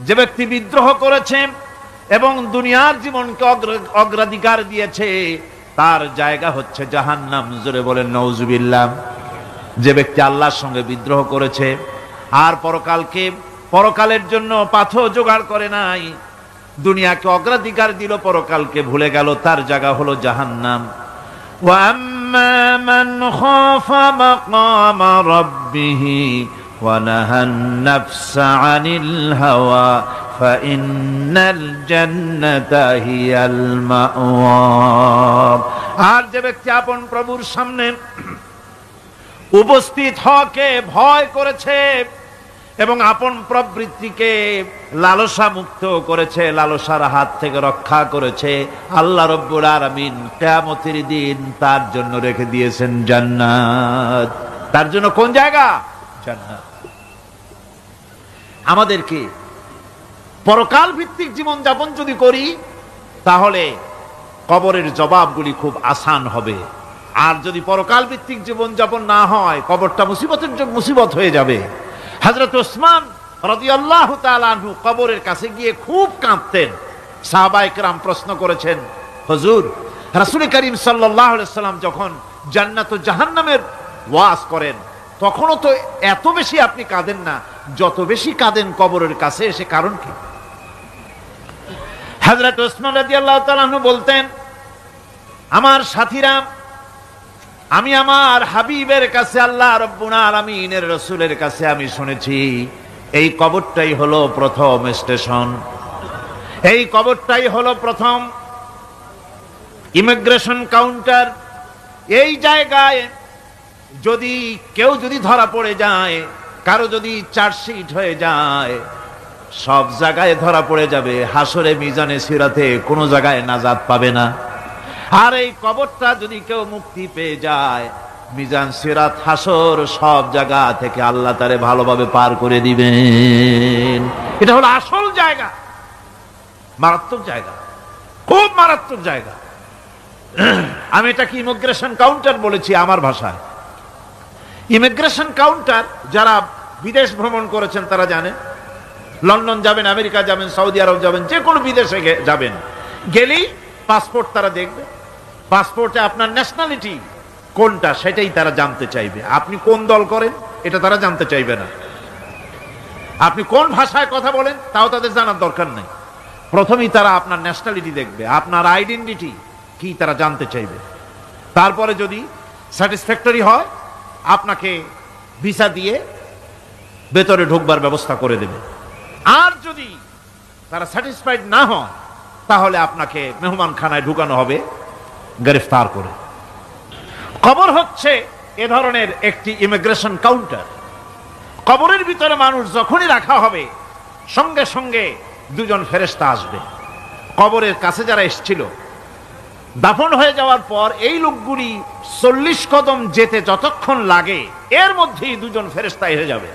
যে ব্যক্তি বিদ্রোহ করেছে এবং দুনিয়ার জীবনকে অগ্রাধিকার দিয়েছে তার জায়গা হচ্ছে জাহান্নাম। জোরে বলেন নাউজুবিল্লাহ। যে ব্যক্তি আল্লাহর সঙ্গে বিদ্রোহ করেছে আর পরকালের জন্য পাথর জোগাড় করে নাই, দুনিয়াকে অগ্রাধিকার দিল, পরকালকে ভুলে গেল, তার জায়গা হলো জাহান্নাম। ওয়া আম্মা মান খাফা মাকামা রাব্বিহি ওয়া নাহান নাফসা আনিল হাওয়া ফাইন্নাল জান্নাতা হিয়াল মাওয়া। আর যে ব্যক্তি আপন প্রভুর সামনে উপস্থিত হওয়াকে ভয় করেছে এবং আপন প্রবৃত্তিকে লালসা মুক্ত করেছে, লালসার হাত থেকে রক্ষা করেছে, আল্লাহ রব্বুল আলামিন কিয়ামতের দিন তার জন্য রেখে দিয়েছেন জান্নাত। তার জন্য কোন জায়গা? জান্নাত। আমাদেরকে পরকাল ভিত্তিক জীবন যাপন যদি করি তাহলে কবরের জবাবগুলি খুব আসান হবে। আর যদি পরকাল ভিত্তিক জীবন যাপন না হয় কবরটা মুসিবত হয়ে যাবে। হযরত ওসমান রাদিয়াল্লাহু তাআলা আনহু কবরের কাছে গিয়ে খুব কাঁদতেন। সাহাবায়ে কেরাম প্রশ্ন করেছেন, হুজুর, রাসূল করিম সাল্লাল্লাহু আলাইহি সাল্লাম যখন জান্নাত ও জাহান্নামের ওয়াজ করেন তখনও তো এত বেশি আপনি কাঁদেন না, যত বেশি কাঁদেন কবরের কাছে এসে, কারণ কি? হযরত ওসমান রাদিয়াল্লাহু তাআলা আনহু বলতেন, আমার সাথীরা, আমি আমার হাবিবের কাছে, আল্লাহ রাব্বুল আলামিনের রাসূলের কাছে আমি শুনেছি এই কবরটাই হলো প্রথম স্টেশন, এই কবরটাই হলো প্রথম ইমিগ্রেশন কাউন্টার। এই জায়গায় কেউ যদি ধরা পড়ে যায়, কারো যদি চার্জশিট হয়ে যায়, সব জায়গায় ধরা পড়ে যাবে, হাসরে মিজানে সিরাতে কোনো জায়গায় নাজাত পাবে না। আর এই কবরটা যদি কেউ মুক্তি পেয়ে যায়, মিজান সিরাত হাসর সব জায়গা থেকে আল্লাহ তারে ভালোভাবে পার করে দিবেন। এটা হলো আসল জায়গা, মারাত্মক জায়গা, খুব মারাত্মক জায়গা। আমি এটাকে ইমিগ্রেশন কাউন্টার বলেছি আমার ভাষায়। ইমিগ্রেশন কাউন্টার যারা বিদেশ ভ্রমণ করেছেন তারা জানেন। লন্ডন যাবেন, আমেরিকা যাবেন, সৌদি আরব যাবেন, যে কোনো বিদেশে যাবেন, গেলেই পাসপোর্ট তারা দেখবে। পাসপোর্টে আপনার ন্যাশনালিটি কোনটা সেটাই তারা জানতে চাইবে। আপনি কোন দল করেন এটা তারা জানতে চাইবে না। আপনি কোন ভাষায় কথা বলেন তাও তাদের জানার দরকার নেই। প্রথমেই তারা আপনার ন্যাশনালিটি দেখবে, আপনার আইডেন্টিটি কি তারা জানতে চাইবে। তারপরে যদি স্যাটিসফ্যাক্টরি হয় আপনাকে ভিসা দিয়ে ভেতরে ঢোকবার ব্যবস্থা করে দেবে। আর যদি তারা স্যাটিসফাইড না হয় তাহলে আপনাকে মেহমানখানায় ঢুকানো হবে গ্রেফতার করে। কবর হচ্ছে এ ধরনের একটি ইমিগ্রেশন কাউন্টার। কবরের ভিতরে মানুষ যখনই রাখা হবে সঙ্গে সঙ্গে দুজন ফেরেশতা আসবে। কবরের কাছে যারা এসেছিল দাফন হয়ে যাওয়ার পর এই লোকগুলি 40 কদম যেতে যতক্ষণ লাগে এর মধ্যেই দুজন ফেরেশতা এসে যাবে।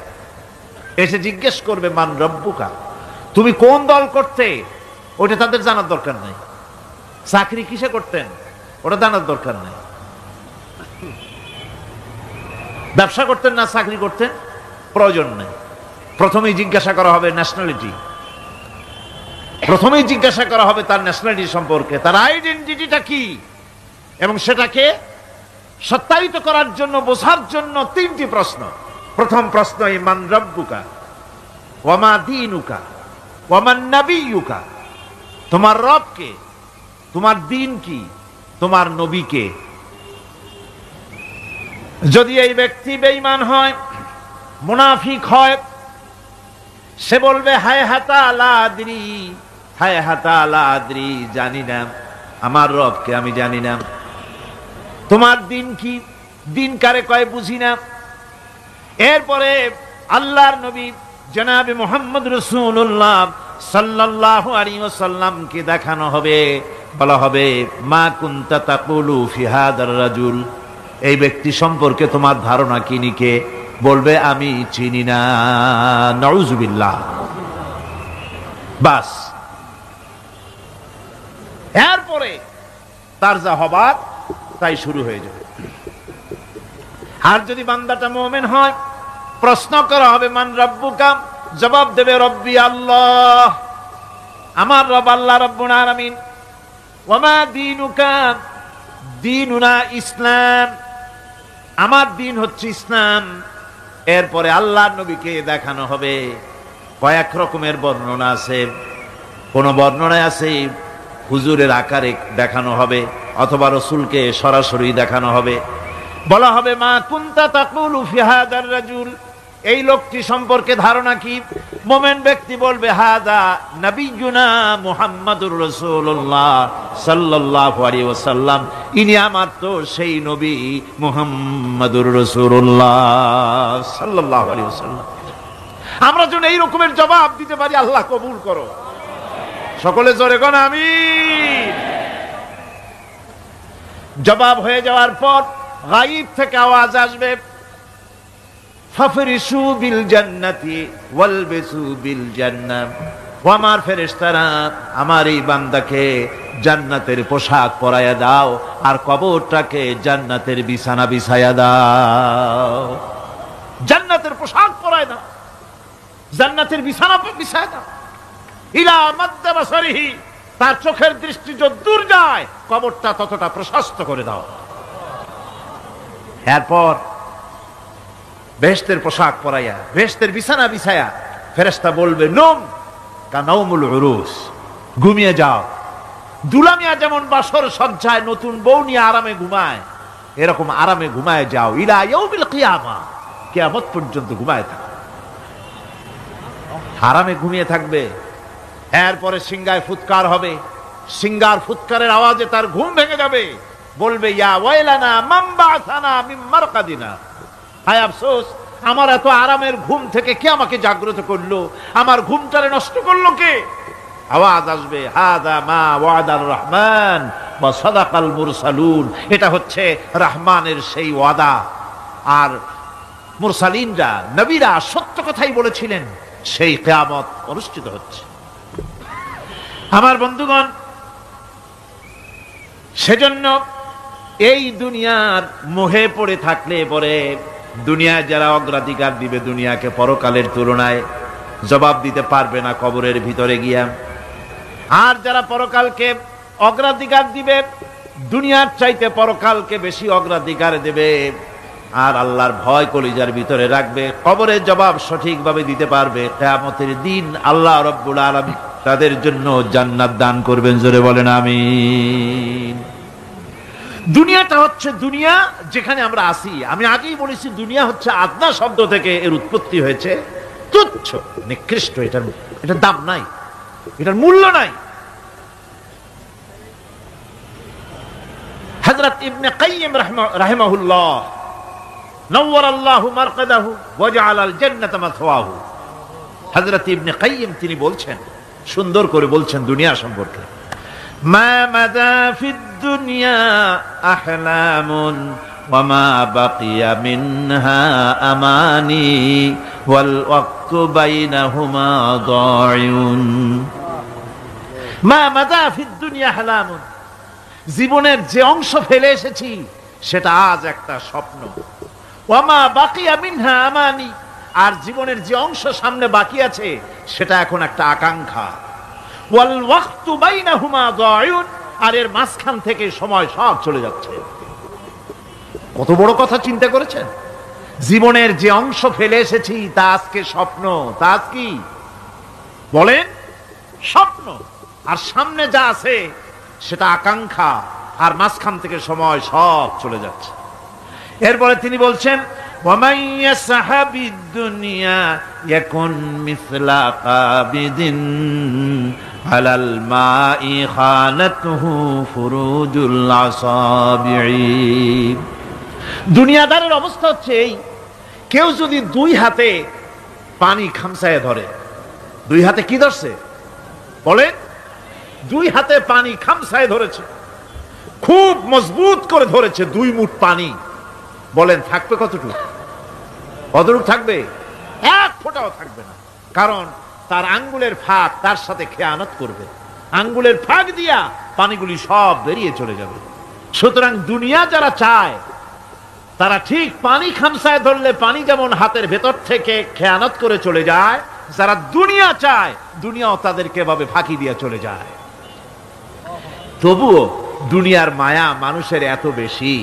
এসে জিজ্ঞেস করবে, মান রব্বুকা, তুমি কোন দল করতে, ওটা তাদের জানার দরকার নেই। চাকরি কিসে করতেন ওটা জানার দরকার নেই। ব্যবসা করতেন না চাকরি করতেন প্রয়োজন নেই। প্রথমেই জিজ্ঞাসা করা হবে ন্যাশনালিটি, প্রথমেই জিজ্ঞাসা করা হবে তার ন্যাশনালিটি সম্পর্কে, তার আইডেন্টিটিটা কি, এবং সেটাকে সত্যায়িত করার জন্য, বোঝার জন্য 3টি প্রশ্ন। প্রথম প্রশ্ন, মান রব্বুকা ওয়া মা দীনুকা ওয়া মান নাবিয়্যুকা, তোমার রব কে, তোমার দ্বীন কি, তোমার নবী কে। যদি এই ব্যক্তি বেঈমান হয়, মুনাফিক হয়, সে বলবে হায় হাতা লা আদরি, হায় হাতা লা আদরি, জানি না আমার রবকে, আমি জানি না। তোমার দিন কি, দিন কারে কয় বুঝি না। এরপরে আল্লাহর নবী জনাবে মুহাম্মদ রাসূলুল্লাহ সাল্লাল্লাহু আলাইহি ওয়াসাল্লামকে দেখানো হবে, বলা হবে মা কুনতা তাকুলু ফি হাদার রাজুল, এই ব্যক্তি সম্পর্কে তোমার ধারণা কি নিকে, বলবে আমি চিনি না। নাউযুবিল্লাহ। বাস, এরপরে তার যা হবার তাই শুরু হয়ে যাবে। আর যদি বান্দাটা মুমিন হয়, প্রশ্ন করা হবে মান রব্বুকা, জবাব দেবে রব্বি আল্লাহ, আমার রব আল্লাহ রাব্বুল আলামিন। ওয়া মা দীনুকা, দীনুনা ইসলাম, আমার দিন হচ্ছে ইসলাম। এরপরে আল্লাহর নবীকে দেখানো হবে। কয়েক রকমের বর্ণনা আছে। কোন বর্ণনায় আছে হুজুরের আকারে দেখানো হবে, অথবা রাসূলকে সরাসরি দেখানো হবে। বলা হবে মা কুনতা তাকুলু ফি হাদার রাজুল, এই লোকটি সম্পর্কে ধারণা কি? মুমিন ব্যক্তি বলবে হাদা নবিয়ুনা মুহাম্মাদুর রাসূলুল্লাহ সাল্লাল্লাহু আলাইহি ওয়াসাল্লাম, ইনি আমার তো সেই নবী মুহাম্মাদুর রাসূলুল্লাহ সাল্লাল্লাহু আলাইহি ওয়াসাল্লাম। আমরা যেন এই রকমের জবাব দিতে পারি, আল্লাহ কবুল করো। সকলে জোরে কোন আমিন। জবাব হয়ে যাওয়ার পর গায়ব থেকে আওয়াজ আসবে, ফাফরিশু বিল জান্নাতি ওয়ালবিসু বিল জান্নাহ, ও আমার ফেরেশতারা, আমার এই বান্দাকে জান্নাতের পোশাক পরাইয়া দাও আর কবরটাকে জান্নাতের বিছানা বিছাইয়া দাও। জান্নাতের পোশাক পরাইয়া দাও, জান্নাতের বিছানা বিছাইয়া দাও। ইলা মাদ্দা বাসারিহি, তার চোখের দৃষ্টি যত দূর যায় কবরটা ততটা প্রশস্ত করে দাও। এরপর বেহেশতের পোশাক পরাইয়া বেহেশতের বিছানা বিছায়া ফেরেশতা বলবে নম কানাউমুল উরুস, ঘুমিয়ে যাও। দুলামিয়া যেমন বাসর সজ্জায় নতুন বউ নিয়ে আরামে ঘুমায়, এরকম আরামে ঘুমায় যাও। ইলা ইয়াউমিল কিয়ামা, কিয়ামত পর্যন্ত ঘুমায় থাকো, আরামে ঘুমিয়ে থাকবে। এরপরে সিংহায় ফুৎকার হবে, সিংহার ফুৎকারের আওয়াজে তার ঘুম ভেঙে যাবে। বলবে ইয়া ওয়াইলানা মান বা'সানা মিন মারকাদিনা, হায় আফসোস, আমার এত আরামের ঘুম থেকে কে আমাকে জাগ্রত করলো, আমার ঘুমটারে নষ্ট করলো কে? আওয়াজ আসবে হাদা মা ওয়াদার রহমান ওয়া সাদাকাল মুরসালুন, এটা হচ্ছে রহমানের সেই ওয়াদা, আর মুরসালিনরা নবীরা সত্য কথাই বলেছিলেন, সেই কিয়ামত অনুষ্ঠিত হচ্ছে। আমার বন্ধুগণ, সেজন্য এই দুনিয়ার মোহে পড়ে থাকলে পরে দুনিয়ায় যারা অগ্রাধিকার দিবে দুনিয়াকে পরকালের তুলনায়, জবাব দিতে পারবে না কবরের ভিতরে গিয়া। আর যারা পরকালকে অগ্রাধিকার দিবে, দুনিয়ার চাইতে পরকালকে বেশি অগ্রাধিকার দেবে, আর আল্লাহর ভয় কলিজার ভিতরে রাখবে, কবরের জবাব সঠিকভাবে দিতে পারবে, কিয়ামতের দিন আল্লাহ রাব্বুল আলামিন তাদের জন্য জান্নাত দান করবেন। জোরে বলেন আমিন। দুনিয়াটা হচ্ছে দুনিয়া যেখানে আমরা আসি। আমি আগেই বলেছি দুনিয়া হচ্ছে আদনা শব্দ থেকে এর উৎপত্তি হয়েছে, তুচ্ছ নিকৃষ্ট, এটার দাম নাই, এটার মূল্য নাই। হযরত ইবনে কাইয়িম রাহিমাহুল্লাহ নওয়ারাল্লাহু মারকাদাহু ওয়া জাআলাল জান্নাতা মাথওয়াহু, হযরত ইবনে কাইয়িম তিনি বলছেন, সুন্দর করে বলছেন দুনিয়া সম্পর্কে, মা মাদা ফিদ দুনিয়া আহলামুন ওয়া মা বাকিয়া মিনহা আমানি ওয়াল ওয়াক্তু বাইনাহুমা দায়ুন। মা মাদা ফিদ দুনিয়া আহলামুন, জীবনের যে অংশ ফেলে এসেছি সেটা আজ একটা স্বপ্ন। ওয়া মা বাকিয়া মিনহা আমানি, আর জীবনের যে অংশ সামনে বাকি আছে সেটা এখন একটা আকাঙ্ক্ষা। ওয়াল ওয়াক্তু বাইনাহুমা দায়ুন, আর এর মাঝখান থেকে সময় সব চলে যাচ্ছে। কত বড় কথা চিন্তা করেছেন? জীবনের যে অংশ ফেলে এসেছি তা আজকে স্বপ্ন, তা আজ কি বলেন? স্বপ্ন। আর সামনে যা আছে সেটা আকাঙ্ক্ষা, আর মাঝখান থেকে সময় সব চলে যাচ্ছে। এরপরে তিনি বলছেন وَمَنْ يَسْحَبِ الدُّنْيَا يَكُنْ مِثْلَ قَابِضٍ عَلَى الْمَاءِ خَانَتْهُ فُرُوجُ الْأَصَابِعِ। দুনিয়াদারের অবস্থা হচ্ছে এই, কেউ যদি দুই হাতে পানি খামসায় ধরে, দুই হাতে কি ধরছে বলেন? দুই হাতে পানি খামসায় ধরেছে, খুব মজবুত করে ধরেছে, 2 মুঠ পানি। বলেন থাকবে কতটুকু? কতটুকু থাকবে? 1 ফোঁটাও থাকবে না, কারণ তার আঙ্গুলের ফাঁক তার সাথে খেয়ানত করবে, আঙ্গুলের ফাঁক দিয়া পানিগুলি সব বেরিয়ে চলে যাবে। সুতরাং দুনিয়া যারা চায় তারা ঠিক পানি খামসায় ধরলে পানি যেমন হাতের ভেতর থেকে খেয়ানত করে চলে যায়, যারা দুনিয়া চায় দুনিয়াও তাদেরকে এভাবে ফাঁকি দিয়ে চলে যায়। তবুও দুনিয়ার মায়া মানুষের এত বেশি।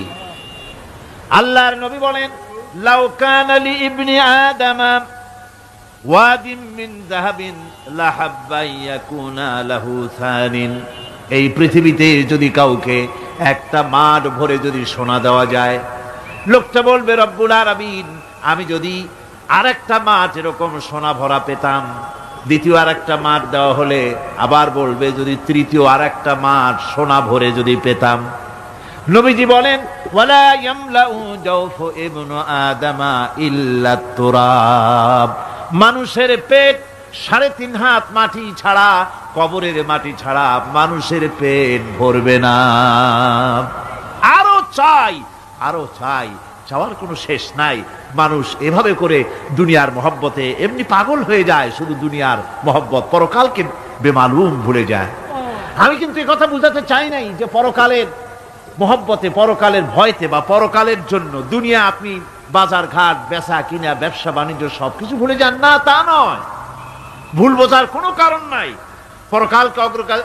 আল্লাহর নবী বলেন, লাউ কানা লি ইবনি আদামা ওয়াদিম মিন যাহাবিন লাহাব্বা ইয়াকুনা লাহু থানিন। এই পৃথিবীতে যদি কাউকে একটা মাঠ ভরে যদি সোনা দেওয়া যায়, লোকটা বলবে রব্বুল আলামিন, আমি যদি আরেকটা মাঠ এরকম সোনা ভরা পেতাম। দ্বিতীয় আরেকটা মাঠ দেওয়া হলে আবার বলবে যদি তৃতীয় আরেকটা মাঠ সোনা ভরে যদি পেতাম। নবীজি বলেন, ওয়ালা ইয়ামলাউ জাওফু ইবনু আদামা ইল্লা তুরাব। মানুষের পেট 3.5 হাত মাটি ছাড়া, কবরের মাটি ছাড়া মানুষের পেট ভরবে না। আরো চাই, আরো চাই, চাওয়ার কোনো শেষ নাই। মানুষ এভাবে করে দুনিয়ার মহব্বতে এমনি পাগল হয়ে যায়, শুধু দুনিয়ার মহব্বত, পরকালকে বেমালুম ভুলে যায়। আমি কিন্তু এই কথা বুঝাতে চাই নাই যে পরকালের মহব্বতে, পরকালের ভয়তে বা পরকালের জন্য দুনিয়া আপনি বাজার ঘাট, বেচা কিনা, ব্যবসা বাণিজ্য সবকিছু ভুলে যান, না তা নয়। ভুল বোঝার কোনো কারণ নাই। পরকালকে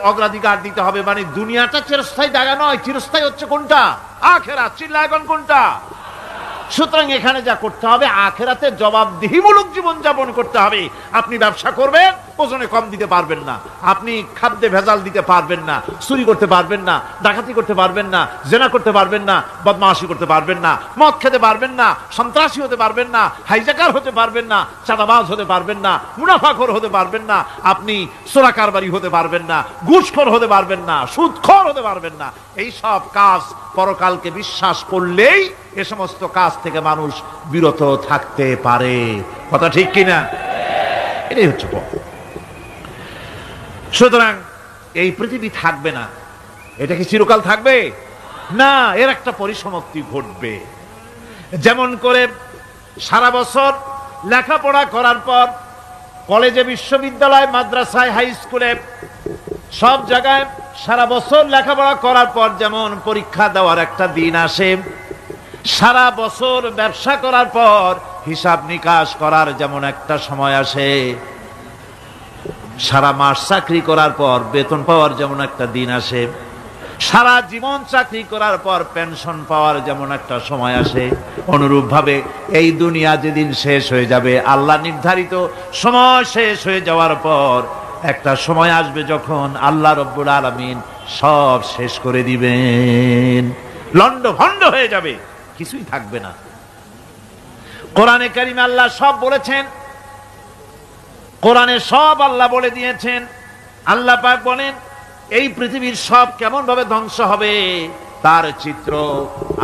অগ্রাধিকার দিতে হবে, মানে দুনিয়াটা চিরস্থায়ী জায়গা নয়। চিরস্থায়ী হচ্ছে কোনটা? আখিরাত। চিল্লায় এখন কোনটা? সুতরাং এখানে যা করতে হবে, আখিরাতে জবাবদিহিমূলক জীবন যাপন করতে হবে। আপনি ব্যবসা করবেন, ওজনে কম দিতে পারবেন না। আপনি খাদ্যে ভেজাল দিতে পারবেন না, চুরি করতে পারবেন না, ডাকাতি করতে পারবেন না, জেনা করতে পারবেন না, বদমাশি করতে পারবেন না, মদ খেতে পারবেন না, সন্ত্রাসী হতে পারবেন না, হাইজাকার হতে পারবেন না, চাঁদাবাজ হতে পারবেন না, মুনাফাখোর হতে পারবেন না, আপনি চোরা কারবারি হতে পারবেন না, ঘুষখোর হতে পারবেন না, সুদখোর হতে পারবেন না। এই সব কাজ পরকালকে বিশ্বাস করলেই এ সমস্ত কাজ থেকে মানুষ বিরত থাকতে পারে। কথা ঠিক কিনা? এটাই হচ্ছে পথ। সুতরাং এই পৃথিবী থাকবে না। এটা কি চিরকাল থাকবে? না, এর একটা পরিসমাপ্তি ঘটবে। যেমন করে সারা বছর লেখাপড়া করার পর কলেজে, বিশ্ববিদ্যালয়, মাদ্রাসায়, হাই স্কুলে, সব জায়গায় সারা বছর লেখাপড়া করার পর যেমন পরীক্ষা দেওয়ার একটা দিন আসে, সারা বছর ব্যবসা করার পর হিসাব নিকাশ করার যেমন একটা সময় আসে, সারা মাস চাকরি করার পর বেতন পাওয়ার যেমন একটা দিন আসে, সারা জীবন চাকরি করার পর পেনশন পাওয়ার যেমন একটা সময় আসে, অনুরূপ ভাবে এই দুনিয়া যেদিন শেষ হয়ে যাবে, আল্লাহ নির্ধারিত সময় শেষ হয়ে যাওয়ার পর একটা সময় আসবে যখন আল্লাহ রব্বুল আলামিন সব শেষ করে দিবেন। লন্ড ভন্ড হয়ে যাবে, কিছুই থাকবে না। কোরআনে কারিমে আল্লাহ সব বলেছেন, কোরআনে সব আল্লাহ বলে দিয়েছেন। আল্লাহ পাক বলেন এই পৃথিবীর সব কেমন ভাবে ধ্বংস হবে তার চিত্র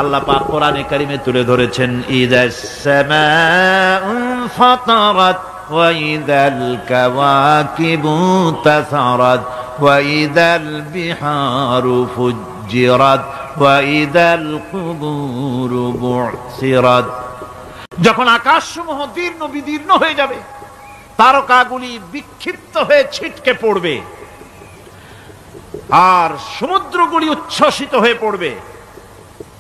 আল্লাহ পাক কোরআনে কারিমে তুলে ধরেছেন। ইযাস সামাউ ফাতারাত ওয়া ইযাল কাওয়াকিবু তাসারাত ওয়া ইযাল বিহারু ফুজ্জিরাত ওয়া ইযাল কুবুরু বু'সিরাত। যখন আকাশসমূহ দীর্ণ বিদীর্ণ হয়ে যাবে, তারকাগুলি বিক্ষিপ্ত হয়ে ছিটকে পড়বে, আর সমুদ্রগুলি উচ্ছ্বসিত হয়ে পড়বে,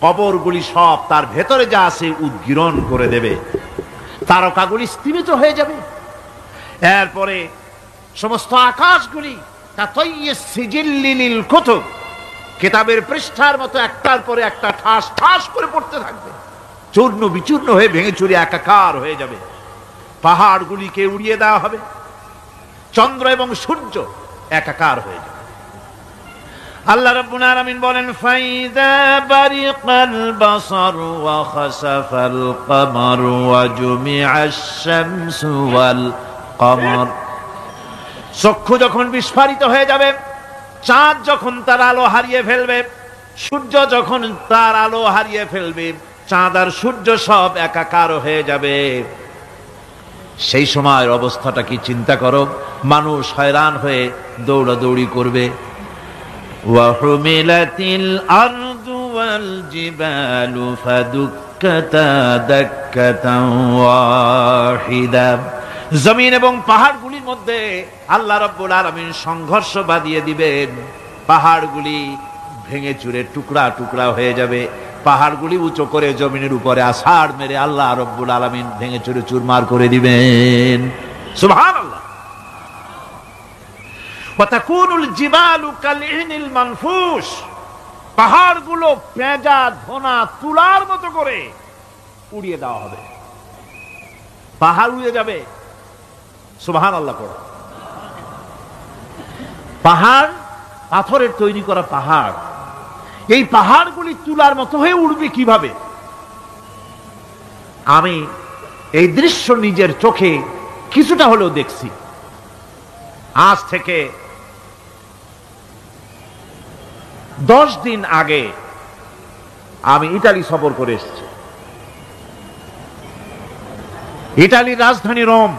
কবরগুলি সব তার ভেতরে যা আছে উদ্গীরণ করে দেবে, তারকাগুলি স্থিমিত হয়ে যাবে। এরপরে সমস্ত আকাশগুলি কাতাইয়িস সিজিল্লিল কুতুব, কিতাবের পৃষ্ঠার মতো একটার পরে একটা ঠাস ঠাস করে পড়তে থাকবে, চূর্ণ বিচূর্ণ হয়ে ভেঙে চুরে একাকার হয়ে যাবে। পাহাড়গুলিকে উড়িয়ে দেওয়া হবে, চন্দ্র এবং সূর্য একাকার হয়ে যাবে। আল্লাহ রাব্বুল আলামিন বলেন ফাইদা বারিকাল বাসার ওয়া খাসাফাল কমার ওয়া জুমিআশ শামসু ওয়াল কমর। চক্ষু যখন বিস্ফারিত হয়ে যাবে, চাঁদ যখন তার আলো হারিয়ে ফেলবে, সূর্য যখন তার আলো হারিয়ে ফেলবে, চাঁদ আর সূর্য সব একাকার হয়ে যাবে, সেই সময়ের অবস্থাটা কি চিন্তা করো। মানুষ হয়রান হয়ে দৌড়াদৌড়ি করবে। ওয়াহুমিলাতিল আরদু ওয়াল জিবালু ফাদুক্কাতা দাক্কাতান ওয়াহিদা। জমিন এবং পাহাড়গুলির মধ্যে আল্লাহ রাব্বুল আলামিন সংঘর্ষ বাঁধিয়ে দিবেন। পাহাড়গুলি ভেঙে চুরে টুকরা টুকরা হয়ে যাবে। পাহাড়গুলি উঁচু করে জমিনের উপরে আছাড় মেরে আল্লাহ রাব্বুল আলামিন ভেঙে চুরে চুরমার করে দিবেন। সুবহানাল্লাহ। ফাতাকুনুল জিবালু কালইনিল মানফুস, পাহাড়গুলো পেঁজা ধোনা তুলার মতো করে উড়িয়ে দেওয়া হবে, পাহাড় উড়ে যাবে। সুবহানাল্লাহ পড়ো। পাহাড় পাথরের তৈরি করা পাহাড়, এই পাহাড়গুলি তুলার মতো হয়ে উড়বে কিভাবে? আমি এই দৃশ্য নিজের চোখে কিছুটা হলেও দেখছি। আজ থেকে 10 দিন আগে আমি ইতালি সফর করে এসেছি। ইতালির রাজধানী রোম।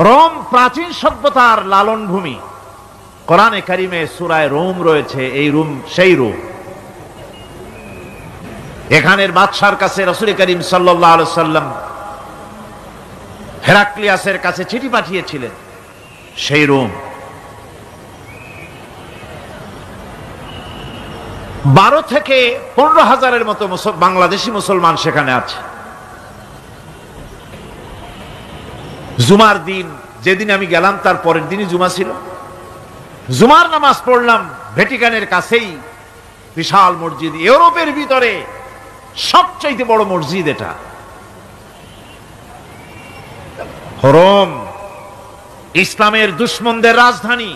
রোম প্রাচীন সভ্যতার লালন ভূমি। কোরআনে কারিমে সূরা রোম রয়েছে, এই রোম সেই রোম। এখানের বাদশার কাছে রাসূল করিম সাল্লাল্লাহু আলাইহি সাল্লাম হেরাক্লিয়াসের কাছে চিঠি পাঠিয়েছিলেন, সেই রোম। 12 থেকে 15,000-এর মতো বাংলাদেশি মুসলমান সেখানে আছে। জুমার দিন, যেদিন আমি গেলাম তার পরের দিনই জুমা ছিল। জুমার নামাজ পড়লাম ভ্যাটিকানের কাছেই বিশাল মসজিদ, ইউরোপের ভিতরে সবচাইতে বড় মসজিদ এটা। রোম ইসলামের দুশমনদের রাজধানী।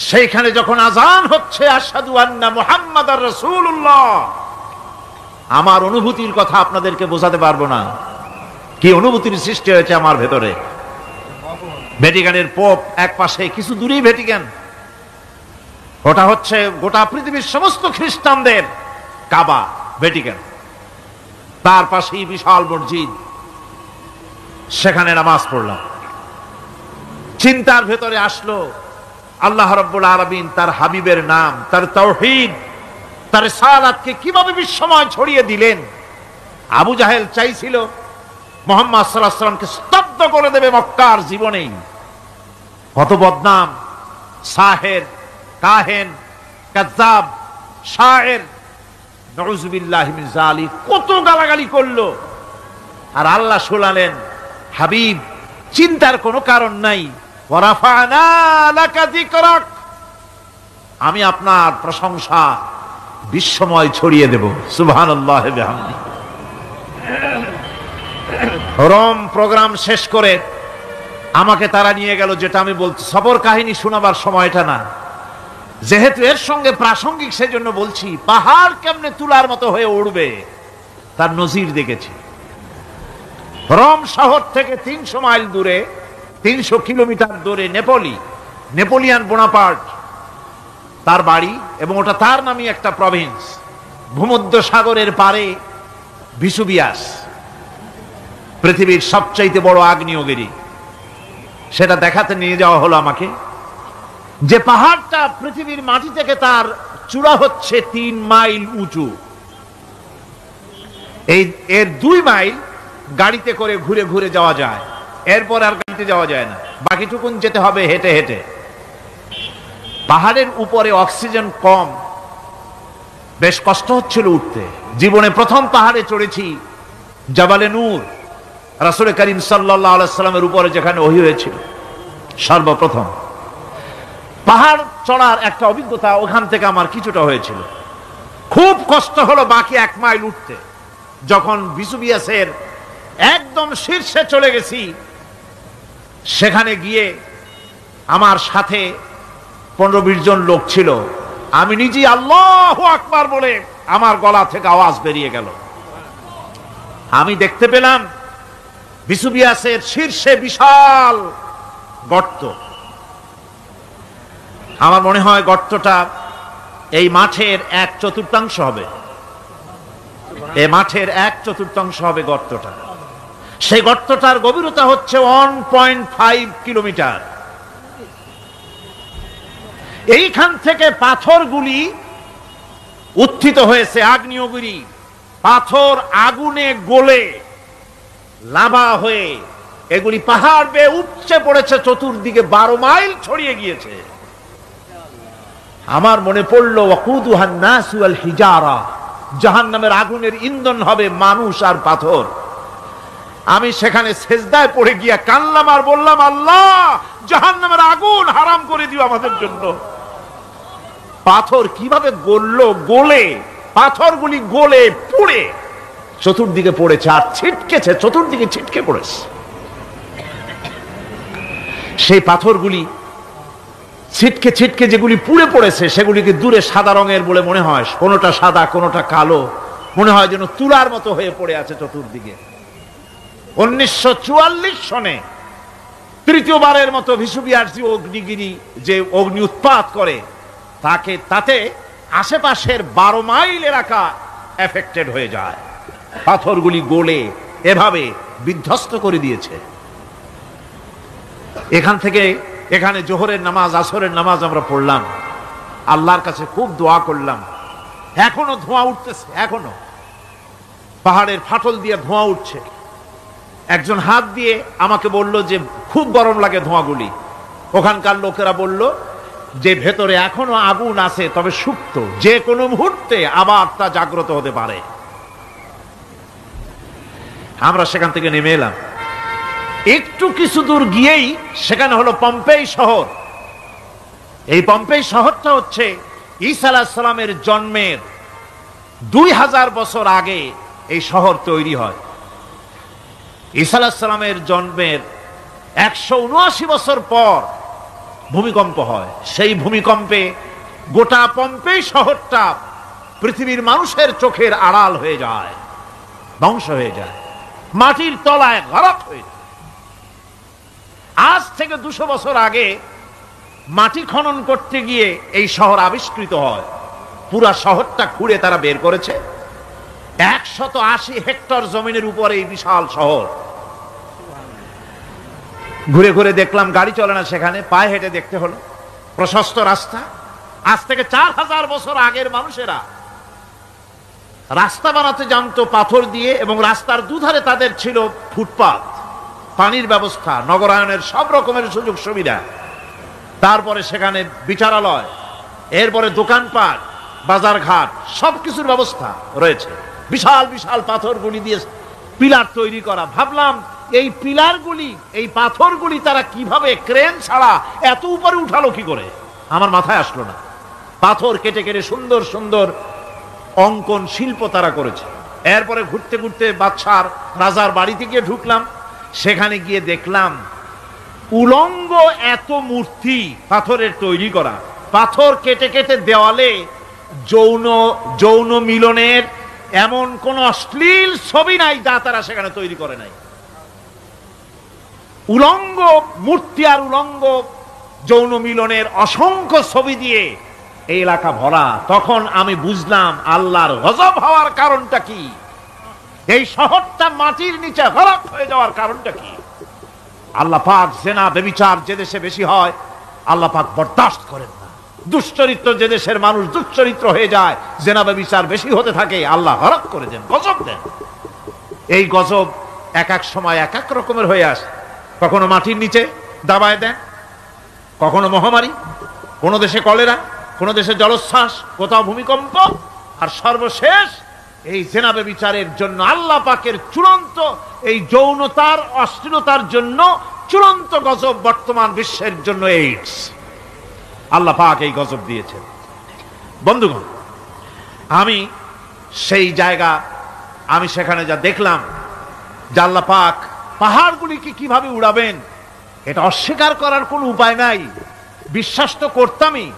সেইখানে যখন আযান হচ্ছে আশহাদু আন্না মুহাম্মাদার রাসূলুল্লাহ, আমার অনুভূতির কথা আপনাদেরকে বোঝাতে পারবো না, কি অনুভূতির সৃষ্টি হয়েছে আমার ভেতরে। ভ্যাটিকানের পোপ এক পাশে, কিছু দূরেই ভ্যাটিকান, ওটা হচ্ছে গোটা পৃথিবীর সমস্ত খ্রিস্টানদের কাবা, ভ্যাটিকান। তার পাশেই বিশাল মসজিদ, সেখানে নামাজ পড়লাম। চিন্তার ভেতরে আসলো আল্লাহ রাব্বুল আলামিন তার হাবিবের নাম, তার তাওহীদ, তার রিসালাতকে কিভাবে বিশ্বময় ছড়িয়ে দিলেন। আবু জাহেল চাইছিল মুহাম্মদ সাল্লাল্লাহু আলাইহি ওয়াসাল্লামকে স্তব্ধ করে দেবে মক্কার জীবনেই। কত বদনাম, সাহের, কাহেন, কাযযাব, শায়ের, নাউযুবিল্লাহি মিন যালিক, কত গালাগালি করলো। আর আল্লাহ শোনালেন, হাবিব চিন্তার কোনো কারণ নাই, ওয়ারাফা'না লাকা যিকরাক, আমি আপনার প্রশংসা বিশ্বময় ছড়িয়ে দেব। সুবহানাল্লাহি ওয়া বিহামদিহি। রোম প্রোগ্রাম শেষ করে আমাকে তারা নিয়ে গেল, যেটা আমি বলছি সফর কাহিনী শোনাবার সময়টা না, যেহেতু এর সঙ্গে প্রাসঙ্গিক সেজন্য বলছি। পাহাড় কেমনে তুলার মতো হয়ে উড়বে তার নজির দেখেছি। রোম শহর থেকে 300 মাইল দূরে, 300 কিলোমিটার দূরে নেপোলিয়ান বোনাপার্ট তার বাড়ি, এবং ওটা তার নামই একটা প্রভিন্স। ভূমধ্য সাগরের পারে ভিসুভিয়াস, পৃথিবীর সবচাইতে বড় আগ্নেয়গিরি, সেটা দেখাতে নিয়ে যাওয়া হলো আমাকে। যে পাহাড়টা পৃথিবীর মাটি থেকে তার চূড়া হচ্ছে 3 মাইল উঁচু, এর 2 মাইল গাড়িতে করে ঘুরে ঘুরে যাওয়া যায়, এরপর আর গাড়িতে যাওয়া যায় না, বাকিটুকুন যেতে হবে হেঁটে হেঁটে। পাহাড়ের উপরে অক্সিজেন কম, বেশ কষ্ট হচ্ছিল উঠতে। জীবনে প্রথম পাহাড়ে চড়েছি, জাবালে নূর, রাসূল করিম সাল্লাল্লাহু আলাইহি সাল্লামের উপরে যেখানে ওহী হয়েছিল সর্বপ্রথম। পাহাড় চড়ার একটা অভিজ্ঞতা ওখান থেকে আমার কিছুটা হয়েছিল। খুব কষ্ট হলো বাকি 1 মাইল উঠতে। যখন ভিসুভিয়াসের একদম শীর্ষে চলে গেছি, সেখানে গিয়ে আমার সাথে 15-20 জন লোক ছিল। আমি নিজেই আল্লাহু আকবার বলে আমার গলা থেকে আওয়াজ বেরিয়ে গেল। আমি দেখতে পেলাম ভিসুভিয়াসের শীর্ষে বিশাল গর্ত। আমার মনে হয় গর্তটা এই মাঠের 1/4 হবে, এই মাঠের 1/4 হবে গর্তটা। সেই গর্তটার গভীরতা হচ্ছে 1.5 কিলোমিটার। এইখান থেকে পাথরগুলি উত্থিত হয়েছে, আগ্নেয়গিরি পাথর আগুনে গলে লাভা হয়ে এগুলি পাহাড় বেয়ে উপচে পড়েছে, চতুর্দিকে 12 মাইল ছড়িয়ে গিয়েছে। আমার মনে পড়লো ওয়াকুদুহান নাস ওয়াল হিজারা, জাহান্নামের আগুনের ইন্ধন হবে মানুষ আর পাথর। আমি সেখানে সেজদায় পড়ে গিয়া কানলাম আর বললাম, আল্লাহ জাহান্নামের আগুন হারাম করে দিও আমাদের জন্য। পাথর কিভাবে গললো, গলে পাথরগুলি গলে পুড়ে চতুর্দিকে পড়েছে আর ছিটকেছে, চতুর্দিকে ছিটকে পড়েছে। সেই পাথরগুলি ছিটকে ছিটকে যেগুলি পুড়ে পড়েছে সেগুলিকে দূরে সাদা রঙের বলে মনে হয়, কোনোটা সাদা কোনোটা কালো, মনে হয় যেন তুলার মতো হয়ে পড়ে আছে চতুর্দিকে। 1944 সনে তৃতীয়বারের মতো ভিসুবিয়ার্সি অগ্নিগিরি যে অগ্নি উৎপাত করে তাতে আশেপাশের 12 মাইল এলাকা এফেক্টেড হয়ে যায়। পাথরগুলি গলে এভাবে বিধ্বস্ত করে দিয়েছে। এখান থেকে এখানে জোহরের নামাজ, আসরের নামাজ আমরা পড়লাম, আল্লাহর কাছে খুব দোয়া করলাম। এখনো ধোঁয়া উঠতেছে, এখনো পাহাড়ের ফাটল দিয়ে ধোঁয়া উঠছে। একজন হাত দিয়ে আমাকে বলল যে খুব গরম লাগে ধোঁয়াগুলি। ওখানকার লোকেরা বলল যে ভেতরে এখনো আগুন আছে, তবে সুপ্ত, যে কোনো মুহূর্তে আবার তা জাগ্রত হতে পারে। আমরা সেখান থেকে নেমে এলাম। একটু কিছু দূর গিয়েই সেখানে হলো পম্পেই শহর। এই পম্পেই শহরটা হচ্ছে ঈসা আলাইহিস সালামের জন্মের 2000 বছর আগে এই শহর তৈরি হয়। ঈসা আলাইহিস সালামের জন্মের 179 বছর পর ভূমিকম্প হয়। সেই ভূমিকম্পে গোটা পম্পেই শহরটা পৃথিবীর মানুষের চোখের আড়াল হয়ে যায়, ধ্বংস হয়ে যায়, মাটির তলায় গরক হয়ে যায়। আজ থেকে 200 বছর আগে মাটি খনন করতে গিয়ে এই শহর আবিষ্কৃত হয়। পুরা শহরটা খুঁড়ে তারা বের করেছে। 180 হেক্টর জমিনের উপরে এই বিশাল শহর। ঘুরে ঘুরে দেখলাম, গাড়ি চলে না সেখানে, পায়ে হেঁটে দেখতে হলো। প্রশস্ত রাস্তা। আজ থেকে 4000 বছর আগের মানুষেরা রাস্তা বানাতে জানতো পাথর দিয়ে, এবং রাস্তার দুধারে তাদের ছিল ফুটপাত, পানির ব্যবস্থা, নগরায়নের সব রকমের সুযোগ সুবিধা। তারপরে সেখানে বিচারালয়, এরপরে দোকানপাট, বাজারঘাট, সবকিছুর ব্যবস্থা রয়েছে। বিশাল বিশাল পাথরগুলি দিয়ে পিলার তৈরি করা। ভাবলাম এই পিলারগুলি, এই পাথরগুলি তারা কিভাবে ক্রেন ছাড়া এত উপরে উঠালো কি করে, আমার মাথায় আসলো না। পাথর কেটে কেটে সুন্দর সুন্দর অঙ্কন শিল্প তারা করেছে। এরপরে ঘুরতে ঘুরতে বাদশার রাজার বাড়িতে গিয়ে ঢুকলাম। সেখানে গিয়ে দেখলাম উলঙ্গ এত মূর্তি পাথরের তৈরি করা। পাথর কেটে কেটে দেওয়ালে যৌন মিলনের এমন কোন অশ্লীল ছবি নাই যা তারা সেখানে তৈরি করে নাই। উলঙ্গ মূর্তি আর উলঙ্গ যৌন মিলনের অসংখ্য ছবি দিয়ে এই এলাকা ভরা। তখন আমি বুঝলাম আল্লাহর গজব হওয়ার কারণটা কি, এই শহরটা মাটির নিচে গরক হয়ে যাওয়ার কারণটা কি। আল্লাহ পাক জেনা ব্যভিচার যে দেশে বেশি হয় আল্লাহ পাক বরদাস্ত করেন না। দুশ্চরিত্র যে দেশের মানুষ দুশ্চরিত্র হয়ে যায়, জেনা ব্যভিচার বেশি হতে থাকে, আল্লাহ গরক করে দেন, গজব দেন। এই গজব এক এক সময় এক এক রকমের হয়ে আসে। কখনো মাটির নিচে দাবায় দেন, কখনো মহামারী, কোন দেশে কলেরা, কোন দেশে জলোচ্ছ্বাস, কোথাও ভূমিকম্প, আর সর্বশেষ এই জেনা ব্যভিচারের জন্য আল্লাহ পাকের চূড়ান্ত, এই যৌনতার অশ্লীলতার জন্য চূড়ান্ত গজব বর্তমান বিশ্বের জন্য এইডস। আল্লাহ পাক এই গজব দিয়েছেন। বন্ধুগণ, আমি সেই জায়গা, আমি সেখানে যা দেখলাম যে আল্লাহ পাক পাহাড়গুলিকে কিভাবে উড়াবেন এটা অস্বীকার করার কোনো উপায় নাই। বিশ্বাস তো করতামই,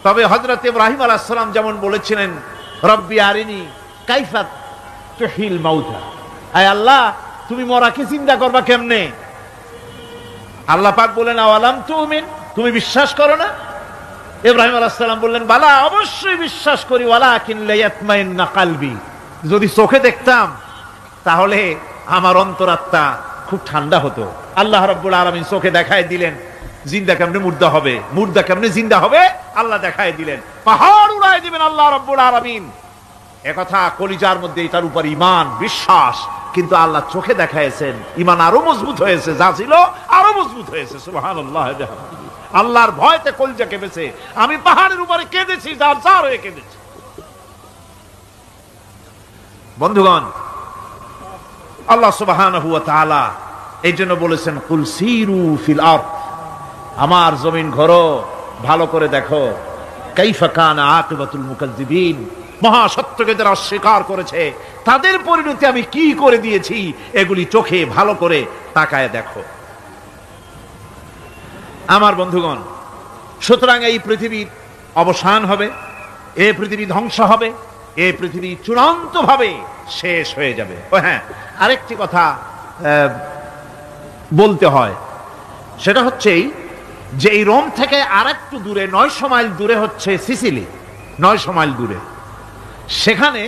তবে হযরত ইব্রাহিম আলাইহিস সালাম যেমন বলেছিলেন, রব্বি আরিনি কাইফা তুহিল মাউতা, আয় আল্লাহ তুমি মরাকে জিন্দা করবা কেমনে? আল্লাহ পাক বলেন, আওয়ালাম তুমিন, তুমি বিশ্বাস করো না? ইব্রাহিম আলাইহিস সালাম বললেন, বালা, অবশ্যই বিশ্বাস করি, ওয়ালাকিন লিয়াতমাইন্না কলবি, যদি চোখে দেখতাম তাহলে আমার অন্তরাত্মা খুব ঠান্ডা হতো। আল্লাহ রাব্বুল আলামিন চোখে দেখায় দিলেন জিন্দা কেমনে মুর্দা হবে, মুর্দা কেমনে জিন্দা হবে, আল্লাহ দেখায় দিলেন। পাহাড় উড়ায় দিবেন আল্লাহ রাব্বুল আলামিন। একথা কলিজার মধ্যে এটার উপর ঈমান, বিশ্বাস, কিন্তু আল্লাহ চোখে দেখাইছেন, ঈমান আরো মজবুত হয়েছে, যা ছিল আরো মজবুত হয়েছে। সুবহানাল্লাহ। আল্লাহর ভয়তে কলিজা কেঁপেছে। আমি পাহাড়ের উপরে কেঁদেছি, যার যার হয়ে কেঁদেছি। বন্ধুগণ, আল্লাহ সুবহানাহু ওয়া তাআলা এই জন্য বলেছেন, কুল সিরু ফিল আরদ, আমার জমিন ঘোরো, ভালো করে দেখো কাইফা কানা আকিবাতুল মুকাজ্জিবিন, মহাসত্যকে যারা অস্বীকার করেছে তাদের পরিণতি আমি কি করে দিয়েছি, এগুলি চোখে ভালো করে তাকায় দেখো। আমার বন্ধুগণ, সুতরাং এই পৃথিবীর অবসান হবে, এই পৃথিবী ধ্বংস হবে, এই পৃথিবী চূড়ান্তভাবে শেষ হয়ে যাবে। ও হ্যাঁ, আরেকটি কথা বলতে হয়, সেটা হচ্ছে যে এই রোম থেকে আর একটু দূরে 900 মাইল দূরে হচ্ছে সিসিলি। 900 মাইল দূরে, সেখানে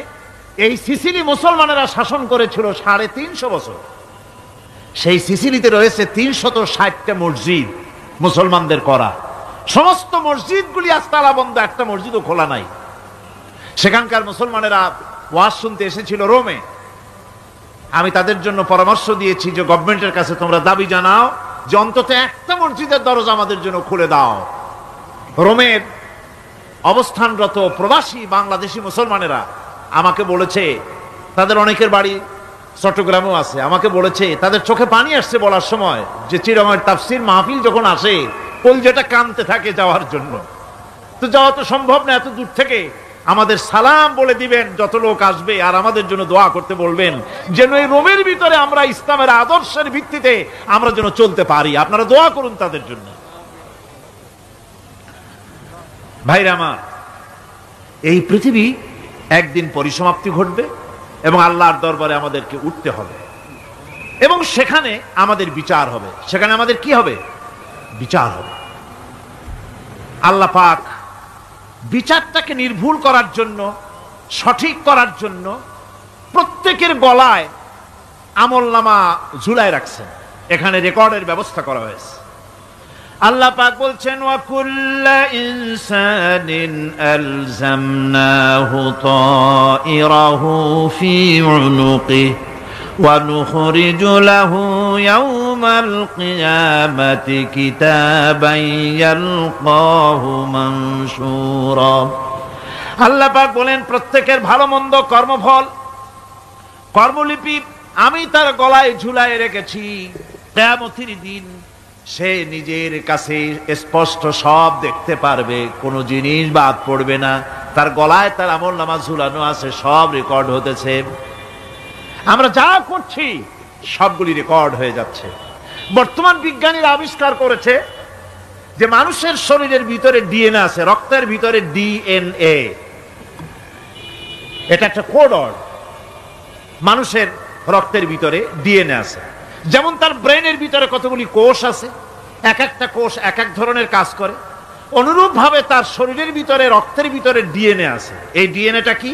এই সিসিলি মুসলমানেরা শাসন করেছিল 350 বছর। সেই সিসিলিতে রয়েছে 360টা মসজিদ মুসলমানদের করা। সমস্ত মসজিদগুলি আজ তালা বন্ধ, একটা মসজিদও খোলা নাই। সেখানকার মুসলমানেরা ওয়াজ শুনতে এসেছিল রোমে। আমি তাদের জন্য পরামর্শ দিয়েছি যে গভর্নমেন্টের কাছে তোমরা দাবি জানাও যে অন্তত একটা মসজিদের দরজা আমাদের জন্য খুলে দাও। রোমের অবস্থানরত প্রবাসী বাংলাদেশি মুসলমানেরা আমাকে বলেছে, তাদের অনেকের বাড়ি চট্টগ্রামেও আছে, আমাকে বলেছে তাদের চোখে পানি আসছে বলার সময় যে চিরঙের তাফসীর মাহফিল যখন আসে কলজাটা কাঁদতে থাকে যাওয়ার জন্য। তো যাওয়া তো সম্ভব না এত দূর থেকে, আমাদের সালাম বলে দিবেন যত লোক আসবে, আর আমাদের জন্য দোয়া করতে বলবেন যেন এই রোমের ভিতরে আমরা ইসলামের আদর্শের ভিত্তিতে আমরা যেন চলতে পারি। আপনারা দোয়া করুন তাদের জন্য। ভাইরা আমার, এই পৃথিবী একদিন পরিসমাপ্তি ঘটবে এবং আল্লাহর দরবারে আমাদেরকে উঠতে হবে এবং সেখানে আমাদের বিচার হবে। সেখানে আমাদের কি হবে? বিচার হবে। আল্লাহ পাক বিচারটাকে নির্ভুল করার জন্য, সঠিক করার জন্য প্রত্যেকের গলায় আমলনামা ঝুলায় রাখছেন। এখানে রেকর্ডের ব্যবস্থা করা হয়েছে। আল্লাহ পাক বলছেন, ওয়া কুল্লা ইনসানিন আলজামনাহু তাইরাহু ফি উনুকিহি ওয়া নুখরিজু লাহু ইয়াওমাল কিয়ামাতি কিতাবান ইয়ালকাহু মানশুরা। আল্লাহ পাক বলেন, প্রত্যেকের ভালো মন্দ কর্মফল, কর্মলিপি আমি তার গলায় ঝুলায় রেখেছি। কিয়ামতের দিন সে নিজের কাছে স্পষ্ট সব দেখতে পারবে, কোনো জিনিস বাদ পড়বে না। তার গলায় তার আমলনামা ঝুলানো আছে, সব রেকর্ড হতেছে। আমরা যা করছি সবগুলি রেকর্ড হয়ে যাচ্ছে। বর্তমান বিজ্ঞানীরা আবিষ্কার করেছে যে মানুষের শরীরের ভিতরে ডিএনএ আছে, রক্তের ভিতরে ডিএনএ। এটা একটা কোড। মানুষের রক্তের ভিতরে ডিএনএ আছে। যেমন তার ব্রেনের ভিতরে কতগুলি কোষ আছে, এক একটা কোষ এক এক ধরনের কাজ করে, অনুরূপভাবে তার শরীরের ভিতরে রক্তের ভিতরে ডিএনএ আছে। এই ডিএনএটা কি?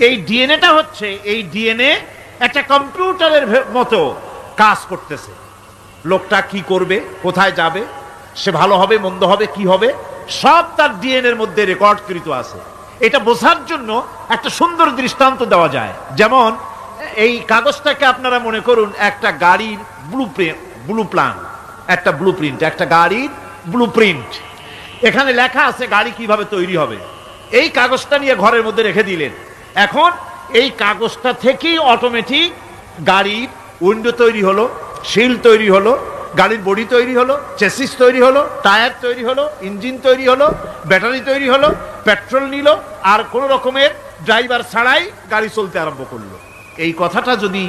এই ডিএনএটা হচ্ছে, এই ডিএনএ একটা কম্পিউটারের মতো কাজ করতেছে। লোকটা কি করবে, কোথায় যাবে, সে ভালো হবে মন্দ হবে কি হবে, সব তার ডিএনএর মধ্যে রেকর্ডকৃত আছে। এটা বোঝার জন্য একটা সুন্দর দৃষ্টান্ত দেওয়া যায়। যেমন এই কাগজটাকে আপনারা মনে করুন একটা গাড়ির একটা ব্লুপ্রিন্ট, একটা গাড়ির ব্লুপ্রিন্ট। এখানে লেখা আছে গাড়ি কিভাবে তৈরি হবে। এই কাগজটা নিয়ে ঘরের মধ্যে রেখে দিলেন। এখন এই কাগজটা থেকেই অটোমেটিক গাড়ির উইন্ডো তৈরি হলো, শিল তৈরি হলো, গাড়ির বডি তৈরি হলো, চেসিস তৈরি হলো, টায়ার তৈরি হলো, ইঞ্জিন তৈরি হলো, ব্যাটারি তৈরি হলো, পেট্রোল নিল, আর কোনো রকমের ড্রাইভার ছাড়াই গাড়ি চলতে আরম্ভ করলো। এই কথাটা যদি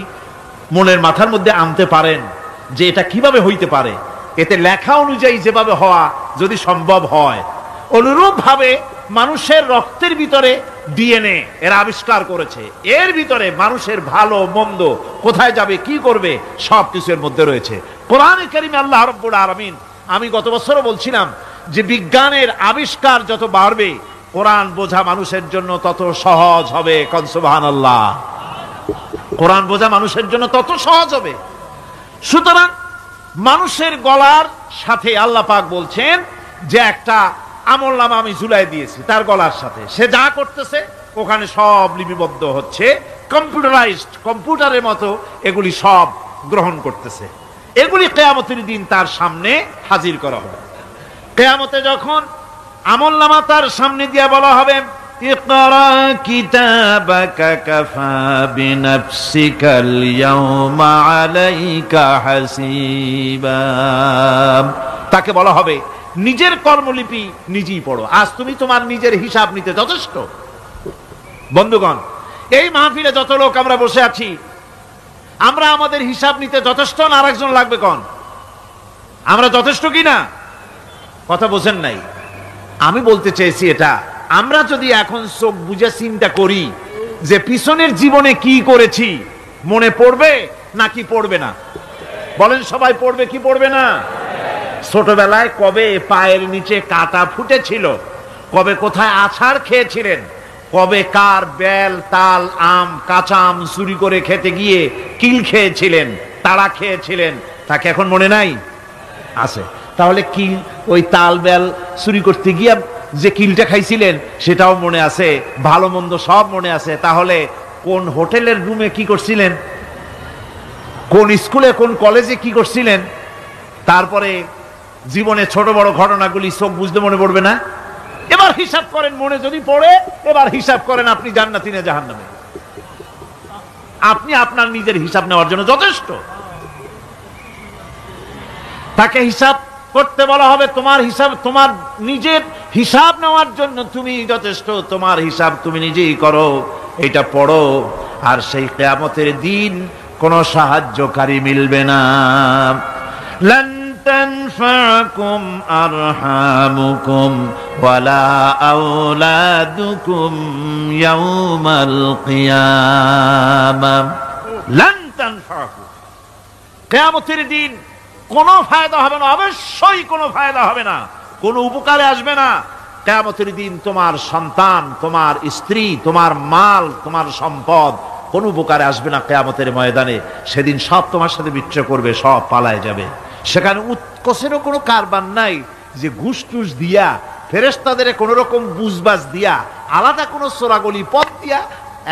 মনের মাথার মধ্যে আনতে পারেন যে এটা কিভাবে হইতে পারে, এতে লেখা অনুযায়ী যেভাবে হওয়া যদি সম্ভব হয়, অনুরূপ ভাবে মানুষের রক্তের ভিতরে ডিএনএ এরা আবিষ্কার করেছে। এর ভিতরে মানুষের ভালো মন্দ, কোথায় যাবে কি করবে, সব কিছুর মধ্যে রয়েছে। কোরআনে কারিমে আল্লাহ রাব্বুল আলামিন, আমি গত বছরও বলছিলাম যে বিজ্ঞানের আবিষ্কার যত বাড়বে কোরআন বোঝা মানুষের জন্য তত সহজ হবে। কোন সুবহানাল্লাহ। কোরআন বোঝা মানুষের জন্য তত সহজ হবে। সুতরাং মানুষের গলার সাথে আল্লাহ পাক বলছেন যে একটা আমলনামা আমি ঝুলাই দিয়েছি তার গলার সাথে। সে যা করতেছে ওখানে সব লিপিবদ্ধ হচ্ছে, কম্পিউটারাইজড, কম্পিউটারের মতো এগুলি সব গ্রহণ করতেছে। এগুলি কিয়ামতের দিন তার সামনে হাজির করা হবে। কিয়ামতে যখন আমলনামা তার সামনে দিয়ে বলা হবে, ইকরা কিতাবাকা কাফা বিনাফসিকাল ইয়াওমা আলাইকা হাসিবা, তাকে বলা হবে নিজের কর্মলিপি নিজেই পড়ো। আজ তুমি তোমার নিজের হিসাব নিতে যথেষ্ট। বন্ধুগণ, এই মাহফিলে যত লোক আমরা বসে আছি, আমরা আমাদের হিসাব নিতে যথেষ্ট না আরেকজন লাগবে? কোন আমরা যথেষ্ট কি না? কথা বোঝেন নাই? আমি বলতে চেয়েছি এটা, আমরা যদি এখন চোখ বুঝে চিন্তা করি যে পিছনের জীবনে কি করেছি, মনে পড়বে নাকি পড়বে না? বলেন, সবাই পড়বে কি পড়বে না? ছোটবেলায় কবে পায়ের নিচে কাটা ফুটেছিল, কবে কোথায় আছাড় খেয়েছিলেন, কবে কার বেল, তাল, আম, কাঁচা আম চুরি করে খেতে গিয়ে কিল খেয়েছিলেন, তাড়া খেয়েছিলেন, তাকে এখন মনে নাই? আছে। তাহলে কিল, ওই তাল বেল চুরি করতে গিয়ে যে কিলটা খাইছিলেন সেটাও মনে আছে, ভালো মন্দ সব মনে আছে। তাহলে কোন হোটেলের রুমে কি করছিলেন, কোন স্কুলে কোন কলেজে কি করছিলেন, তারপরে জীবনে ছোট বড় ঘটনাগুলি চোখ বুঝতে মনে পড়বে না? এবার হিসাব করেন, মনে যদি পড়ে এবার হিসাব করেন আপনি জান্নাতি না জাহান্নামী। আপনি আপনার নিজের হিসাব নেওয়ার জন্য যথেষ্ট। তাকে হিসাব করতে বলা হবে, তোমার হিসাব, তোমার নিজের হিসাব নেওয়ার জন্য তুমি যথেষ্ট, তোমার হিসাব তুমি নিজেই করো, এটা পড়ো। আর সেই কিয়ামতের দিন কোনো সাহায্যকারী মিলবে না। লান তানফাকুম আরহামুকুম ওয়ালা আওলাদুকুম ইয়াউমাল কিয়ামা। লান তানফাকুম, কিয়ামতের দিন কোনো ফায়দা হবে না, অবশ্যই কোনো ফায়দা হবে না, কোনো উপকারে আসবে না। কিয়ামতের দিন তোমার সন্তান, তোমার স্ত্রী, তোমার মাল, তোমার সম্পদ কোনো উপকারে আসবে না কিয়ামতের ময়দানে। সেদিন সব তোমার সাথে বিচ্ছেদ করবে, সব পালায় যাবে। সেখানে উৎকোষেরও কোনো কারবার নাই যে ঘুষ টুস দিয়া, ফেরেশতাদের কোনো রকম বুঝবাজ দিয়া, আলাদা কোনো চোরাগলি পথ দিয়া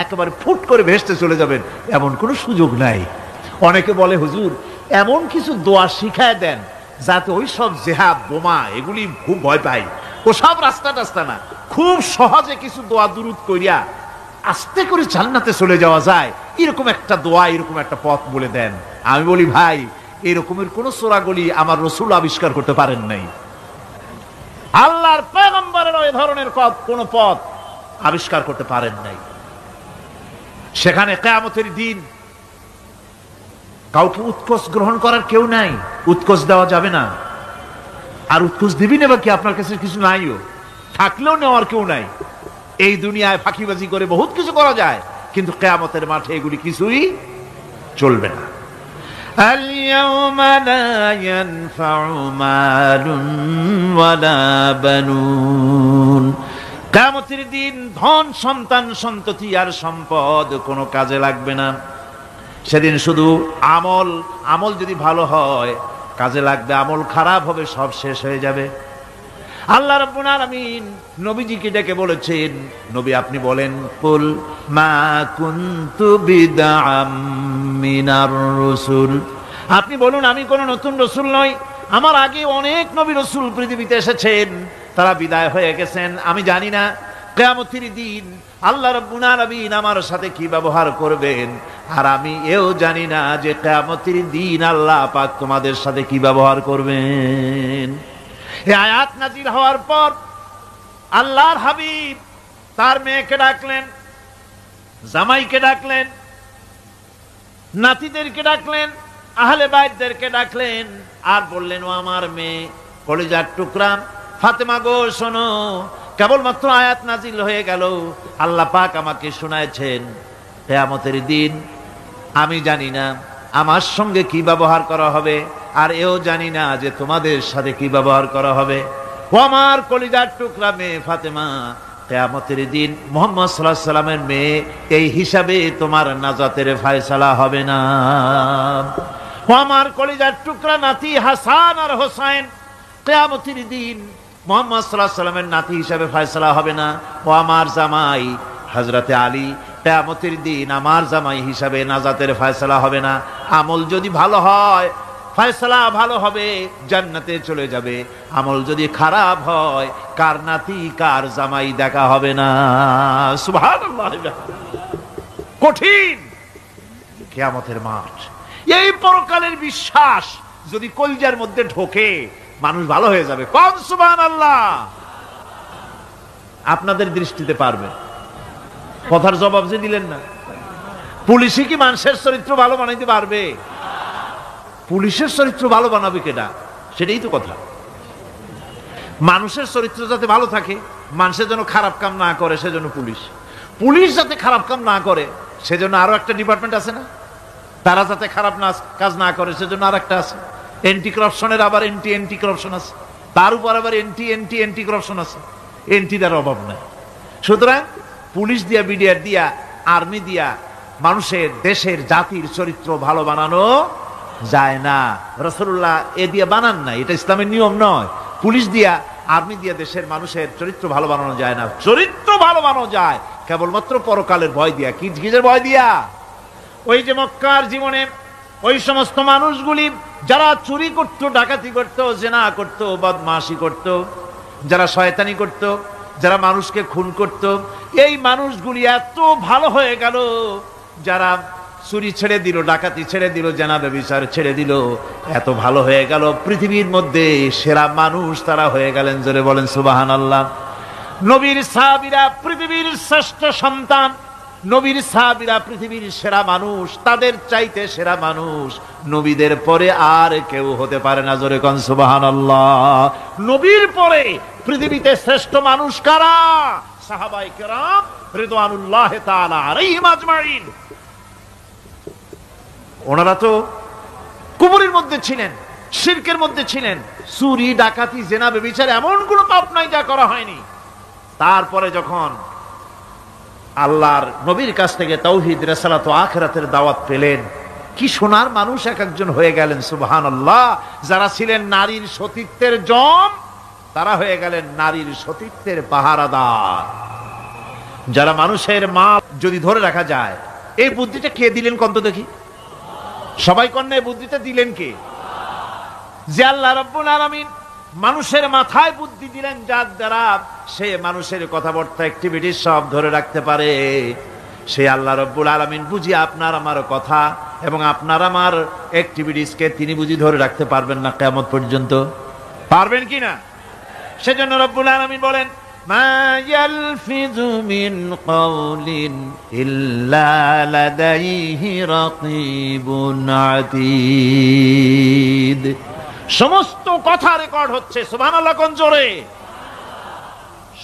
একেবারে ফুট করে ভেসতে চলে যাবেন, এমন কোনো সুযোগ নাই। অনেকে বলে, হুজুর এমন কিছু দোয়া শিখায় দেন যাতে ওই সব জেহাদ, বোমা এগুলি খুব ভয় পাই, ও সব রাস্তা টাস্তা না, খুব সহজে কিছু দোয়া দুরূদ করিয়া আস্তে করে জান্নাতে চলে যাওয়া যায়, এরকম একটা দোয়া, এরকম একটা পথ বলে দেন। আমি বলি, ভাই এরকমের কোন চোরাগলি আমার রাসূল আবিষ্কার করতে পারেন নাই। আল্লাহর পয়গম্বরের ওই ধরনের কোন পথ আবিষ্কার করতে পারেন নাই। সেখানে কিয়ামতের দিন কাউকে উৎকোষ গ্রহণ করার কেউ নাই, উৎকোষ দেওয়া যাবে না। আর উৎকোষ দিবি নেবা কি? আপনার কাছে কিছু নাইও, থাকলেও নেওয়ার কেউ নাই। এই দুনিয়ায় ফাঁকিবাজি করে বহুত কিছু করা যায়, কিন্তু কিয়ামতের মাঠে এগুলি কিছুই চলবে না। আল-ইয়াওমা লা ইয়ানফা'ু মালুন ওয়ালা বানুন। কিয়ামতের দিন ধন, সন্তান, সন্ততি আর সম্পদ কোনো কাজে লাগবে না। সেদিন শুধু আমল, আমল যদি ভালো হয় কাজে লাগবে, আমল খারাপ হবে সব শেষ হয়ে যাবে। আল্লাহ রাব্বুল আলামিন নবীজিকে ডেকে বলেছেন, নবী আপনি বলেন, কুল মা কুনতু বিদআম মিনার রাসূল, আপনি বলুন আমি কোন নতুন রাসূল নই, আমার আগে অনেক নবী রাসূল পৃথিবীতে এসেছেন, তারা বিদায় হয়ে গেছেন। আমি জানি না কিয়ামতের দিন আল্লাহ রাব্বুল আলামিন আমার সাথে কি ব্যবহার করবেন, আর আমি এও জানি না যে কিয়ামতের দিন আল্লাহ পাক তোমাদের সাথে কি ব্যবহার করবেন। এই আয়াত নাযিল হওয়ার পর আল্লাহর হাবিব তার মেয়েকে ডাকলেন, জামাইকে ডাকলেন, নাতিদেরকে ডাকলেন, আহলে বাইতদেরকে ডাকলেন, আর বললেন, ও আমার মেয়ে, কলিজার টুকরা ফাতেমা গো, শোনো, কেবলমাত্র আয়াত নাযিল হয়ে গেল, আল্লাহ পাক আমাকে শোনায়ছেন কিয়ামতের দিন আমি জানি না আমার সঙ্গে কি ব্যবহার করা হবে, আর এও জানি না যে তোমাদের সাথে কি ব্যবহার করা হবে। ও আমার কলিজার টুকরা মেয়ে ফাতেমা, কিয়ামতের দিন মুহাম্মদ সাল্লাল্লাহু আলাইহি সাল্লামের মেয়ে, এই হিসাবে তোমার নাজাতের ফয়সালা হবে না। ও আমার কলিজার টুকরা নাতি হাসান আর হোসাইন, কিয়ামতের দিন মুহাম্মদ সাল্লাল্লাহু আলাইহি সাল্লামের নাতি হিসাবে ফয়সালা হবে না। ও আমার জামাই হযরতে আলী, কিয়ামতের দিন আমার জামাই হিসাবে নাজাতের ফয়সালা হবে না। আমল যদি ভালো হয় ফয়সালা ভালো হবে, জান্নাতে চলে যাবে। আমল যদি খারাপ হয় কার নাতি কার জামাই দেখা হবে না। সুবহানাল্লাহ। কঠিন কিয়ামতের মাঠ। এই পরকালের বিশ্বাস যদি কলিজার মধ্যে ঢোকে মানুষ ভালো হয়ে যাবে। কোন সুবহানাল্লাহ। আপনাদের দৃষ্টিতে পারবে? কথার জবাব যে দিলেন না। পুলিশই কি মানুষের চরিত্র ভালো বানাইতে পারবে? পুলিশের চরিত্র ভালো বানাবে কেডা? সেটাই তো কথা। মানুষের চরিত্র যাতে ভালো থাকে, মানুষের জন্য খারাপ কাম না করে, সেজন্য পুলিশ। পুলিশ যাতে খারাপ কাম না করে, সেজন্য আরো একটা ডিপার্টমেন্ট আছে না? তারা যাতে খারাপ কাজ না করে, সেজন্য আর একটা আছে। এন্টি করাপশনের আবার এন্টি করাপশন আছে, তার উপর আবার এন্টি করাপশন আছে। এন্টিটার অভাব নাই। সুতরাং পুলিশ দিয়া, বিডিআর দিয়া, আর্মি দিয়া মানুষের, দেশের, জাতির চরিত্র ভালো বানানো যায় না। রাসূলুল্লাহ এ দিয়ে বানান না, এটা ইসলামের নিয়ম নয়। পুলিশ দিয়া, আর্মি দিয়া দেশের মানুষের চরিত্র ভালো বানানো যায় না। চরিত্র ভালো বানানো যায় কেবলমাত্র পরকালের ভয় দিয়া। কিসের ভয় দিয়া? ওই যে মক্কার জীবনে ওই সমস্ত মানুষগুলি যারা চুরি করত, ডাকাতি করত, জেনা করত, বদমাশি করত, যারা শয়তানি করত, যারা মানুষকে খুন করত, এই মানুষগুলি এত ভালো হয়ে গেল, যারা চুরি ছেড়ে দিল, ডাকাতি ছেড়ে দিল, জেনা ব্যভিচার ছেড়ে দিল, এত ভালো হয়ে গেল, পৃথিবীর মধ্যে সেরা মানুষ তারা হয়ে গেলেন। জোরে বলেন সুবহানাল্লাহ। নবীর সাহাবীরা পৃথিবীর শ্রেষ্ঠ সন্তান, নবীর সাহাবীরা পৃথিবীর সেরা মানুষ, তাদের চাইতে সেরা মানুষ নবীদের পরে আর কেউ হতে পারে না। জোরে কোন সুবহানাল্লাহ। নবীর পরে পৃথিবীতে শ্রেষ্ঠ মানুষ কারা? সাহাবায়ে কেরাম রিদওয়ানুল্লাহি তাআলা আলাইহিম আজমাইন। ওনারা তো কুফরের মধ্যে ছিলেন, শিরকের মধ্যে ছিলেন, চুরি, ডাকাতি, জেনা, ব্যভিচার এমন কোন পাপ নাই যা করা হয়নি। তারপরে যখন আল্লাহর নবীর কাছ থেকে তাওহীদ, রিসালাত ও আখিরাতের দাওয়াত পেলেন, কি সোনার মানুষ এক একজন হয়ে গেলেন। সুবহানাল্লাহ। যারা ছিলেন নারীর সতীত্বের জম, তারা হয়ে গেলেন নারীর সতীত্বের পাহারাদার। যারা মানুষের মা যদি ধরে রাখা যায়, এই বুদ্ধিটা কে দিলেন কন্ত দেখি? সবাই কন্যা বুদ্ধিটা দিলেন কে? যে আল্লাহ রাব্বুল আলামিন মানুষের মাথায় বুদ্ধি দিলেন, যার দ্বারা সে মানুষের কথাবার্তা, অ্যাক্টিভিটি সব ধরে রাখতে পারে। সে আল্লাহ রাব্বুল আলামিন বুঝি আপনার আমার কথা এবং আপনার আমার অ্যাক্টিভিটিসকে তিনি বুঝি ধরে রাখতে পারবেন না কিয়ামত পর্যন্ত? পারবেন কি না? সেজন্য রাব্বুল আলামিন বলেন, মা ইয়ালফিযু মিন কাওলিন ইল্লা লাদাইহি রাকীবুন আতীদ। সমস্ত কথা রেকর্ড হচ্ছে। সুবহানাল্লাহ কোন জোরে।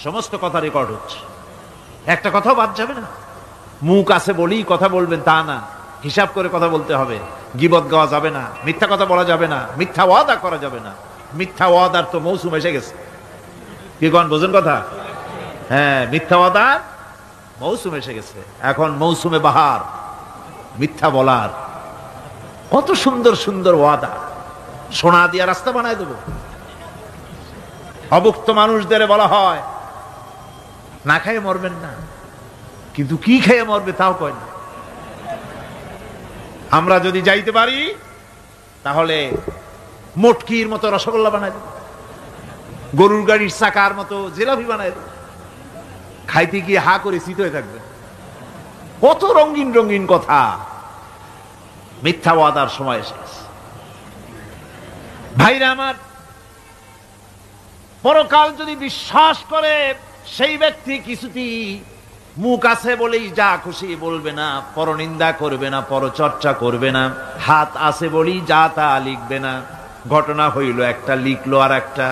সমস্ত কথা রেকর্ড হচ্ছে, একটা কথাও বাদ যাবে না। মুখ আছে বলেই কথা বলবেন তা না, হিসাব করে কথা বলতে হবে। গীবত গাওয়া যাবে না, মিথ্যা কথা বলা যাবে না, মিথ্যা ওয়াদা করা যাবে না। মিথ্যা ওয়াদার তো মৌসুম এসে গেছে। কি কোন বোঝেন কথা? হ্যাঁ, মিথ্যা ওয়াদার মৌসুম এসে গেছে। এখন মৌসুমে বাহার, মিথ্যা বলার। কত সুন্দর সুন্দর ওয়াদা, সোনা দিয়া রাস্তা বানায় দেব। অভুক্ত মানুষদের বলা হয় না খেয়ে মরবেন না, কিন্তু কি খেয়ে মরবে তাও কয় না। আমরা যদি যাইতে পারি তাহলে মটকির মতো রসগোল্লা বানায় দেব, গরুর গাড়ির চাকার মতো জিলাপি বানায় দেব। খাইতে গিয়ে হা করে চিত হয়ে থাকবে। কত রঙিন রঙিন কথা। মিথ্যা ওয়াদার সময় এসে গেছে। ভাইরা আমার, পরকাল যদি বিশ্বাস করে সেই ব্যক্তি কিছুতেই মুখ আছে বলেই যা খুশি বলবে না, পরনিন্দা করবে না, পরচর্চা করবে না, হাত আছে বলেই যা তা লিখবে না। ঘটনা হইল একটা, লিখলো আর একটা।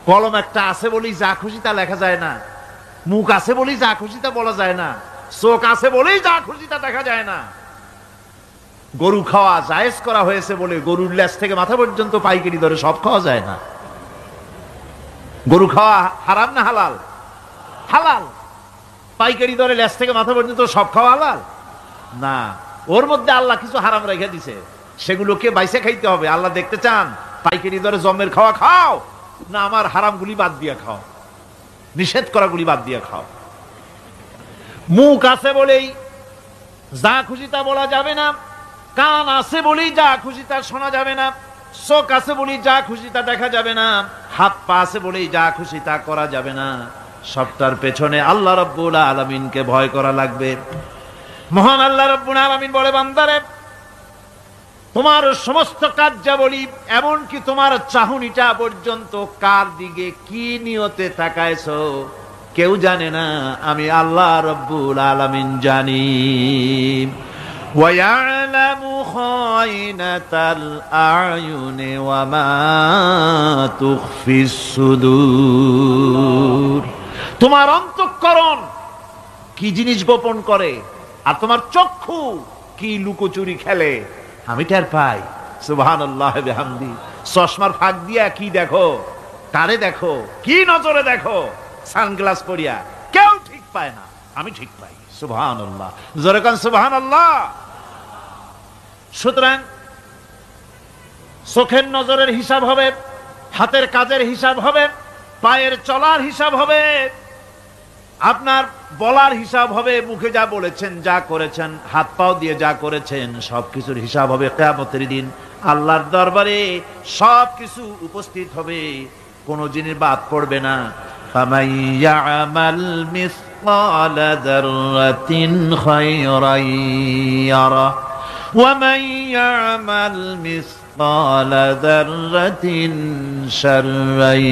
কলম একটা আছে বলেই যা খুশি তা লেখা যায় না, মুখ আছে বলেই যা খুশি তা বলা যায় না, চোখ আছে বলেই যা খুশি তা দেখা যায় না। গরু খাওয়া জায়েজ করা হয়েছে বলে গরুর লেজ থেকে মাথা পর্যন্ত পাইকারি দরে সব খাওয়া যায় না। গরু খাওয়া হারাম না হালাল? হালাল। পাইকারি দরে লেজ থেকে মাথা পর্যন্ত সব খাওয়া হালাল না। ওর মধ্যে আল্লাহ কিছু হারাম রেখে দিছে, সেগুলোকে বাইসে খাইতে হবে। আল্লাহ দেখতে চান পাইকারি দরে জমের খাওয়া খাও না আমার হারামগুলি বাদ দিয়া খাও, নিষেধ করাগুলি বাদ দিয়া খাও। মুখ আছে বলেই যা খুশি তা বলা যাবে না, কান আছে বলেই যা খুশি তা শোনা যাবে না, চোখ আছে বলেই যা খুশি তা দেখা যাবে না, হাত পা আছে বলেই যা খুশি তা করা যাবে না। সবটার পেছনে আল্লাহ রাব্বুল আলামিনকে ভয় করা লাগবে। মহান আল্লাহ রাব্বুল আলামিন বলে, বান্দারে তোমার সমস্ত কার্যাবলী এমনকি তোমার চাহনিটা পর্যন্ত কার দিকে কি নিয়তে তাকায়ছো কেউ জানে না, আমি আল্লাহ রব্বুল আলামিন জানি। وَيَعْلَمُ خَائِنَةَ الْأَعْيُنِ وَمَا تُخْفِي الصُّدُورُ। তোমার অন্তঃকরণ কি জিনিস গোপন করে আর তোমার চক্ষু কি লুকোচুরি খেলে আমি টের পাই। সুবহানাল্লাহ বিহামদি। চশমার ফাঁক দিয়া কি দেখো, কারে দেখো, কি নজরে দেখো, সানগ্লাস পরিয়া কেউ ঠিক পায় না, আমি ঠিক পাই। সুবহানাল্লাহ, জোরে কান সুবহানাল্লাহ। সুতরাং চোখের নজরের হিসাব হবে, হাতের কাজের হিসাব হবে, পায়ের চলার হিসাব হবে, আপনার বলার হিসাব হবে, মুখে যা বলেছেন, যা করেছেন, হাত পাও দিয়ে যা করেছেন সবকিছুর হিসাব হবে কিয়ামতের দিন। আল্লাহর দরবারে সবকিছু উপস্থিত হবে, কোনো জিনিস বাদ পড়বে না। ফামান ইয়ামাল মিসকালা যাররাতিন খায়রান ইয়ারা ওয়া মান ইয়ামাল মিসকালা যাররাতিন শাররান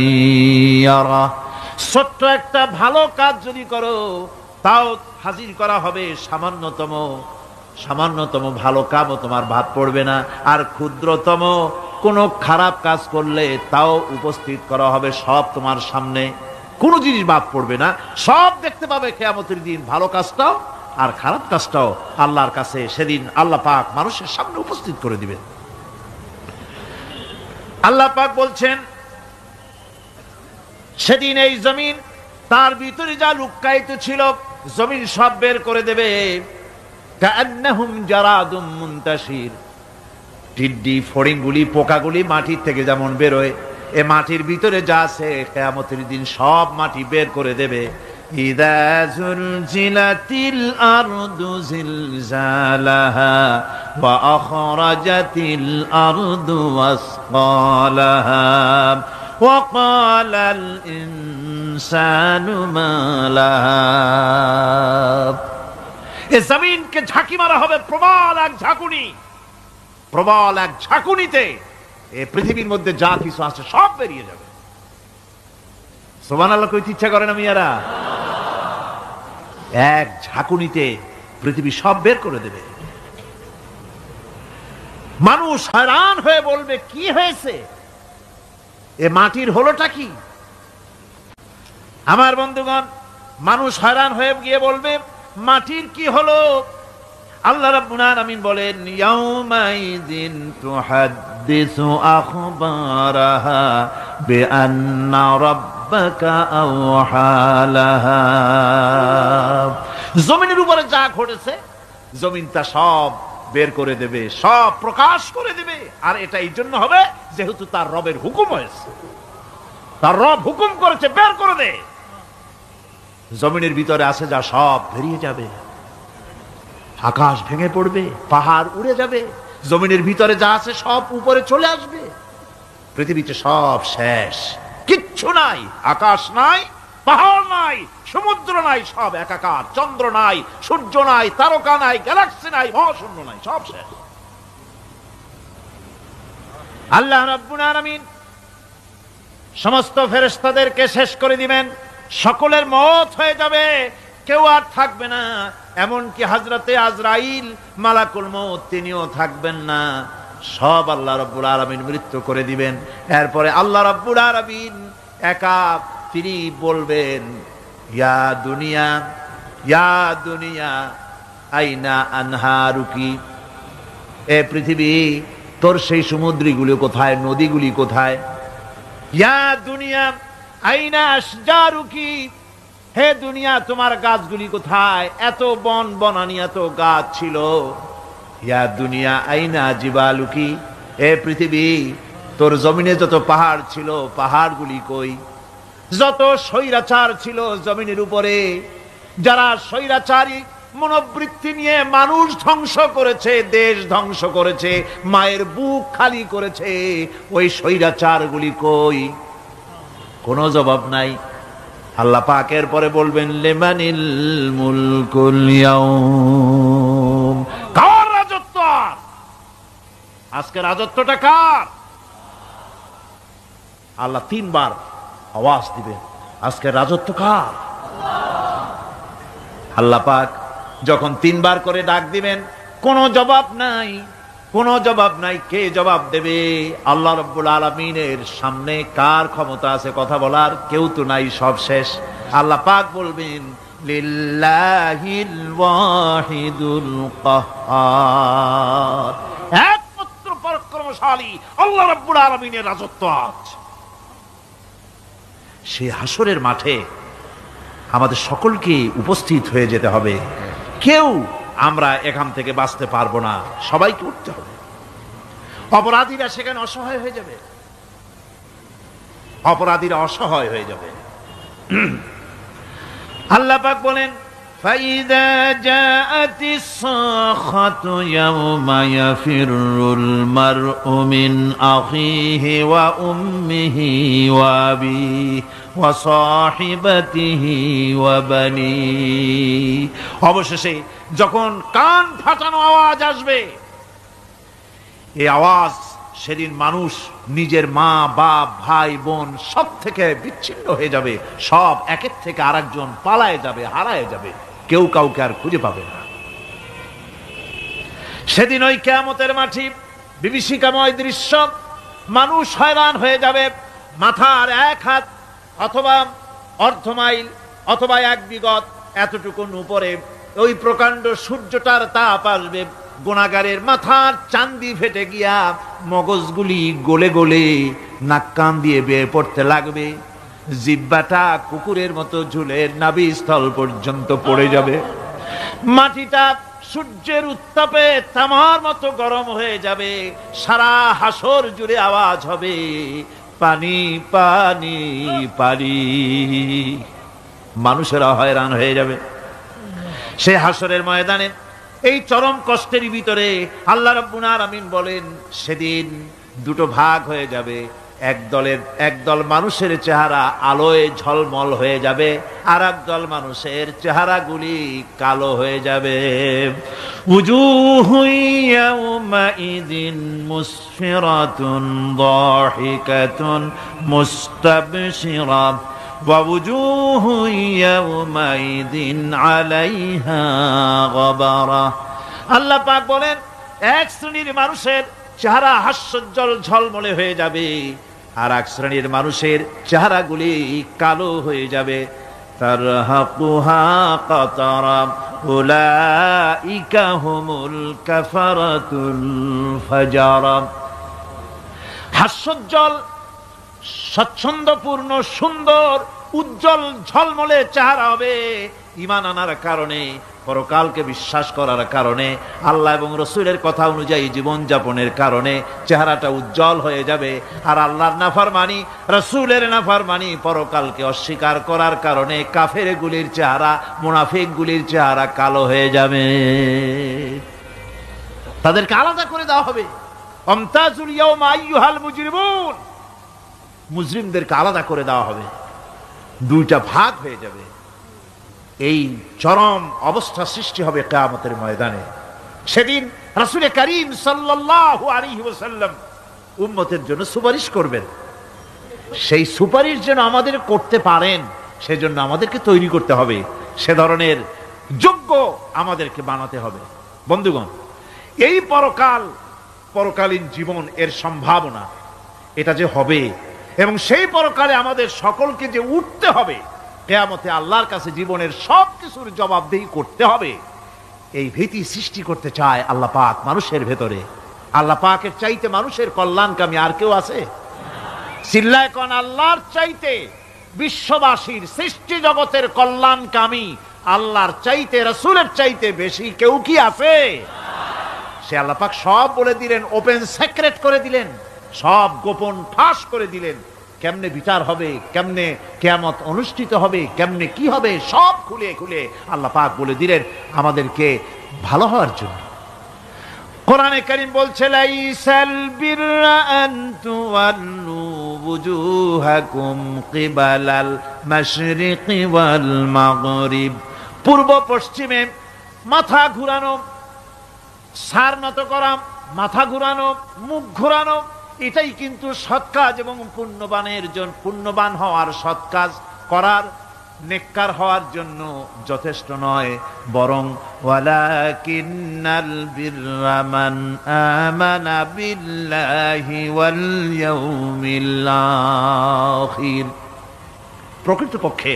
ইয়ারা। ছোট্ট একটা ভালো কাজ যদি করো তাও হাজির করা হবে সামান্যতম ভালো কাজও তোমার বাদ পড়বে না, আর ক্ষুদ্রতম কোনো খারাপ কাজ করলে তাও উপস্থিত করা হবে, সব তোমার সামনে, কোনো জিনিস বাদ পড়বে না, সব দেখতে পাবে কিয়ামতের দিন। ভালো কাজটাও আর খারাপ কাজটাও আল্লাহর কাছে সেদিন আল্লাহ পাক মানুষের সামনে উপস্থিত করে দিবেন। আল্লাহ পাক বলছেন সেদিন এই জমিন তার ভিতরে যা লুক্কায়িত ছিল জমিন সব বের করে দেবে। কাআন্নাহুম জারাদুম মুনতাশির। টিড্ডি ফড়িংগুলি পোকাগুলি মাটির থেকে যেমন বেরোয়, এ মাটির ভিতরে যা আছে কিয়ামতের দিন সব মাটি বের করে দেবে। ইযা যুলজিলাতিল আরদু জিলজালাহা ওয়া আখরাজাতিল আরদু আসকালাহা ওয়া ক্বালাল ইনসানু মা লাহা। এ জমিনকে ঝাঁকি মারা হবে প্রবল এক ঝাঁকুনি, প্রবল এক ঝাঁকুনিতে এ পৃথিবীর মধ্যে যা কিছু আছে সব বেরিয়ে যাবে। সুবহানাল্লাহ কইতে ইচ্ছা করে না মিয়ারা? এক ঝাঁকুনিতে পৃথিবী সব বের করে দেবে। মানুষ হয়রান হয়ে বলবে কি হয়েছে, এ মাটির হলোটা কি? আমার বন্ধুগণ, মানুষ হয়রান হয়ে গিয়ে বলবে মাটির কি হলো? আল্লাহ রাব্বুল আলামিন বলেন ইয়াউমাইযিন তুহাদ্দিসু আখবারাহা বিআন্না রাব্বাকা আওহালাহা। জমিনের উপরে যা ঘটেছে জমিন তা সব বের করে দেবে, সব প্রকাশ করে দেবে। আর এটা এই জন্য হবে যেহেতু তার রবের হুকুম হয়েছে, তার রব হুকুম করেছে বের করে দে। জমিনের ভিতরে আছে যা সব বেরিয়ে যাবে, আকাশ ভেঙে পড়বে, পাহাড় উড়ে যাবে, জমিনের ভিতরে যা আছে সব উপরে চলে আসবে, পৃথিবীতে সব শেষ, কিচ্ছু নাই, আকাশ নাই, পাহাড় নাই, সমুদ্র নাই, সব একাকার, চন্দ্র নাই, সূর্য নাই, তারকা নাই, গ্যালাক্সি নাই, মহাশূন্য নাই, সব শেষ। আল্লাহ রাব্বুল আলামিন সমস্ত ফেরেশতাদেরকে শেষ করে দিবেন, সকলের মওত হয়ে যাবে, কেউ আর থাকবে না, এমনকি হযরতে আজরাইল মালাকুল মউত তিনিও থাকবেন না, সব আল্লাহ রাব্বুল আলামিন মৃত্যু করে দিবেন। এরপরে আল্লাহ রাব্বুল আলামিন একা তিনি বলবেন ইয়া দুনিয়া, ইয়া দুনিয়া আইনা আনহারুকি, এ পৃথিবী তোর সেই সমুদ্রগুলি কোথায়, নদীগুলি কোথায়? ইয়া দুনিয়া আইনা আশজারুকি, হে দুনিয়া তোমার গাছগুলি কোথায়? এত বন বনানি, এত গাছ ছিল। ইয়া দুনিয়া আইনা জিবালুকি, হে পৃথিবী তোর জমিনে যত পাহাড় ছিল পাহাড়গুলি কই? যত স্বৈরাচার ছিল জমিনের উপরে, যারা স্বৈরাচারী মনোবৃত্তি নিয়ে মানুষ ধ্বংস করেছে, দেশ ধ্বংস করেছে, মায়ের বুক খালি করেছে, ওই স্বৈরাচারগুলি কই? কোনো জবাব নাই। আল্লাহ পাকের পরে বলবেন লিমানিল মুলকুল ইয়াউম, কার রাজত্ব? আজকে রাজত্বটা কার? আল্লাহ 3 বার আওয়াজ দিবেন, আজকে রাজত্ব কার? আল্লাহ পাক যখন 3 বার করে ডাক দিবেন, কোনো জবাব নাই, কোনো জবাব নাই। কে জবাব দেবে? আল্লাহ রাব্বুল আলামিনের সামনে কার ক্ষমতা আছে কথা বলার? কেউ তো নাই, সব শেষ। আল্লাহ পাক বলবেন লিল্লাহিল ওয়াহিদুল কাহ্হার, একমাত্র পরাক্রমশালী আল্লাহ রাব্বুল আলামিনের রাজত্ব আজ। সেই হাসরের মাঠে আমাদের সকলকে উপস্থিত হয়ে যেতে হবে। কেউ আমরা এখান থেকে বাঁচতে পারবো না, সবাইকে উঠতে হবে। অপরাধীরা সেখানে অসহায় হয়ে যাবে, অপরাধীরা অসহায় হয়ে যাবে। আল্লাহ পাক বলেন فَإِذَا جَاءَتِ الصَّاخَّةُ يَوْمَ يَفِرُّ الْمَرْءُ مِنْ أَخِيهِ وَأُمِّهِ وَأَبِيهِ وَصَاحِبَتِهِ وَبَنِيهِ। অবশেষে যখন কান ফাটানো আওয়াজ আসবে, এই আওয়াজ সেদিন মানুষ নিজের মা বাপ ভাই বোন সব থেকে বিচ্ছিন্ন হয়ে যাবে, সব একের থেকে আরেকজন পালায় যাবে, হারায় যাবে, কেউ কাউকে আর খুঁজে পাবে না। সেদিন ওই কিয়ামতের মাঠে বিভীষিকাময় দৃশ্য, মানুষ হয়রান হয়ে যাবে। মাথার 1 হাত অথবা অর্ধ মাইল অথবা 1 বিগত এতটুকুন উপরে ওই প্রকাণ্ড সূর্যটার তাপ আসবে, গুনাহগারের মাথার চান্দি ফেটে গিয়া মগজগুলি গলে গলে নাক কান দিয়ে বেয়ে পড়তে লাগবে, জিহ্বাটা কুকুরের মতো ঝুলে নাভিস্থল পর্যন্ত পড়ে যাবে, মাটিটা সূর্যের উত্তাপে তামার মতো গরম হয়ে যাবে, সারা হাসর জুড়ে আওয়াজ হবে পানি পানি পানি। মানুষেরা হয়রান হয়ে যাবে। সেই হাসরের ময়দানে এই চরম কষ্টের ভিতরে আল্লাহ রাব্বুল আলামিন বলেন সেদিন 2টো ভাগ হয়ে যাবে। একদল মানুষের চেহারা আলোয় ঝলমল হয়ে যাবে, আর একদল মানুষের চেহারাগুলি কালো হয়ে যাবে। উজুহু ইয়াউমাইযিন মুসফিরাতুন দাহিকাতুন মুস্তাবশিরা ওয়া উজুহু ইয়াউমাইযিন আলাইহা গাবারা। আল্লাহ পাক বলেন এক শ্রেণীর মানুষের চেহারা হাস্যোজ্জ্বল ঝলমলে হয়ে যাবে, আর এক শ্রেণীর মানুষের চেহারাগুলি কালো হয়ে যাবে। তারহাকুহা কাতারা উলাইকা হুমুল কাফারাতুল ফাজারা। হাস্যোজ্জ্বল, স্বচ্ছন্দপূর্ণ, সুন্দর, উজ্জ্বল ঝলমলে চেহারা হবে ঈমান আনার কারণে, পরকালকে বিশ্বাস করার কারণে, আল্লাহ এবং রসুলের কথা অনুযায়ী জীবন যাপনের কারণে চেহারাটা উজ্জ্বল হয়ে যাবে। আর আল্লাহর নাফরমানি, রসুলের নাফরমানি, পরকালকে অস্বীকার করার কারণে কাফেরগুলির চেহারা, মুনাফিকগুলির চেহারা কালো হয়ে যাবে। তাদেরকে আলাদা করে দেওয়া হবে। আমতাজুল ইয়াওমা আইয়ুহাল মুজরিমুন, মুজরিমদেরকে আলাদা করে দেওয়া হবে, 2টা ভাগ হয়ে যাবে। এই চরম অবস্থা সৃষ্টি হবে কিয়ামতের ময়দানে। সেদিন রাসূল করিম সাল্লাল্লাহু আলাইহি ওয়াসাল্লাম উম্মতের জন্য সুপারিশ করবেন। সেই সুপারিশ যেন আমাদের করতে পারেন, সেজন্য আমাদেরকে তৈরি করতে হবে, সে ধরনের যোগ্য আমাদেরকে বানাতে হবে। বন্ধুগণ, এই পরকালীন জীবন, এর সম্ভাবনা, এটা যে হবে এবং সেই পরকালে আমাদের সকলকে যে উঠতে হবে, কিয়ামতে আল্লাহর কাছে জীবনের সবকিছুর জবাবদিহি করতে হবে, এই ভীতি সৃষ্টি করতে চায় আল্লাহ পাক মানুষের ভেতরে। আল্লাহ পাকের চাইতে মানুষের কল্যাণকামী আর কেউ আছে? চিল্লায় কোন আল্লাহর চাইতে, বিশ্ববাসীর সৃষ্টি জগতের কল্যাণকামী আল্লাহর চাইতে, রাসূলের চাইতে বেশি কেউ কি আছে? সে আল্লাহ পাক সব বলে দিলেন, ওপেন সিক্রেট করে দিলেন, সব গোপন ফাঁস করে দিলেন। কেমনে বিচার হবে, কেমনে কিয়ামত অনুষ্ঠিত হবে, কেমনে কি হবে, সব খুলে খুলে আল্লাহ পাক বলে দিলেন আমাদেরকে ভালো হওয়ার জন্য। কোরআনে কারীম বলছে লাইসাল বিররা আন তুওয়াল্লু ওয়ুজুহাকুম কিবালাল মাশরিকি ওয়াল মাগরিব। পূর্ব পশ্চিমে মাথা ঘুরানো, সার নত করা, মাথা ঘুরানো, মুখ ঘোরানো, এটাই কিন্তু সৎ কাজ এবং পুণ্যবান হওয়ার, সৎ কাজ করার, নেককার হওয়ার জন্য যথেষ্ট নয়। বরং ওয়ালাকিন্নাল বিররা মান আমানা বিল্লাহি ওয়াল ইয়াউমিল আখির, প্রকৃতপক্ষে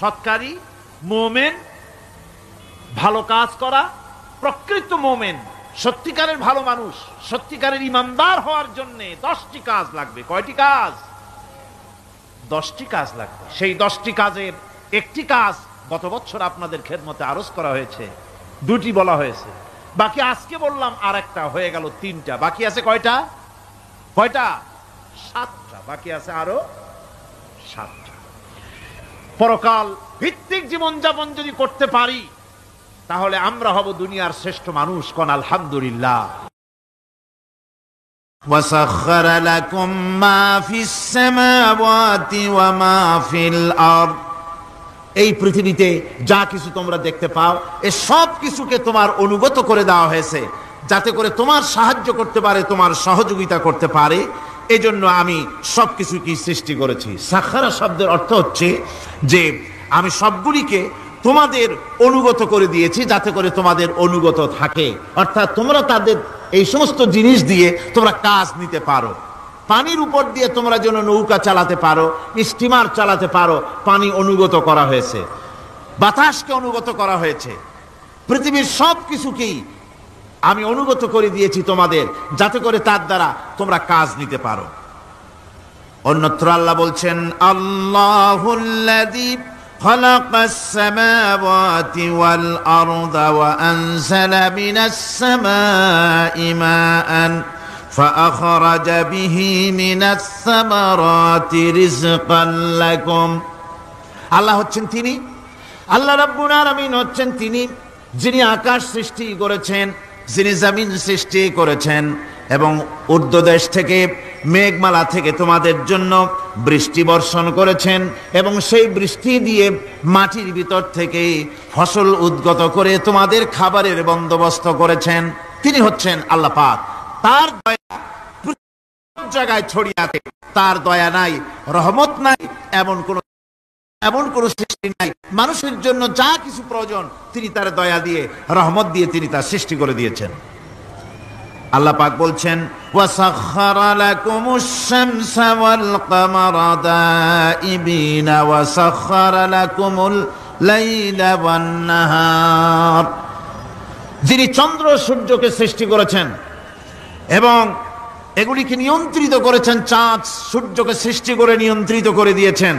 সৎকারী মুমিন, ভালো কাজ করা, প্রকৃত মুমিন, সত্যিকারের ভালো মানুষ, সত্যিকারের ইমানদার হওয়ার জন্য 10টি কাজ লাগবে। কয়টি কাজ? 10টি কাজ লাগবে। সেই 10টি কাজের একটি কাজ গত বছর আপনাদের খেদমতে আরজ করা হয়েছে, 2টি বলা হয়েছে, বাকি আজকে বললাম আর একটা, হয়ে গেল 3টা। বাকি আছে কয়টা? 7টা বাকি আছে, আরো 7টা। পরকাল ভিত্তিক জীবনযাপন যদি করতে পারি তাহলে আমরা হব দুনিয়ার শ্রেষ্ঠ মানুষ। কোন আলহামদুলিল্লাহ। وَسَخَّرَ لَكُم مَّا فِي السَّمَاوَاتِ وَمَا فِي الْأَرْضِ, এই পৃথিবীতে যা কিছু তোমরা দেখতে পাও এ সব কিছুকে তোমার অনুগত করে দেওয়া হয়েছে, যাতে করে তোমার সাহায্য করতে পারে, তোমার সহযোগিতা করতে পারে। এজন্য আমি সবকিছুকে সৃষ্টি করেছি। সাখারা শব্দের অর্থ হচ্ছে যে আমি সবগুলিকে তোমাদের অনুগত করে দিয়েছি, যাতে করে তোমাদের অনুগত থাকে, অর্থাৎ তোমরা তাদের এই সমস্ত জিনিস দিয়ে তোমরা কাজ নিতে পারো। পানির উপর দিয়ে তোমরা যেন নৌকা চালাতে পারো, স্টিমার চালাতে পারো, পানি অনুগত করা হয়েছে, বাতাসকে অনুগত করা হয়েছে। পৃথিবীর সব কিছুকেই আমি অনুগত করে দিয়েছি তোমাদের, যাতে করে তার দ্বারা তোমরা কাজ নিতে পারো। অন্যত্র আল্লাহ বলছেন, আল্লাহুল্লাযী খালাকাস সামাওয়াতি ওয়াল আরদা ওয়া আনজালা মিনাস সামাই মাআন ফাআখরাজা বিহি মিনাস সামারাতি রিজকান লাকুম। আল্লাহ হচ্ছেন তিনি, আল্লাহ রাব্বুল আলামিন হচ্ছেন তিনি যিনি আকাশ সৃষ্টি করেছেন, যিনি জমিন সৃষ্টি করেছেন এবং ঊর্ধ্বদেশ থেকে, মেঘমালা থেকে তোমাদের জন্য বৃষ্টি বর্ষণ করেছেন এবং সেই বৃষ্টি দিয়ে মাটির ভিতর থেকে ফসল উদ্গত করে তোমাদের খাবারের বন্দোবস্ত করেছেন। তিনি হচ্ছেন আল্লাহ পাক। তার দয়া সব জায়গায় ছড়িয়ে আছে, তার দয়া নাই, রহমত নাই, এমন কোন সৃষ্টি নাই। মানুষের জন্য যা কিছু প্রয়োজন তিনি তার দয়া দিয়ে, রহমত দিয়ে তিনি তার সৃষ্টি করে দিয়েছেন। আল্লাহ পাক বলছেন, ওয়াসাখখারা লাকুমুশ শামসা ওয়াল কামারা দাইবিনা ওয়াসাখখারা লাকুমুল লাইলা ওয়ান নাহার, যিনি চন্দ্র সূর্যকে সৃষ্টি করেছেন এবং এগুলিকে নিয়ন্ত্রিত করেছেন, চাঁদ সূর্যকে সৃষ্টি করে নিয়ন্ত্রিত করে দিয়েছেন,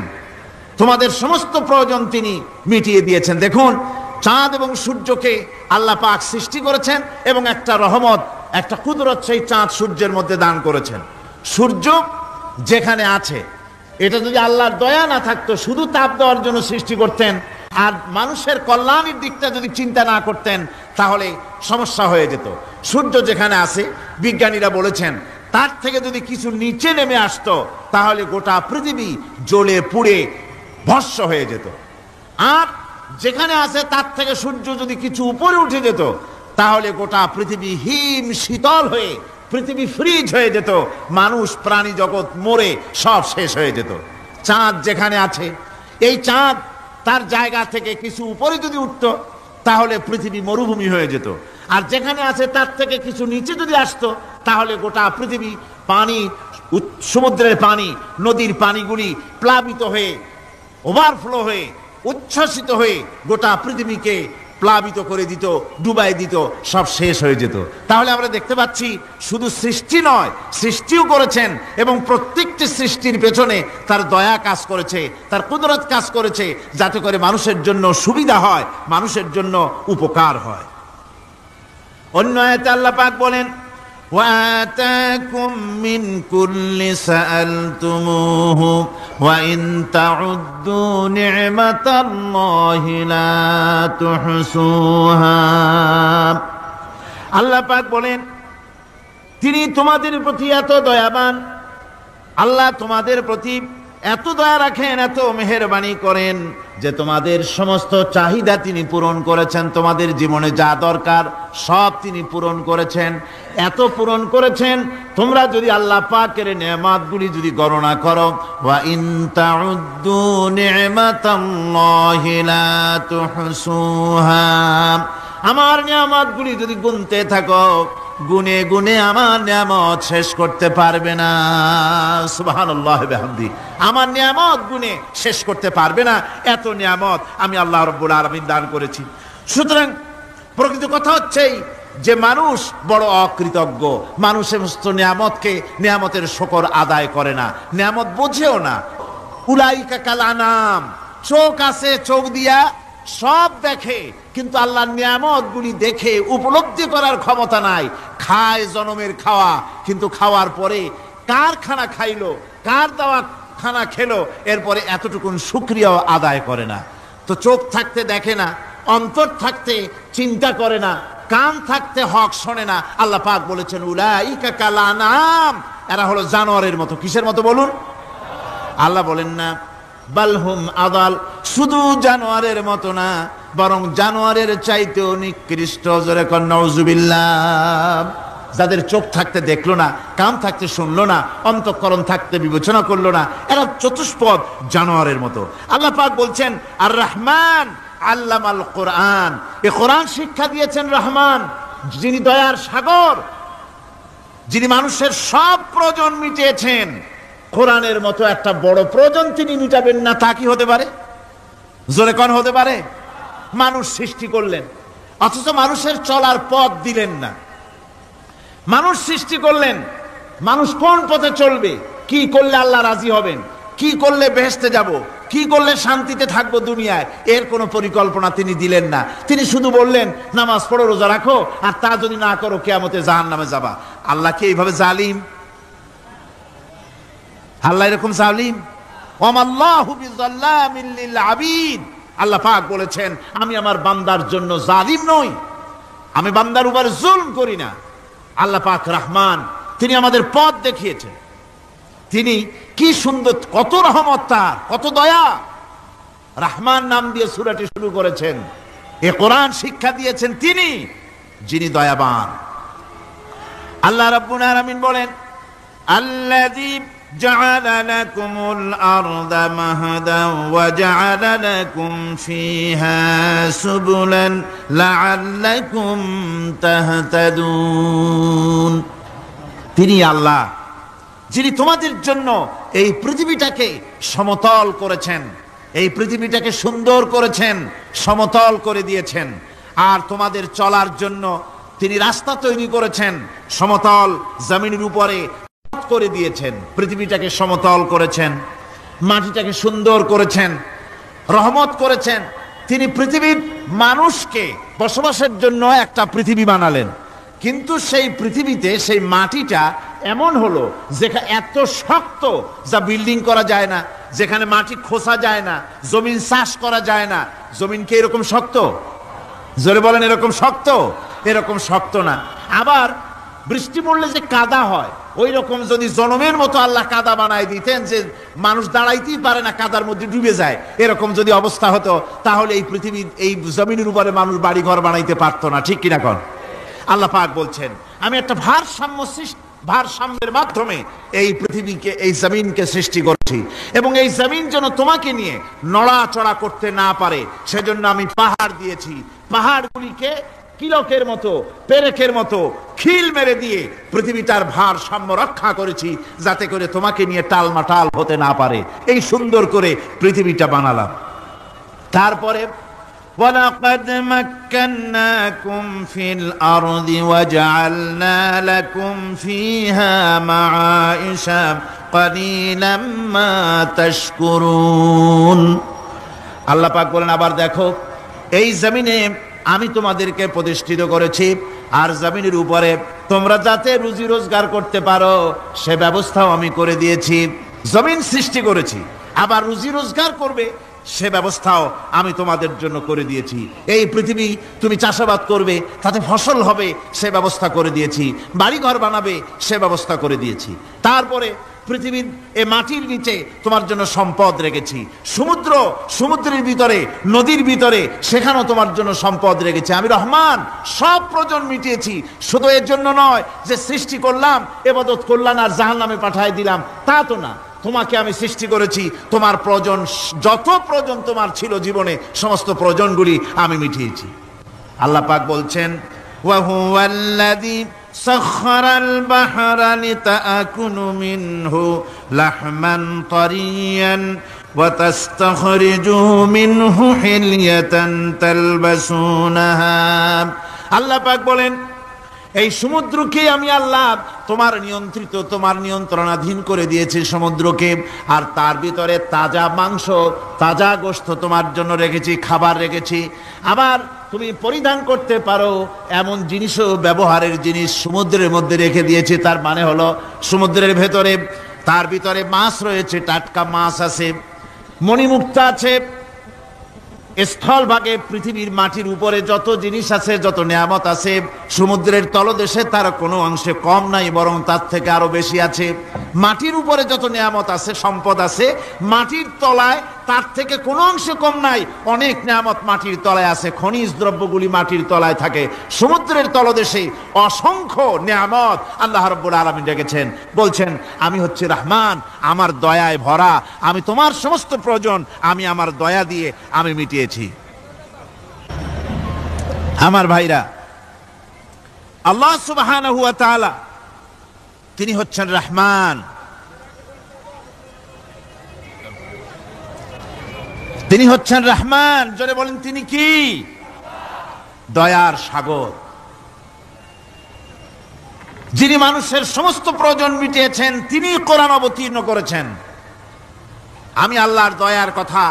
তোমাদের সমস্ত প্রয়োজন তিনি মিটিয়ে দিয়েছেন। দেখুন, চাঁদ এবং সূর্যকে আল্লাহ পাক সৃষ্টি করেছেন এবং একটা রহমত, একটা কুদরত সেই চাঁদ সূর্যের মধ্যে দান করেছেন। সূর্য যেখানে আছে, এটা যদি আল্লাহর দয়া না থাকতো, শুধু তাপ দেওয়ার জন্য সৃষ্টি করতেন আর মানুষের কল্যাণের দিকটা যদি চিন্তা না করতেন তাহলে সমস্যা হয়ে যেত। সূর্য যেখানে আছে, বিজ্ঞানীরা বলেছেন তার থেকে যদি কিছু নিচে নেমে আসতো তাহলে গোটা পৃথিবী জ্বলে পুড়ে ভস্ম হয়ে যেত। আর যেখানে আছে তার থেকে সূর্য যদি কিছু উপরে উঠে যেত তাহলে গোটা পৃথিবী হিম শীতল হয়ে, পৃথিবী ফ্রিজ হয়ে যেত, মানুষ প্রাণী জগৎ মরে সব শেষ হয়ে যেত। চাঁদ যেখানে আছে, এই চাঁদ তার জায়গা থেকে কিছু উপরে যদি উঠতো তাহলে পৃথিবী মরুভূমি হয়ে যেত। আর যেখানে আছে তার থেকে কিছু নিচে যদি আসতো তাহলে গোটা পৃথিবী পানি, সমুদ্রের পানি, নদীর পানিগুলি প্লাবিত হয়ে, ওভারফ্লো হয়ে, উচ্ছ্বসিত হয়ে গোটা পৃথিবীকে প্লাবিত করে দিত, ডুবাই দিত, সব শেষ হয়ে যেত। তাহলে আমরা দেখতে পাচ্ছি শুধু সৃষ্টি নয়, সৃষ্টিও করেছেন এবং প্রত্যেকটি সৃষ্টির পেছনে তার দয়া কাজ করেছে, তার কুদরত কাজ করেছে, যাতে করে মানুষের জন্য সুবিধা হয়, মানুষের জন্য উপকার হয়। অন্য আয়াতে আল্লাহ পাক বলেন, وآتاكم من كل سألتموه وإن تعدوا نعمة الله لا تحصوها। আল্লাহ পাক বলেন, তিনি তোমাদের প্রতি এত দয়াবান, আল্লাহ তোমাদের প্রতি এত দয়া রাখেন, এত মেহেরবানি করেন যে তোমাদের সমস্ত চাহিদা তিনি পূরণ করেছেন। তোমাদের জীবনে যা দরকার সব তিনি পূরণ করেছেন। এত পূরণ করেছেন, তোমরা যদি আল্লাহ পাকের নেয়ামতগুলি যদি গণনা করো, ওয়া ইন তাউদ্দু নি'মাতাল্লাহি লা তুহসুহা, আমার নিয়ামতগুলি যদি গুনতে থাকো, গুনে গুনে আমার নিয়ামত শেষ করতে পারবে না। সুবহানাল্লাহ বিহামদি, আমার নিয়ামত গুনে শেষ করতে পারবে না, এত নিয়ামত আমি আল্লাহ রাব্বুল আলামিন দান করেছি। সুতরাং প্রকৃত কথা হচ্ছে যে মানুষ বড় অকৃতজ্ঞ, মানুষ সমস্ত নিয়ামতকে, নিয়ামতের শুকর আদায় করে না, নিয়ামত বোঝেও না। উলাইকা কাল আনাম, চোখ আছে, চোখ দিয়া সব দেখে, কিন্তু আল্লাহর নিয়ামতগুলি দেখে উপলব্ধি করার ক্ষমতা নাই। খায় জনমের খাওয়া, কিন্তু খাওয়ার পরে কার খানা খাইলো, কার দেওয়া খানা খেলো, এরপরে এতটুকুন শুকরিয়াও আদায় করে না। তো চোখ থাকতে দেখে না, অন্তর থাকতে চিন্তা করে না, কান থাকতে হক শোনে না। আল্লাহ পাক বলেছেন উলাইকা কাল আনাম, এরা হলো জানোয়ারের মতো। কিসের মতো বলুন? আল্লাহ বলেন না বালহুম আদাল, শুধু জানোয়ারের মতো না, বরং জানোয়ারের চাইতেও নিকৃষ্ট। জোরে কোন নাউজুবিল্লাহ। যাদের চোখ থাকতে দেখলো না, কান থাকতে শুনলো না, অন্তঃকরণ থাকতে বিবেচনা করলো না, এরা চতুষ্পদ জানোয়ারের মতো। আল্লাহ পাক বলছেন আর রহমান আল্লামাল কোরআন, এ কোরআন শিক্ষা দিয়েছেন রহমান, যিনি দয়ার সাগর, যিনি মানুষের সব প্রয়োজন মিটিয়েছেন। কোরআনের মতো একটা বড় প্রয়োজন তিনি মিটাবেন না, তা কি হতে পারে? জোরে কোন হতে পারে? মানুষ সৃষ্টি করলেন, অথচ মানুষের চলার পথ দিলেন না। মানুষ সৃষ্টি করলেন, মানুষ কোন পথে চলবে, কি করলে আল্লাহ রাজি হবেন, কি করলে বেহেশতে যাব, কি করলে শান্তিতে থাকবো দুনিয়ায়, এর কোনো পরিকল্পনা তিনি দিলেন না। তিনি শুধু বললেন নামাজ পড়ো, রোজা রাখো, আর তা যদি না করো কিয়ামতে জাহান্নামে যাবা। আল্লাহ কি এইভাবে জালিম? আল্লাহ এরকম জালিম? ওয়ামাল্লাহু বিযাল্লামিল লিল আবিদ, আল্লাহ পাক বলেছেন আমি আমার বান্দার জন্য জালিম নই, আমি বান্দার উপর জুলম করি না। আল্লাহ পাক রহমান, তিনি আমাদের পথ দেখিয়েছেন। তিনি কি সুন্দর, কত রহমত তার, কত দয়া। রহমান নাম দিয়ে সূরাটি শুরু করেছেন। এ কোরআন শিক্ষা দিয়েছেন তিনি, যিনি দয়াবান। আল্লাহ রাব্বুল আলামিন বলেন আল্লাযী জাআলা লাকুমুল আরদা মাহাদান ওয়া জাআলা লাকুম ফীহা সুবুলান লাআল্লাকুম তাহতাদুন। তিনি আল্লাহ যিনি তোমাদের জন্য এই পৃথিবীটাকে সমতল করেছেন, এই পৃথিবীটাকে সুন্দর করেছেন, সমতল করে দিয়েছেন। আর তোমাদের চলার জন্য তিনি রাস্তা তৈরি করেছেন, সমতল জমিনের উপরে করে দিয়েছেন, পৃথিবীটাকে সমতল করেছেন, মাটিটাকে সুন্দর করেছেন, রহমত করেছেন। তিনি পৃথিবীর মানুষকে বসবাসের জন্য একটা পৃথিবী বানালেন, কিন্তু সেই পৃথিবীতে সেই মাটিটা এমন হলো যেখানে এত শক্ত যা বিল্ডিং করা যায় না, যেখানে মাটি খোসা যায় না, জমিন চাষ করা যায় না। জমিন কি এরকম শক্ত? জোরে বলেন, এরকম শক্ত? এরকম শক্ত না। আবার বৃষ্টি পড়লে যে কাদা হয়, ওই রকম যদি জনমের মতো আল্লাহ কাদা বানায় দিতেন যে মানুষ দাঁড়াইতেই পারে না, কাদার মধ্যে ডুবে যায়, এরকম যদি অবস্থা হতো, তাহলে এই পৃথিবী, এই জমিনের উপরে মানুষ বাড়ি ঘর বানাইতে পারতো না। ঠিক কিনা কন? আল্লাহ পাক বলছেন আমি একটা ভারসাম্যের মাধ্যমে এই পৃথিবীকে, এই জমিনকে সৃষ্টি করছি, এবং এই জমিন যেন তোমাকে নিয়ে নড়াচড়া করতে না পারে সেজন্য আমি পাহাড় দিয়েছি। পাহাড়গুলিকে কিলকের মতো, পেরেকের মতো খিল মেরে দিয়ে পৃথিবীটার ভারসাম্য রক্ষা করেছি, যাতে করে তোমাকে নিয়ে টালমাটাল হতে না পারে। এই সুন্দর করে পৃথিবীটা বানালাম। তারপরে وَلَقَدْ مَكَّنَّاكُمْ فِي الْأَرْضِ وَجَعَلْنَا لَكُمْ فِيهَا مَعَائِشَ قَلِيلًا مَا تَشْكُرُونَ। আল্লাহ পাক বলেন আবার দেখো, এই জমিনে আমি তোমাদেরকে প্রতিষ্ঠিত করেছি, আর জমিনের উপরে তোমরা যাতে রুজি রোজগার করতে পারো সে ব্যবস্থাও আমি করে দিয়েছি। জমিন সৃষ্টি করেছি, আবার রুজি রোজগার করবে সে ব্যবস্থাও আমি তোমাদের জন্য করে দিয়েছি। এই পৃথিবী তুমি চাষাবাদ করবে, তাতে ফসল হবে সে ব্যবস্থা করে দিয়েছি, বাড়িঘর বানাবে সে ব্যবস্থা করে দিয়েছি। তারপরে পৃথিবীর এই মাটির নিচে তোমার জন্য সম্পদ রেখেছি, সমুদ্রের ভিতরে, নদীর ভিতরে, সেখানেও তোমার জন্য সম্পদ রেখেছি। আমি রহমান, সব প্রয়োজন মিটিয়েছি। শুধু এর জন্য নয় যে সৃষ্টি করলাম, ইবাদত করলাম আর জাহান্নামে পাঠিয়ে দিলাম, তা তো না। তোমাকে আমি সৃষ্টি করেছি, তোমার প্রয়োজন, যত প্রয়োজন তোমার ছিল জীবনে, সমস্ত প্রয়োজনগুলি আমি মিটিয়েছি। আল্লাহ পাক বলছেন, ওয়া হুয়াল্লাযী সাখখারাল বাহরা লিতাকুনু মিনহু লাহমান তারিয়ান ওয়া তাস্তাখরিজু মিনহু হিলিয়াতান তালবাসুনাহা। আল্লাহ পাক বলেন, এই সমুদ্রকে আমি আল্লাহ তোমার নিয়ন্ত্রিত, তোমার নিয়ন্ত্রণাধীন করে দিয়েছি সমুদ্রকে, আর তার ভিতরে তাজা মাংস, তাজা গোশত তোমার জন্য রেখেছি, খাবার রেখেছি। আবার তুমি পরিধান করতে পারো এমন জিনিসও, ব্যবহারের জিনিস সমুদ্রের মধ্যে রেখে দিয়েছি। তার মানে হলো সমুদ্রের ভেতরে, তার ভিতরে মাছ রয়েছে, টাটকা মাছ আছে, মণিমুক্তা আছে। স্থলভাগে পৃথিবীর মাটির উপরে যত জিনিস আছে, যত নিয়ামত আছে, সমুদ্রের তলদেশে তার কোনো অংশে কম নাই, বরং তার থেকে আরো বেশি আছে। মাটির উপরে যত নিয়ামত আছে, সম্পদ আছে, মাটির তলায় তার থেকে কোনো অংশে কম নাই। অনেক নিয়ামত মাটির তলায় আছে, খনিজ দ্রব্যগুলি মাটির তলায় থাকে। সমুদ্রের তলদেশে অসংখ্য নিয়ামত আল্লাহ রাব্বুল আলামিন রেখেছেন। বলছেন, আমি হচ্ছে রহমান, আমার দয়ায় ভরা, আমি তোমার সমস্ত প্রয়োজন আমি আমার দয়া দিয়ে আমি মিটিয়েছি। আমার ভাইরা, আল্লাহ সুবহানাহু ওয়া তাআলা তিনি হচ্ছেন রহমান, তিনি হচ্ছেন রহমান। জোরে বলেন, তিনি কি? দয়ার সাগর, যিনি মানুষের সমস্ত প্রয়োজন মিটিয়েছেন, তিনি কোরআন অবতীর্ণ করেছেন। আমি আল্লাহর দয়ার কথা,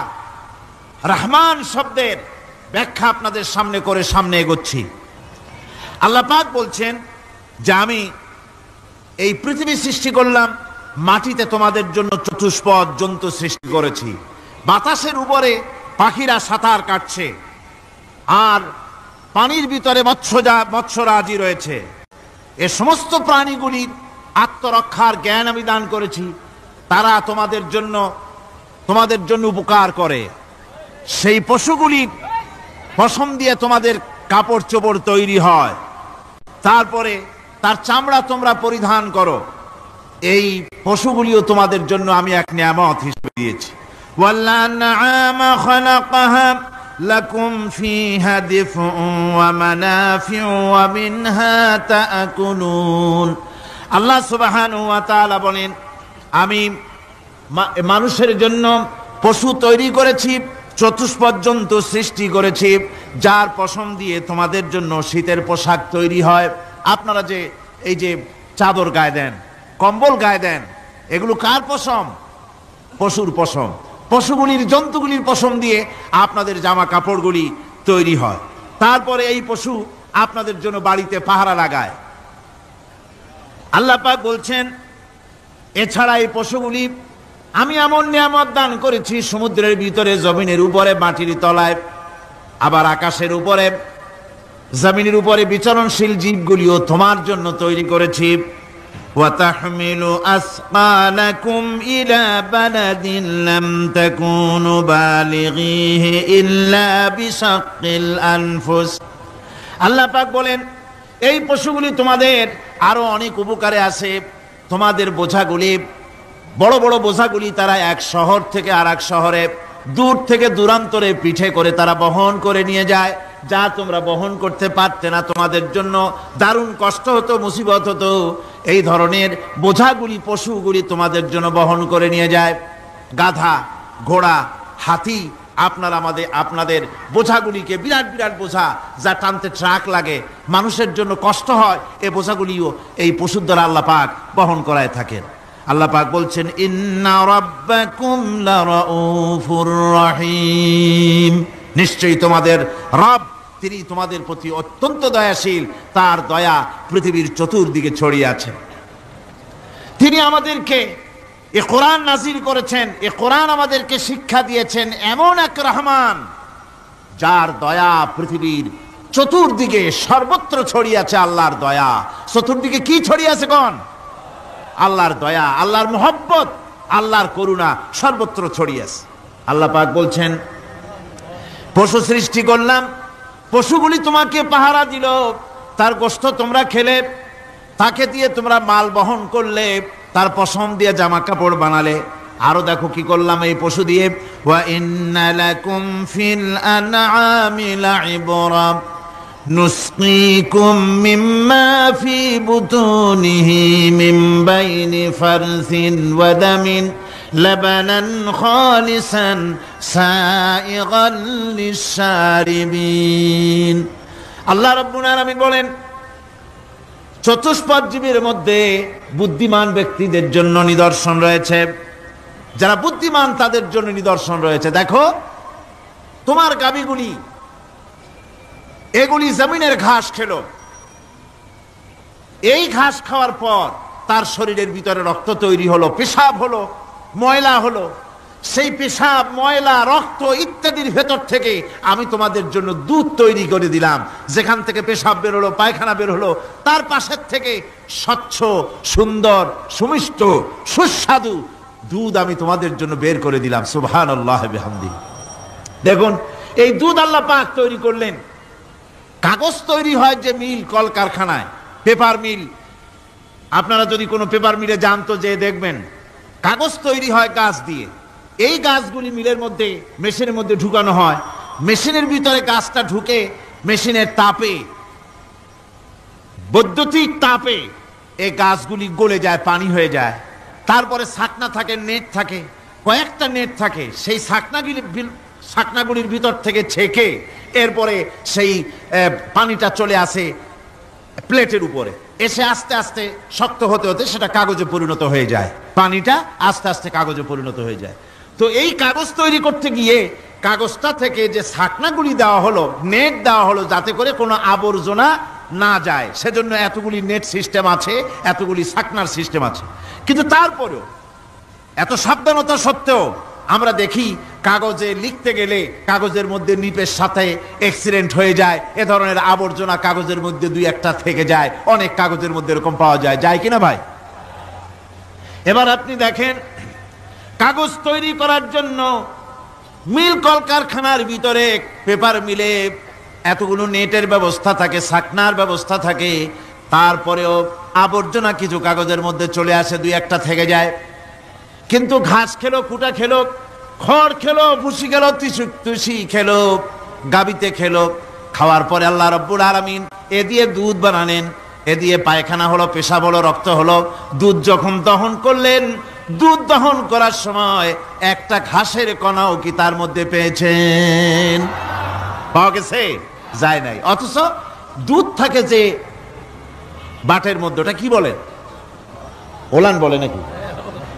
রহমান শব্দের ব্যাখ্যা আপনাদের সামনে করে সামনে এগোচ্ছি। আল্লাহ পাক বলছেন যে আমি এই পৃথিবী সৃষ্টি করলাম, মাটিতে তোমাদের জন্য চতুষ্পদ জন্তু সৃষ্টি করেছি, বাতাসের উপরে পাখিরা সাঁতার কাটছে, আর পানির ভিতরে মৎস্যরাজি রয়েছে। এ সমস্ত প্রাণীগুলির আত্মরক্ষার জ্ঞান আমি দান করেছি, তারা তোমাদের জন্য উপকার করে। সেই পশুগুলি পশম দিয়ে তোমাদের কাপড় চোপড় তৈরি হয়, তারপরে তার চামড়া তোমরা পরিধান করো। এই পশুগুলিও তোমাদের জন্য আমি এক নিয়ামত হিসেবে দিয়েছি। والأنعام خلقها لكم فيها دفء ومنافع ومنها تأكلون। আল্লাহ সুবহানাহু ওয়া তাআলা বলেন, আমি মানুষের জন্য পশু তৈরি করেছি, চতুষ্পদ জন্তু সৃষ্টি করেছি, যার পশম দিয়ে তোমাদের জন্য শীতের পোশাক তৈরি হয়। আপনারা যে এই যে চাদর গায়ে দেন, কম্বল গায়ে দেন, এগুলো কার পশম? পশুর পশম। পশুগুলির, জন্তুগুলির পশম দিয়ে আপনাদের জামা কাপড়গুলি তৈরি হয়। তারপরে এই পশু আপনাদের জন্য বাড়িতে পাহারা লাগায়। আল্লাহ পাক বলছেন, এছাড়া এই পশুগুলি আমি এমন নিয়ামত দান করেছি সমুদ্রের ভিতরে, জমিনের উপরে, মাটির তলায়, আবার আকাশের উপরে, জমিনের উপরে বিচরণশীল জীবগুলিও তোমার জন্য তৈরি করেছি। وَتَحْمِلُ أَثْقَالَكُمْ إِلَى بَلَدٍ لَمْ تَكُونُوا بَالِغِيهِ إِلَّا بِشَقِّ الْأَنفُسِ। আল্লাহ পাক বলেন, এই পশুগুলি তোমাদের আরো অনেক উপকারে আসে। তোমাদের বোঝাগুলি, বড় বড় বোঝাগুলি তারা এক শহর থেকে আর এক শহরে, দূর থেকে দূরান্তরে পিঠে করে তারা বহন করে নিয়ে যায়, যা তোমরা বহন করতে পারতে না। তোমাদের জন্য দারুণ কষ্ট হতো, মুসিবত হতো। এই ধরনের বোঝাগুলি, পশুগুলি তোমাদের জন্য বহন করে নিয়ে যায়। গাধা, ঘোড়া, হাতি আপনাদের বোঝাগুলিকে, বিরাট বিরাট বোঝা যা টানতে ট্রাক লাগে, মানুষের জন্য কষ্ট হয়, এই বোঝাগুলিও এই পশুর দ্বারা আল্লাহ পাক বহন করায় থাকেন। আল্লাহ পাক বলছেন, ইন্না রাব্বাকুম লারাউফুর রহিম, নিশ্চয়ই তোমাদের রব, তিনি তোমাদের প্রতি অত্যন্ত দয়াশীল, তার দয়া পৃথিবীর চতুর্দিকে ছড়িয়ে আছে। তিনি আমাদেরকে এ কোরআন নাজিল করেছেন, এ কোরআন আমাদেরকে শিক্ষা দিয়েছেন এমন এক রহমান, যার দয়া পৃথিবীর চতুর্দিকে সর্বত্র ছড়িয়ে আছে। আল্লাহর দয়া চতুর্দিকে কি ছড়িয়ে আছে? কোন? আল্লাহর দয়া, আল্লাহর মোহব্বত, আল্লাহর করুণা সর্বত্র ছড়িয়ে আছে। আল্লাহ পাক বলছেন, পশু সৃষ্টি করলাম, পশুগুলি তোমাকে পাহারা দিল, তার গোশত তোমরা খেলে, তাকে দিয়ে তোমরা মাল বহন করলে, তার পশম দিয়ে জামা কাপড় বানালে। আরো দেখো কি করলাম এই পশু দিয়ে, ওয়া ইন্না লাকুম ফিল আনআমি লাইবরা নুসকিকুম মিম্মা ফি বুতুনিহি মিন বাইনি ফারসিন ওয়া দামিন লাবানান খালিসান সাইগান লিশ-শারিবিন। আল্লাহ রাব্বুল আলামিন বলেন, চতুষ্পদ জীবের মধ্যে বুদ্ধিমান ব্যক্তিদের জন্য নিদর্শন রয়েছে, যারা বুদ্ধিমান তাদের জন্য নিদর্শন রয়েছে। দেখো তোমার গাভীগুলি, এগুলি জমিনের ঘাস খেলো, এই ঘাস খাওয়ার পর তার শরীরের ভিতরে রক্ত তৈরি হলো, পেশাব হলো, ময়লা হলো। সেই পেশাব, ময়লা, রক্ত ইত্যাদির ভেতর থেকে আমি তোমাদের জন্য দুধ তৈরি করে দিলাম। যেখান থেকে পেশাব বের হলো, পায়খানা বের হলো, তার পাশের থেকে স্বচ্ছ, সুন্দর, সুমিষ্ট, সুস্বাদু দুধ আমি তোমাদের জন্য বের করে দিলাম। সুবহানাল্লাহ বিহামদিহি। দেখুন এই দুধ আল্লাহ পাক তৈরি করলেন। কাগজ তৈরি হয় যে মিল, কল কারখানায়, পেপার মিল। আপনারা যদি কোনো পেপার মিলে যান তো যে দেখবেন কাগজ তৈরি হয় গাছ দিয়ে। এই গাছগুলি মিলের মধ্যে, মেশিনের মধ্যে ঢুকানো হয়। মেশিনের ভিতরে গাছটা ঢুকে মেশিনের তাপে, বৈদ্যুতিক তাপে এই গাছগুলি গলে যায়, পানি হয়ে যায়। তারপরে ছাকনা থাকে, নেট থাকে, কয়েকটা নেট থাকে। সেই ছাকনাগুলির ভিতর থেকে ছেঁকে এরপরে সেই পানিটা চলে আসে প্লেটের উপরে, এসে আস্তে আস্তে শক্ত হতে হতে সেটা কাগজে পরিণত হয়ে যায়। পানিটা আস্তে আস্তে কাগজে পরিণত হয়ে যায়। তো এই কাগজ তৈরি করতে গিয়ে কাগজটা থেকে যে ছাকনাগুলি দেওয়া হলো, নেট দেওয়া হলো, যাতে করে কোনো আবর্জনা না যায়, সেজন্য এতগুলি নেট সিস্টেম আছে, এতগুলি ছাকনার সিস্টেম আছে। কিন্তু তারপরেও এত সাবধানতা সত্ত্বেও আমরা দেখি কাগজে লিখতে গেলে কাগজের মধ্যে নিপের সাথে অ্যাক্সিডেন্ট হয়ে যায়, এ ধরনের আবর্জনা কাগজের মধ্যে দুই একটা থেকে যায়। অনেক কাগজের মধ্যে এরকম পাওয়া যায়, যায় কিনা ভাই? এবার আপনি দেখেন, কাগজ তৈরি করার জন্য মিল কলকারখানার ভিতরে, পেপার মিলে এতগুলো নেটের ব্যবস্থা থাকে, ছাকনার ব্যবস্থা থাকে। তারপরেও আবর্জনা কিছু কাগজের মধ্যে চলে আসে, দুই একটা থেকে যায়। কিন্তু ঘাস খেলো, কুটা খেলো, খড় খেলো, ভুসি খেলো, তুষি খেলো, গাবিতে খেলো, খাওয়ার পরে আল্লাহ রাব্বুল আলামিন এ দিয়ে দুধ বানালেন। এ দিয়ে পায়খানা হলো, পেশাব হলো, রক্ত হলো। দুধ যখন দহন করলেন, দুধ দহন করার সময় একটা ঘাসের কণাও কি তার মধ্যে পেয়েছেন? পাওয়া গেছে? যায় নাই। অথচ দুধ থাকে যে বাটের মধ্যে, ওটা কি বলেন? ওলান বলে নাকি?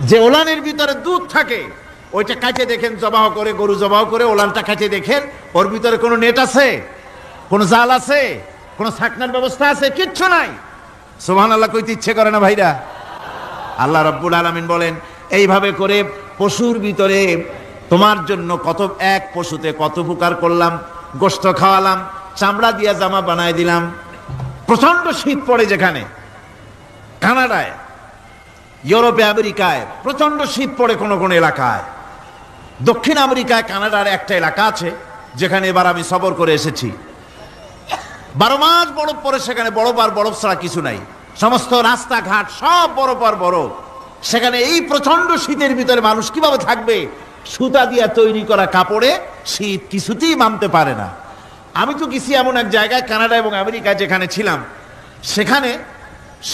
যে ওলানের ভিতরে দুধ থাকে, ওইটা কাটে দেখেন, জবাহ করে, গরু জবাহ করে ওলানটা কাটে দেখেন, ওর ভিতরে কোনো নেট আছে, কোনো জাল আছে, কোনো ছাকনার ব্যবস্থা আছে? কিচ্ছু নাই। সুবহানাল্লাহ কইতে ইচ্ছে করে না ভাইরা? আল্লাহ রাব্বুল আলামিন বলেন, এইভাবে করে পশুর ভিতরে তোমার জন্য কত, এক পশুতে কত উপকার করলাম। গোশত খাওয়ালাম, চামড়া দিয়া জামা বানায় দিলাম। প্রচন্ড শীত পড়ে যেখানে, কানাডায়, ইউরোপে, আমেরিকায় প্রচন্ড শীত পড়ে কোন কোন এলাকায়। দক্ষিণ আমেরিকায়, কানাডার একটা এলাকা আছে যেখানে এবার আমি সফর করে এসেছি। 12 মাস বরফ পড়ে সেখানে, বরফ আর বরফ ছাড়া কিছু নাই। সমস্ত রাস্তাঘাট সব বরফ আর বরফ। সেখানে এই প্রচন্ড শীতের ভিতরে মানুষ কিভাবে থাকবে? সুতা দিয়া তৈরি করা কাপড়ে শীত কিছুতেই মানতে পারে না। আমি তো গেছি এমন এক জায়গায়, কানাডা এবং আমেরিকায় যেখানে ছিলাম, সেখানে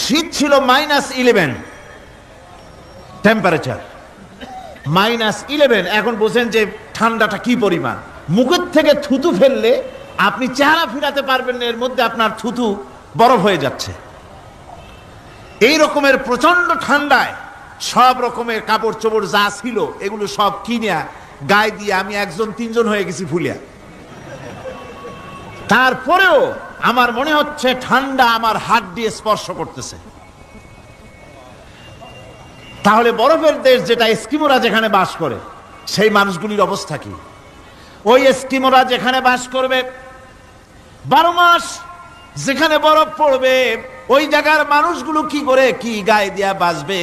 শীত ছিল -11 টেম্পারেচার, -11। এখন বোঝেন যে ঠান্ডাটা কি পরিমাণ। মুখের থেকে থুতু ফেললে আপনি চেহারা ফিরাতে পারবেন না, এর মধ্যে আপনার থুতু বরফ হয়ে যাচ্ছে। এই রকমের প্রচন্ড ঠান্ডায় সব রকমের কাপড় চোপড় যা ছিল এগুলো সব কিনে গায়ে দিয়ে আমি 1-3 হয়ে গেছি ফুলিয়া। তারপরেও আমার মনে হচ্ছে ঠান্ডা আমার হাত দিয়ে স্পর্শ করতেছে। তাহলে বরফের দেশ যেটা, এস্কিমোরা যেখানে বাস করে, সেই মানুষগুলির অবস্থা কি? ওই এস্কিমোরা যেখানে বাস করবে, 12 মাস যেখানে বরফ পড়বে, ওই জায়গার মানুষগুলো কি করে কি গায়ে দিয়া বাঁচবে,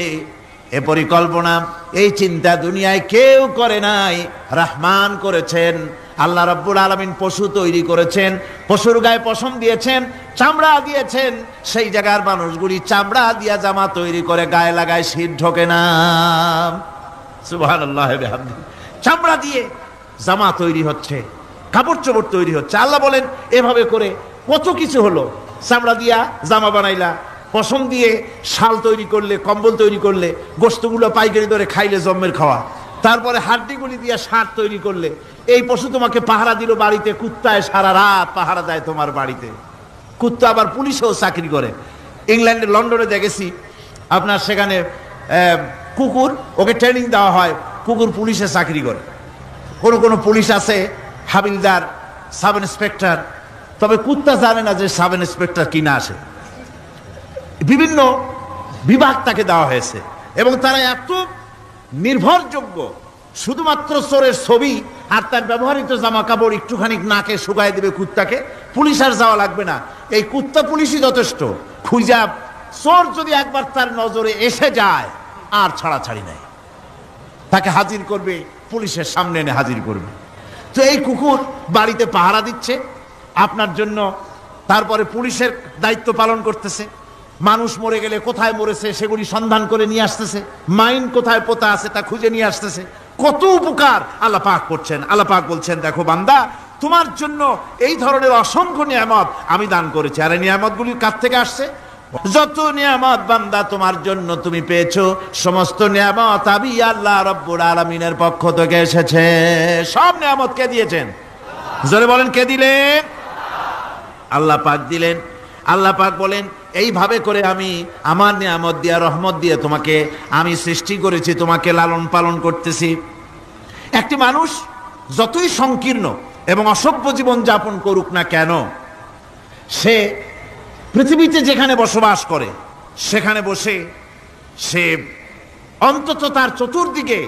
এ পরিকল্পনা এই চিন্তা দুনিয়ায় কেউ করে নাই, রহমান করেছেন। আল্লাহ রাব্বুল আলামিন পশু তৈরি করেছেন, পশুর গায়ে পশম দিয়েছেন, চামড়া দিয়েছেন। সেই জায়গার মানুষগুলি চামড়া দিয়া জামা তৈরি করে গায়ে লাগায়, শীত ঢোকে না। সুবহানাল্লাহ বিহামদিহি। চামড়া দিয়ে জামা তৈরি হচ্ছে, কাপড় চোপড় তৈরি হচ্ছে। আল্লাহ বলেন এভাবে করে কত কিছু হলো। চামড়া দিয়া জামা বানাইলা, পশম দিয়ে শাল তৈরি করলে, কম্বল তৈরি করলে, গোশতগুলো পাইকারি দরে খাইলে জম্মের খাওয়া। তারপরে হাড্ডিগুলি দিয়ে শাক তৈরি করলে। এই পশু তোমাকে পাহারা দিল বাড়িতে, কুত্তায় সারা রাত পাহারা দেয় তোমার বাড়িতে। কুত্তা আবার পুলিশেও চাকরি করে। ইংল্যান্ডে, লন্ডনে দেখেছি আপনার, সেখানে কুকুর, ওকে ট্রেনিং দেওয়া হয়, কুকুর পুলিশে চাকরি করে। কোনো পুলিশ আছে হাবিলদার, সাব ইন্সপেক্টর, তবে কুত্তা জানে না যে সাব ইন্সপেক্টর কিনা আসে। বিভিন্ন বিভাগ তাকে দেওয়া হয়েছে এবং তারা এত নির্ভরযোগ্য, শুধুমাত্র চোরের ছবি আর তার ব্যবহৃত জামা কাপড় একটুখানি নাকে শুকায় দেবে কুত্তাকে, পুলিশ আর যাওয়া লাগবে না। এই কুত্তা পুলিশই যথেষ্ট। খুঁজা চোর যদি একবার তার নজরে এসে যায় আর ছাড়াছাড়ি নাই, তাকে হাজির করবে, পুলিশের সামনে এনে হাজির করবে। তো এই কুকুর বাড়িতে পাহারা দিচ্ছে আপনার জন্য, তারপরে পুলিশের দায়িত্ব পালন করতেছে। মানুষ মরে গেলে কোথায় মরেছে সেগুলি সন্ধান করে নিয়ে আসতেছে, মাইন কোথায় পোতা আছে তা খুঁজে নিয়ে আসতেছে। কত উপকার আল্লাহ পাক করছেন। আল্লাহ পাক বলছেন, দেখো বান্দা, তোমার জন্য এই ধরনের অসংখ্য নিয়ামত আমি দান করেছি। আর এই নিয়ামতগুলি কার থেকে আসছে? যত নিয়ামত বান্দা তোমার জন্য তুমি পেয়েছো, সমস্ত নিয়ামত আমি আল্লাহ রাব্বুল আলামিনের পক্ষ থেকে এসেছে। সব নিয়ামত কে দিয়েছেন? জোরে বলেন, কে দিলেন? আল্লাহ পাক দিলেন। আল্লাহ পাক বলেন, এইভাবে করে আমি আমার নিয়ামত দিয়া, রহমত দিয়ে তোমাকে আমি সৃষ্টি করেছি, তোমাকে লালন পালন করতেছি। একটি মানুষ যতই সংকীর্ণ এবং অসভ্য জীবন যাপন করুক না কেন, সে পৃথিবীতে যেখানে বসবাস করে সেখানে বসে সে অন্তত তার চতুর্দিকে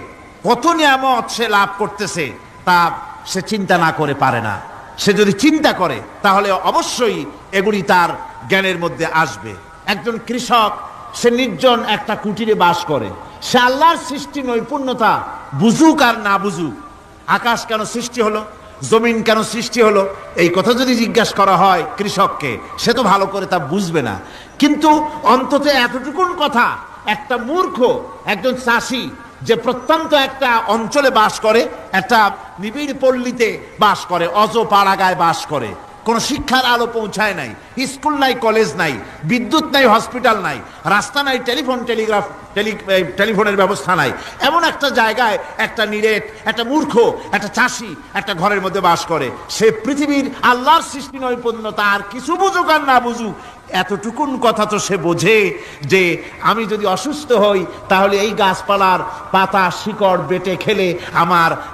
কত নিয়ামত সে লাভ করতেছে তা সে চিন্তা না করে পারে না। সে যদি চিন্তা করে তাহলে অবশ্যই এগুলি তার জ্ঞানের মধ্যে আসবে। একজন কৃষক, সে নির্জন একটা কুটিরে বাস করে। সে আল্লাহর সৃষ্টি নৈপুণ্যতা বুঝুক আর না বুঝুক, আকাশ কেন সৃষ্টি হলো, জমিন কেন সৃষ্টি হলো, এই কথা যদি জিজ্ঞাসা করা হয় কৃষককে, সে তো ভালো করে তা বুঝবে না। কিন্তু অন্তত এতটুকুন কথা একটা মূর্খ, একজন চাষি যে প্রত্যন্ত একটা অঞ্চলে বাস করে, একটা নিবিড় পল্লীতে বাস করে, অজপাড়াগায় বাস করে, কোনো শিক্ষার আলো পৌঁছায় নাই, স্কুল নাই, কলেজ নাই, বিদ্যুৎ নাই, হসপিটাল নাই, রাস্তা নাই, টেলিফোনের ব্যবস্থা নাই, এমন একটা জায়গায় একটা নিরেট, একটা মূর্খ, একটা চাষি একটা ঘরের মধ্যে বাস করে। সে পৃথিবীর আল্লাহর সৃষ্টি নৈপুণ্যতা আর কিছু বুঝুক আর না বুঝুক, এতটুকুন কথা তো সে বোঝে যে আমি যদি অসুস্থ হই তাহলে এই গাছপালার পাতা শিকড় বেটে খেলে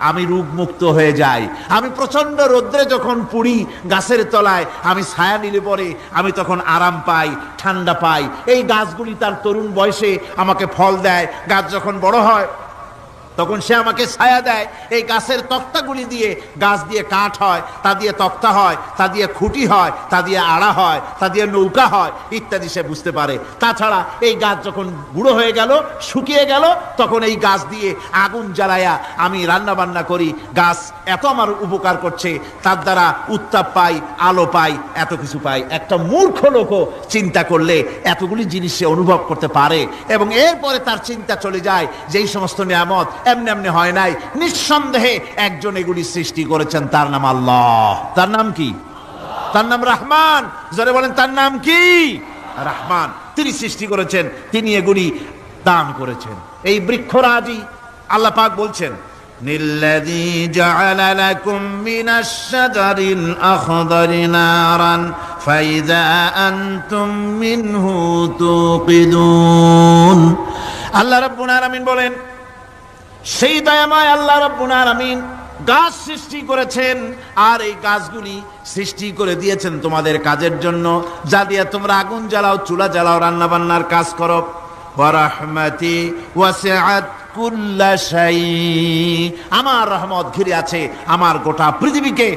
আমি রোগমুক্ত হয়ে যাই। আমি প্রচন্ড রোদ্রে যখন পুড়ি গাছের তলায়, আমি ছায়া নিলে পরে আমি তখন আরাম পাই, ঠান্ডা পাই। এই গাছগুলি তার তরুণ বয়সে আমাকে ফল দেয়, গাছ যখন বড় হয় তখন সে আমাকে ছায়া দেয়। এই গাছের তক্তাগুলি দিয়ে, গাছ দিয়ে কাঠ হয়, তা দিয়ে তক্তা হয়, তা দিয়ে খুঁটি হয়, তা দিয়ে আড়া হয়, তা দিয়ে নৌকা হয় ইত্যাদি সে বুঝতে পারে। তাছাড়া এই গাছ যখন বুড়ো হয়ে গেল, শুকিয়ে গেল, তখন এই গাছ দিয়ে আগুন জ্বালায়া আমি রান্না বান্না করি। গাছ এত আমার উপকার করছে, তার দ্বারা উত্তাপ পাই, আলো পাই, এত কিছু পাই। একটা মূর্খ লোকও চিন্তা করলে এতগুলি জিনিস সে অনুভব করতে পারে এবং এরপরে তার চিন্তা চলে যায় যে এই সমস্ত নিয়ামত এমনি এমনি হয় নাই, নিঃসন্দেহে একজন এগুলি সৃষ্টি করেছেন, তার নাম আল্লাহ। তার নাম কি? তার নাম রহমান। যারা বলেন তার নাম কি? রহমান। তিনি সৃষ্টি করেছেন, তিনি এগুলি দান করেছেন। এই বৃক্ষরাজি আল্লাহ পাক বলছেন, নিল্লাযী জাআলা লাকুম মিনাশ শাজারিল আখদারি নারান ফাইযা আনতুম মিনহু তুকিদুন। আল্লাহ রাব্বুল আলামিন বলেন, সেই দয়াময় আল্লাহ রাব্বুল আলামিন গাছ সৃষ্টি করেছেন আর এই গাছগুলি সৃষ্টি করে দিয়েছেন তোমাদের কাজের জন্য, যা দিয়ে তোমরা আগুন জ্বালাও, চুলা জ্বালাও, রান্না বান্নার কাজ করো। ওয়া রাহমাতি ওয়াসিআত কুল্লা শাই, আমার রহমত ঘিরে আছে আমার গোটা পৃথিবীকে,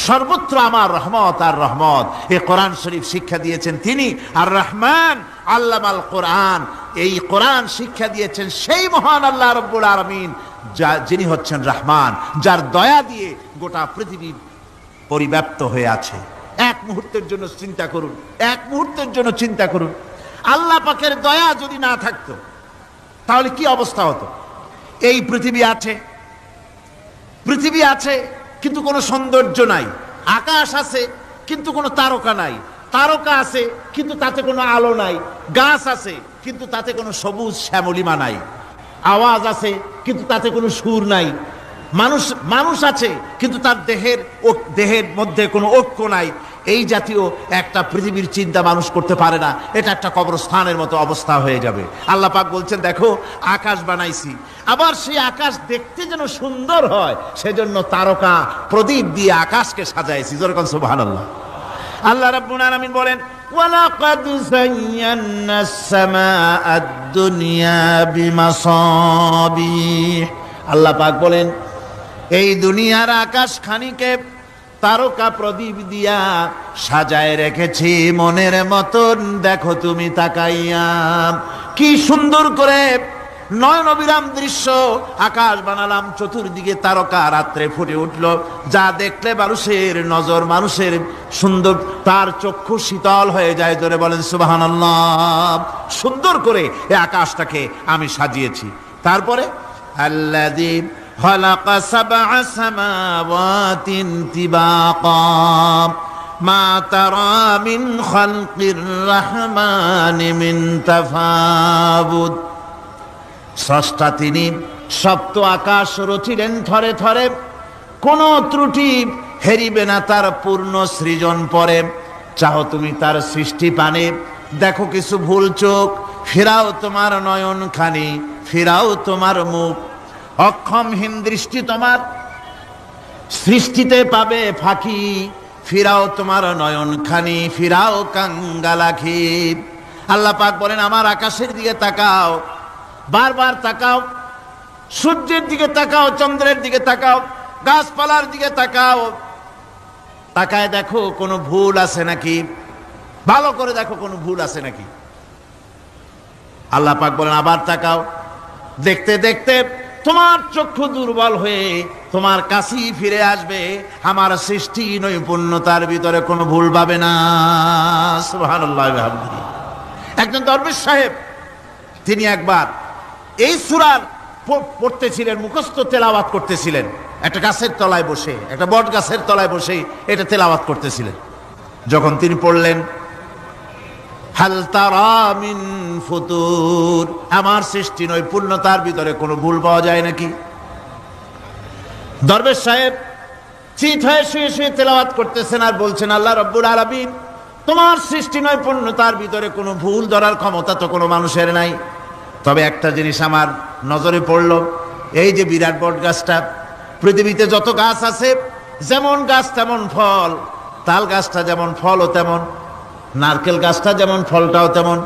সর্বত্র আমার রহমত আর রহমত। এই কোরআন শরীফ শিক্ষা দিয়েছেন তিনি, আর রহমান আল্লামাল কোরআন, এই কোরআন শিক্ষা দিয়েছেন সেই মহান আল্লাহ রাব্বুল আলামিন, যিনি হচ্ছেন রহমান, যার দয়া দিয়ে গোটা পৃথিবী পরিব্যাপ্ত হয়ে আছে। এক মুহূর্তের জন্য চিন্তা করুন, এক মুহূর্তের জন্য চিন্তা করুন, আল্লাহ পাকের দয়া যদি না থাকতো তাহলে কি অবস্থা হতো? এই পৃথিবী আছে কিন্তু কোনো সৌন্দর্য নাই, আকাশ আছে কিন্তু কোনো তারকা নাই, তারকা আছে কিন্তু তাতে কোনো আলো নাই, গাছ আছে কিন্তু তাতে কোনো সবুজ শ্যামলিমা নাই, আওয়াজ আছে কিন্তু তাতে কোনো সুর নাই, মানুষ আছে কিন্তু তার দেহের মধ্যে কোনো ঐক্য নাই। এই জাতীয় একটা পৃথিবীর চিন্তা মানুষ করতে পারে না, এটা একটা কবরস্থানের মতো অবস্থা হয়ে যাবে। আল্লাহ পাক বলছেন, দেখো আকাশ বানাইছি, আবার সেই আকাশ দেখতে যেন সুন্দর হয় সেজন্য তারকা প্রদীপ দিয়ে আকাশকে সাজাইছি। যেরকম সুবহানাল্লাহ। আল্লাহ রাব্বুল আলামিন বলেন, ওয়ালাকাদ যায়্যানাস সামাআদ দুনিয়া বিমাসাবিহ। আল্লাহ পাক বলেন, এই দুনিয়ার আকাশ খানিকে তারকা প্রদীপ দিয়া সাজায় রেখেছি মনের মতন। দেখো তুমি তাকাইয়া, কি সুন্দর করে নয়ন অবিরাম দৃশ্য আকাশ বানালাম, চতুর্দিকে তারকা রাত্রে ফুটে উঠল, যা দেখলে মানুষের নজর, মানুষের সুন্দর, তার চক্ষু শীতল হয়ে যায়। জোরে বলেন সুবহানাল্লাহ। সুন্দর করে এই আকাশটাকে আমি সাজিয়েছি। তারপরে আল্লাযী খালাকা সাবআ সামাওয়াতিন তিবাকা মা তারা মিন খালকির রহমানি মিন তাফাবুত। স্রষ্টা তিনি সপ্ত আকাশ রচিলেন থরে থরে, কোনো ত্রুটি হেরিবে না তার পূর্ণ সৃজন পরে। চাহো তুমি তার সৃষ্টি পানে, দেখো কিছু ভুল চোখ, ফিরাও তোমার নয়ন খানি, ফিরাও তোমার মুখ। অক্ষমহীন দৃষ্টি তোমার সৃষ্টিতে পাবে ফাঁকি, ফিরাও তোমার নয়ন খানি, ফিরাও কাঙ্গালাখি। আল্লাহ পাক বলেন, আমার আকাশের দিকে তাকাও, বারবার তাকাও, সূর্যের দিকে তাকাও, চন্দ্রের দিকে তাকাও, গাছপালার দিকে তাকাও, তাকায় দেখো কোনো ভুল আছে নাকি, ভালো করে দেখো কোনো ভুল আছে নাকি। আল্লাহ পাক বলেন, আবার তাকাও। দেখতে দেখতে তোমার চক্ষু দুর্বল হয়ে তোমার কাছেই ফিরে আসবে, আমার সৃষ্টি নৈপুণ্যতার ভিতরে কোনো ভুল পাবে না। সুবহানাল্লাহ। একজন দরবেশ সাহেব, তিনি একবার এই সূরার পড়তেছিলেন, মুখস্থ তেলাওয়াত করতেছিলেন, একটা গাছের তলায় বসে, একটা বট গাছের তলায় বসে এটা তেলাওয়াত করতেছিলেন। যখন তিনি পড়লেন, হাল তারা মিন ফুতুর, আমার সৃষ্টি নৈপুণ্যতার ভিতরে কোনো ভুল পাওয়া যায় নাকি? দরবেশ সাহেব চিত হয়ে শুয়ে শুয়ে তেলাওয়াত করতেছেন আর বলছেন, আল্লাহ রাব্বুল আলামিন, তোমার সৃষ্টি নৈপুণ্যতার ভিতরে কোনো ভুল ধরার ক্ষমতা তো কোনো মানুষের নাই। তবে একটা জিনিস আমার নজরে পড়ল, এই যে বিরাট বট গাছটা, পৃথিবীতে যত গাছ আছে যেমন গাছ তেমন ফল, তাল গাছটা যেমন ফলও তেমন, নারকেল গাছটা যেমন ফলটাও তেমন,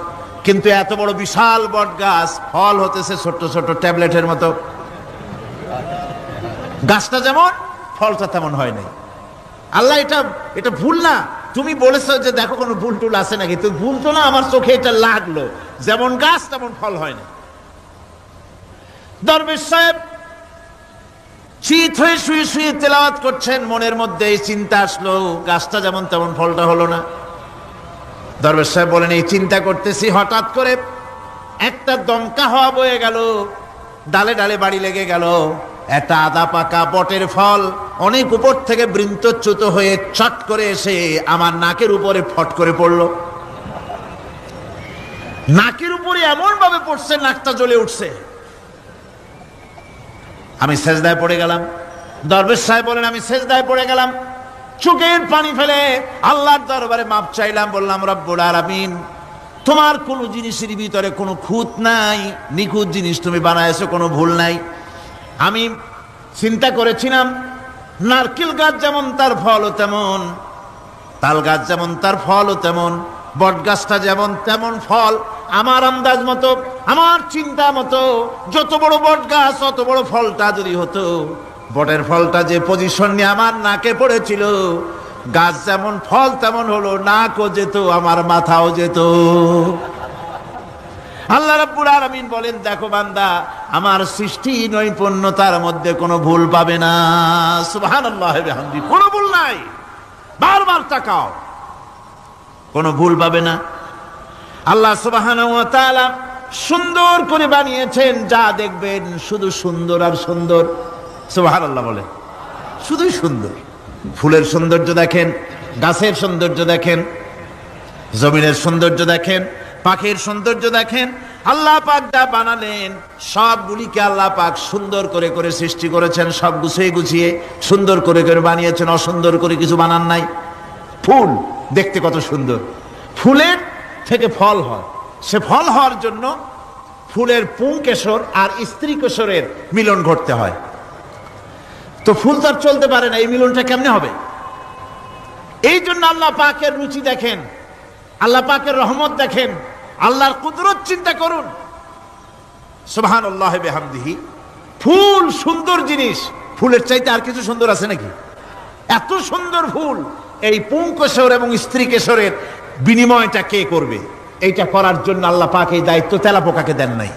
কিন্তু এত বড় বিশাল বট গাছ ফল হতেছে ছোট্ট ছোট্ট ট্যাবলেটের মতো। গাছটা যেমন ফলটা তেমন হয় নাই। আল্লাহ এটা ভুল না, তুমি বলেছো যে দেখো কোনো ভুল টুল আছে নাকি, তুমি ভুল তো না, আমার চোখে এটা লাগলো, যেমন গাছ তেমন ফল হয় না। দরবেশ সাহেব চিত হয়ে শুয়ে শুয়ে তেলাওয়াত করছেন, মনের মধ্যে এই চিন্তা আসলো, গাছটা যেমন তেমন ফলটা হলো না। দরবেশ সাহেব বলেন, এই চিন্তা করতেছি, হঠাৎ করে একটা দমকা হাওয়া বয়ে গেল, ডালে ডালে বাড়ি লেগে গেল, একটা আদা পাকা বটের ফল অনেক উপর থেকে বৃন্তচ্যুত হয়ে চট করে এসে আমার নাকের উপরে ফট করে পড়ল। নাকের উপরে এমন ভাবে পড়ছে, নাকটা জ্বলে উঠছে। আমি সেজদায় পড়ে গেলাম। দরবেশ সাহেব বলেন, আমি সেজদায় পড়ে গেলাম, চোখের পানি ফেলে আল্লাহর দরবারে মাপ চাইলাম, বললাম, রব্বুল আলামিন, তোমার কোন জিনিসের ভিতরে কোনো খুঁত নাই, নিখুঁত জিনিস তুমি বানাইছো, কোনো ভুল নাই। আমি চিন্তা করেছিলাম নারকেল গাছ যেমন তার ফলও তেমন, তাল গাছ যেমন তার ফলও তেমন, বট গাছটা যেমন তেমন ফল, আমার আন্দাজ মতো, আমার চিন্তা মতো যত বড় বট গাছ অত বড় ফলটা যদি হতো, বটের ফলটা যে পজিশন নিয়ে আমার নাকে পড়েছিল, গাছ যেমন ফল তেমন হলো, নাকও যেত আমার মাথাও যেত। আল্লাহ রাব্বুল আলামিন বলেন, দেখো বান্দা, আমার সৃষ্টি নৈপুণ্যতার মধ্যে কোনো ভুল পাবে না। সুবহানাল্লাহ বিহামদি, কোনো ভুল নাই। বারবার তাকাও, কোনো ভুল পাবে না। আল্লাহ সুবহানাহু ওয়া তাআলা সুন্দর করে বানিয়েছেন, যা দেখবেন শুধু সুন্দর আর সুন্দর। সুবহানাল্লাহ বলে, শুধুই সুন্দর। ফুলের সৌন্দর্য দেখেন, গাছের সৌন্দর্য দেখেন, জমিনের সৌন্দর্য দেখেন, পাখির সৌন্দর্য দেখেন। আল্লাহ পাক যা বানালেন সবগুলিকে আল্লাহ পাক সুন্দর করে করে সৃষ্টি করেছেন, সব গুছিয়ে গুছিয়ে সুন্দর করে করে বানিয়েছেন, অসুন্দর করে কিছু বানান নাই। ফুল দেখতে কত সুন্দর, ফুলের থেকে ফল হয়, সে ফল হওয়ার জন্য ফুলের পুংকেশর আর স্ত্রী কেশরের মিলন ঘটতে হয়। তো ফুল তো আর চলতে পারে না, এই মিলনটা কেমনে হবে? এই জন্য আল্লাহ পাকের রুচি দেখেন, আল্লাহ পাকের রহমত দেখেন, আল্লাহর কুদরত চিন্তা করুন। সুবহানাল্লাহ বিহামদিহি। ফুল সুন্দর জিনিস, ফুলের চাইতে আর কিছু সুন্দর আছে নাকি? এত সুন্দর ফুল, এই পুংকেশর এবং স্ত্রী কেশরের বিনিময়টা কে করবে? এইটা করার জন্য আল্লাহ পাক এই দায়িত্ব তেলাপোকাকে দেন নাই,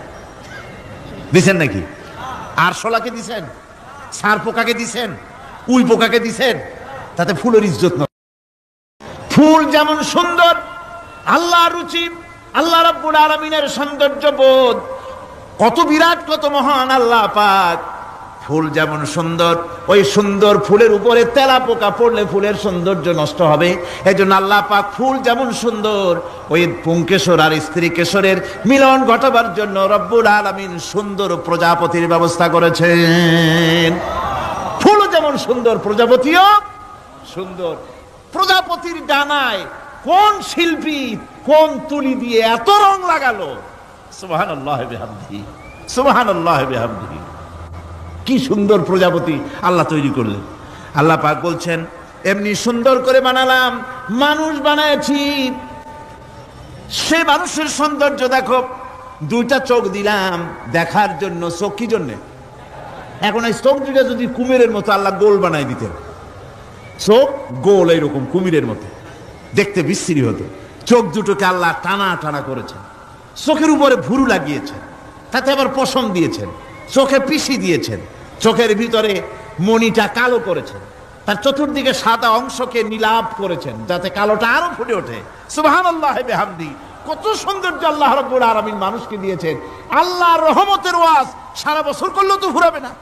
দিছেন নাকি? আরশোলাকে দিছেন, সার পোকাকে দিছেন, উই পোকাকে দিছেন, তাতে ফুলের ইজ্জত নয়। ফুল যেমন সুন্দর, আল্লাহর রুচি, আল্লাহ রাব্বুল আলামিনের সৌন্দর্য বোধ কত বিরাট, কত মহান আল্লাহ পাক। ফুল যেমন সুন্দর, ওই সুন্দর ফুলের উপরে তেলাপোকা পড়লে ফুলের সৌন্দর্য নষ্ট হবে। এজন্য আল্লাহ পাক ফুল যেমন সুন্দর, ওই পুংকেশর আর স্ত্রী কেশরের মিলন ঘটাবার জন্য রব্বুল আলামিন সুন্দর প্রজাপতির ব্যবস্থা করেছেন। ফুলও যেমন সুন্দর, প্রজাপতিও সুন্দর। প্রজাপতির ডানায় কোন শিল্পী কোন তুলি দিয়ে এত রং লাগালো! সুবহানাল্লাহ বিহামদিহি, সুবহানাল্লাহ বিহামদিহি। কি সুন্দর প্রজাপতি আল্লাহ তৈরি করলেন। আল্লাহ পাক বলছেন, এমনি সুন্দর করে বানালাম, মানুষ বানাইছি, সে মানুষের সৌন্দর্য দেখো। দুইটা চোখ দিলাম দেখার জন্য। চোখ কি জন্যে? এখন এই চোখ দুইটা যদি কুমিরের মতো আল্লাহ গোল বানাই দিতেন, চোখ গোল এইরকম কুমিরের মতো দেখতে বিশ্রী হতো। চোখ দুটোকে আল্লাহ টানা টানা করেছেন, চোখের উপরে ভুরু লাগিয়েছেন, তাতে আবার পশম দিয়েছেন, চোখে পিসি দিয়েছেন, চোখের ভিতরে মণিটা কালো করেছেন, তার চতুর্দিকে সাদা অংশকে নীলাভ করেছেন যাতে কালোটা আরো ফুটে ওঠে। সুবহানাল্লাহ বিহামদি। কত সৌন্দর্য আল্লাহ রাব্বুল আলামিন মানুষকে দিয়েছেন। আল্লাহর রহমতের ওয়াজ সারা বছর করলেও তো ফুরাবে না,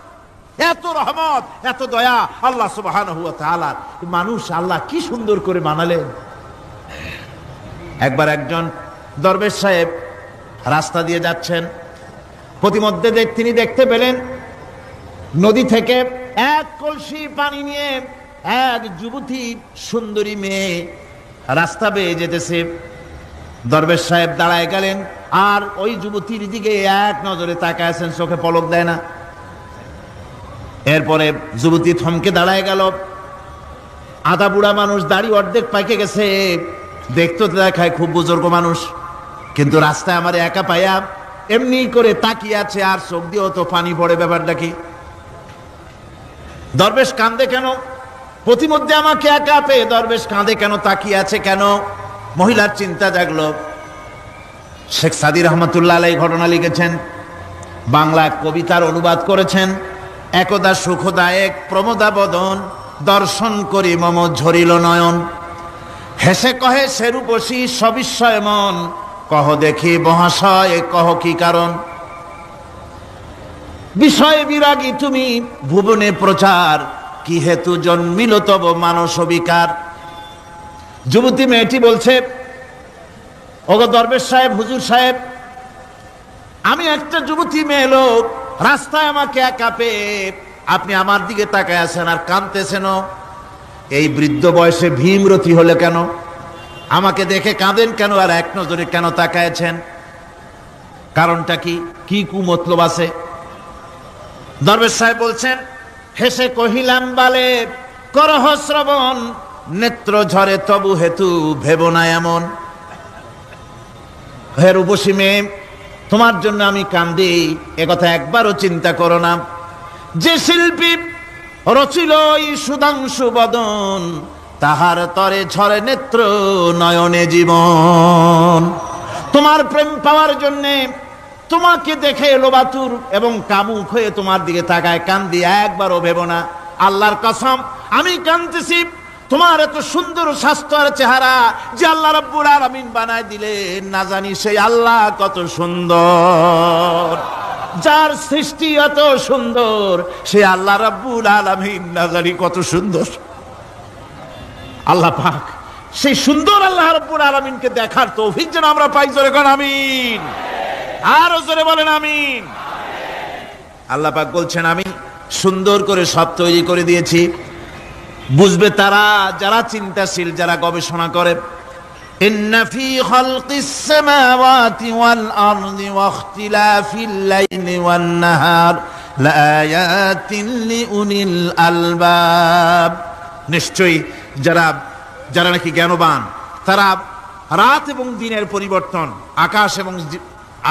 এত রহমত, এত দয়া আল্লাহ সুবহানাহু ওয়া তাআলা। মানুষ আল্লাহ কি সুন্দর করে বানালেন। একবার একজন দরবেশ সাহেব রাস্তা দিয়ে যাচ্ছেন, প্রতিমধ্যে তিনি দেখতে পেলেন নদী থেকে এক কলসি পানি নিয়ে এক যুবতী সুন্দরী মেয়ে রাস্তা বেয়ে যেতেছে। দরবেশ সাহেব দাঁড়ায় গেলেন আর ওই যুবতীর দিকে এক নজরে তাকায় আছেন, চোখে পলক দেয় না। এরপরে যুবতী থমকে দাঁড়ায় গেল। আধা বুড়া মানুষ, দাড়ি অর্ধেক পাইকে গেছে, দেখতে দেখায় খুব বুজুর্গ মানুষ, কিন্তু রাস্তায় আমার একা পাইয়া এমনি করে তাকিয়ে আছে আর চোখ দিয়েও তো পানি পড়ে। ব্যাপারটা কি? দরবেশ কাঁদে কেন? প্রতিমধ্যে আমাকে একা পেয়ে দরবেশ কাঁদে কেন, তাকিয়ে আছে কেন? মহিলার চিন্তা জাগলো। শেখ সাদী রহমতুল্লাহ আলাইহি ঘটনা লিখেছেন, বাংলা কবিতার অনুবাদ করেছেন। একদা সুখদায়ক প্রমোদা বদন, দর্শন করি মম ঝরিল নয়ন। হেসে কহে সেরূপসী সবিস্ময় মন, কহ দেখি মহাশয় কহ কি কারণ। বিষয় বিরাগী তুমি ভুবনে প্রচার, কি হেতু জন্মিল তব মানস বিকার। যুবতী মেয়েটি বলছে, ওগো দরবেশ সাহেব, হুজুর সাহেব, আমি একটা যুবতী মেয়ে লোক, রাস্তায় আমাকে একা পেয়ে আপনি আমার দিকে তাকায় আছেন আর কাঁদতেছেন। এই বৃদ্ধ বয়সে ভীমরতি হলে কেন? আমাকে দেখে কাঁদেন কেন আর এক নজরে কেন তাকায়ছেন? কারণটা কি? কি কুমতলব আছে? দরবেশ সাহেব বলছেন, হেসে কহিলাম বালে করহ শ্রবণ, নেত্র ঝরে তবু হেতু ভেব না এমন। হে রূপসী মেয়ে, তোমার জন্য আমি কান্দি, একথা একবারও চিন্তা করো না। যে শিল্পী রচিল এই সুধাংশু বদন, তাহার তরে ঝরে নেত্র নয়নে জীবন। তোমার প্রেম পাওয়ার জন্যে, তোমাকে দেখে লোবাতুর এবং কামুক হয়ে তোমার দিকে তাকায় কান্দি, একবারও ভেবো না। আল্লাহর কসম, আমি কাঁদতেছি তোমার এত সুন্দর স্বাস্থ্য আর চেহারা যে আল্লাহ রাব্বুল আলামিন বানায় দিলেন, না জানি সেই আল্লাহ কত সুন্দর। যার সৃষ্টি এত সুন্দর সে আল্লাহ রাব্বুল আলামিন না জানি কত সুন্দর। আল্লাহ পাক সেই সুন্দর আল্লাহ রাব্বুল আলামিনকে দেখার তৌফিক যেন আমরা পাই। জোরে কোন আমিন, আরো জোরে বলেন আমিন। আল্লাহ পাক বলছেন, আমি সুন্দর করে সব তৈরি করে দিয়েছি। বুঝবে তারা যারা চিন্তাশীল, যারা গবেষণা করে। ইন্না ফি খালকিস সামাওয়াতি ওয়াল আরদি ওয়া ইখতিলাফিল লাইলি ওয়ান নাহার লাআয়াতিন লিউলিল আলবাব। নিশ্চয়ই যারা নাকি জ্ঞানবান, তারা রাত এবং দিনের পরিবর্তন,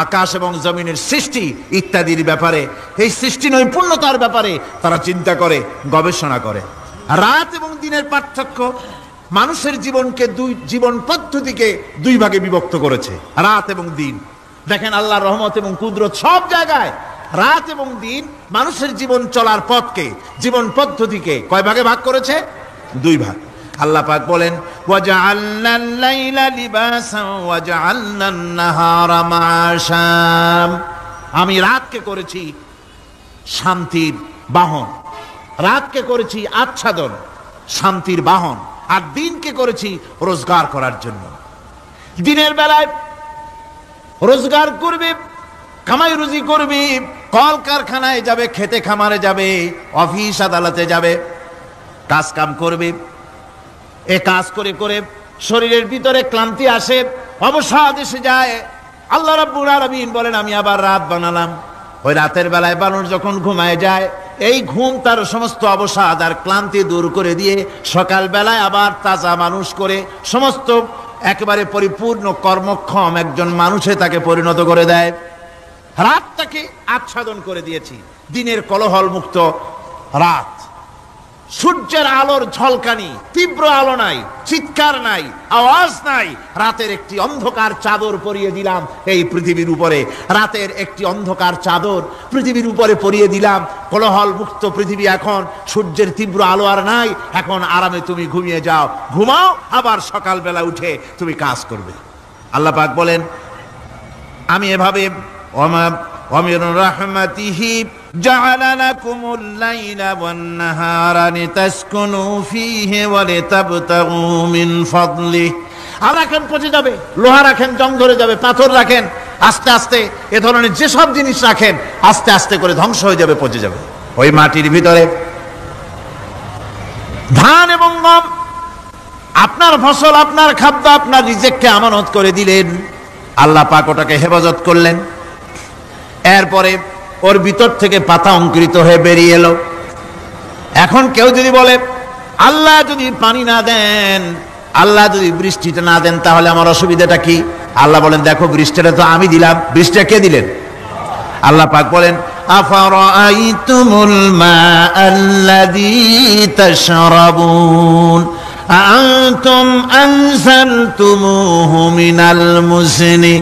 আকাশ এবং জমিনের সৃষ্টি ইত্যাদির ব্যাপারে, এই সৃষ্টি নৈপুণ্যতার ব্যাপারে তারা চিন্তা করে, গবেষণা করে। রাত এবং দিনের পার্থক্য মানুষের জীবন পদ্ধতিকে দুই ভাগে বিভক্ত করেছে, রাত এবং দিন। দেখেন আল্লাহর রহমত এবং কুদরত সব জায়গায়। রাত এবং দিন মানুষের জীবন চলার পথকে, জীবন পদ্ধতিকে কয় ভাগে ভাগ করেছে? দুই ভাগ। আল্লাহ পাক বলেন, ওয়াজআলনাল লাইলা লিবাসান ওয়াজআলনান নাহারা মাআশা। আমি রাতকে করেছি শান্তির বাহন, রাতকে করেছি আচ্ছাদন, শান্তির বাহন, আর দিনকে করেছি রোজগার করার জন্য। দিনের বেলায় রোজগার করবে, কামাই রুজি করবে, কল কারখানায় যাবে, খেতে খামারে যাবে, অফিস আদালতে যাবে, কাজ কাম করবে। এ কাজ করে করে শরীরের ভিতরে ক্লান্তি আসে, অবসাদ এসে যায়। আল্লাহ রাব্বুল আলামিন বলেন, আমি আবার রাত বানালাম। ওই রাতের বেলায় মানুষ যখন ঘুমায় যায়, এই ঘুম তার সমস্ত অবসাদ আর ক্লান্তি দূর করে দিয়ে সকাল বেলায় আবার তাজা মানুষ করে, সমস্ত একেবারে পরিপূর্ণ কর্মক্ষম একজন মানুষে তাকে পরিণত করে দেয়। রাতটাকে আচ্ছাদন করে দিয়েছি, দিনের কোলাহল মুক্ত রাত। সূর্যের আলোর ঝলকানি, তীব্র আলো নাই, চিৎকার নাই, আওয়াজ নাই। রাতের একটি অন্ধকার চাদর পরিয়ে দিলাম এই পৃথিবীর উপরে। রাতের একটি অন্ধকার চাদর পৃথিবীর উপরে পরিয়ে দিলাম। কোলাহল মুক্ত পৃথিবী। এখন সূর্যের তীব্র আলো আর নাই। এখন আরামে তুমি ঘুমিয়ে যাও, ঘুমাও, আবার সকালবেলা উঠে তুমি কাজ করবে। আল্লাহ পাক বলেন, আমি এভাবে ومن رحمته جعل لكم الليل والنهار لتسكنوا فيه ولتبتغوا من فضله। আর রাখেন পচে যাবে, লোহা রাখেন জং ধরে যাবে, পাথর রাখেন আস্তে আস্তে, এ ধরনের যেসব জিনিস রাখেন আস্তে আস্তে করে ধ্বংস হয়ে যাবে, পচে যাবে। ওই মাটির ভিতরে ধান এবং গম, আপনার ফসল, আপনার খাদ্য, আপনার রিজিককে আমানত করে দিলেন। আল্লাহ পাক ওটাকে হেফাজত করলেন। এরপরে ওর ভিতর থেকে পাতা অঙ্কুরিত হয়ে বেরিয়ে এলো। এখন কেউ যদি বলে, আল্লাহ যদি পানি না দেন, আল্লাহ যদি বৃষ্টিটা না দেন, তাহলে আমার অসুবিধাটা কি? আল্লাহ বলেন, দেখো বৃষ্টিটা তো আমি দিলাম। বৃষ্টিটা কে দিলেন? আল্লাহ পাক বলেন, আফারাআইতুমুল মাআল্লাযী তাশরাবুন আআনতুম আনজালতুমুহু মিনাল মুজনি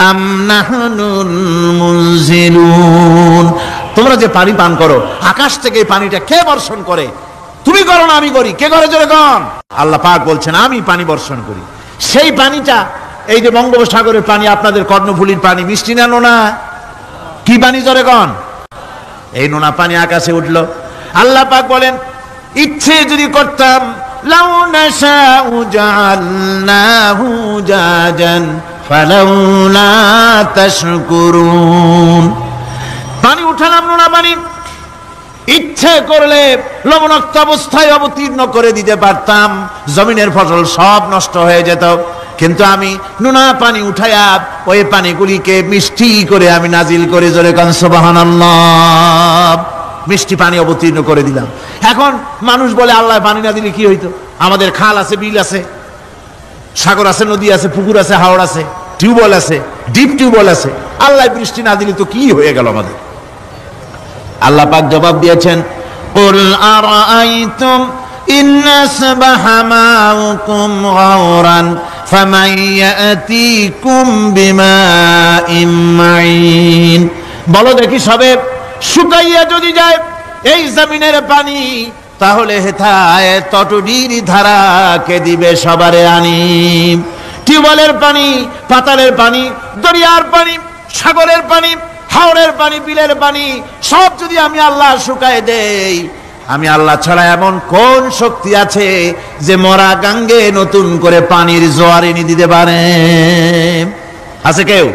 আম নাহনুল মুনজিলুন। তোমরা যে পানি পান করো, আকাশ থেকে পানিটা কে বর্ষণ করে? তুমি করো না, আমি করি? কে করে? জোরে কোন? আল্লাহ পাক বলছেন, আমি পানি বর্ষণ করি। সেই পানিটা, এই যে বঙ্গোপসাগরের পানি, আপনাদের কর্ণফুলীর পানি, মিষ্টি না নোনা? কি পানি? জোরে কোন? এই নোনা পানি আকাশে উঠলো। আল্লাহ পাক বলেন, ইচ্ছে যদি করতাম, লাউ নাশাউ জাআলনাহু জাজান ফালাউলা তাশকুরুন। পানি উঠালাম, নোনা পানি, ইচ্ছে করলে লবণাক্ত অবস্থায় অবতীর্ণ করে দিতে পারতাম, জমিনের ফসল সব নষ্ট হয়ে যেত। কিন্তু আমি নোনা পানি উঠাইয়া ওই পানিগুলিকে মিষ্টি করে আমি নাজিল করে, জোরে কান সুবহানাল্লাহ, মিষ্টি পানি অবতীর্ণ করে দিলাম। এখন মানুষ বলে, আল্লাহ পানি না দিলে কি হইতো? আমাদের খাল আছে, বিল আছে, সাগর আছে, নদী আছে, পুকুর আছে, হাওড় আছে, টিউবওয়েল আছে, ডিপ টিউবওয়েল আছে, আল্লাহ বৃষ্টি না দিলে তো কি হয়ে গেল আমাদের? আল্লাহ পাক জবাব দিয়েছেন, কুল আরাআইতুম ইন আসবাহা মাউকুম গাওরান ফামান ইয়াতিকুম বিমাইন মাইন। বলো দেখি, সবে শুকাইয়া যদি যায় এই জমিনের পানি, তাহলে হেথায় তটুডির ধারা কে দিবে সবারে আনি? টিউবওয়েলের পানি, পাতালের পানি, দরিয়ার পানি, সাগরের পানি, হাওরের পানি, বিলের পানি সব যদি আমি আল্লাহ শুকায় দেই, আমি আল্লাহ ছাড়া এমন কোন শক্তি আছে যে মরা গাঙ্গে নতুন করে পানির জোয়ার এনে দিতে পারে? আছে কেউ?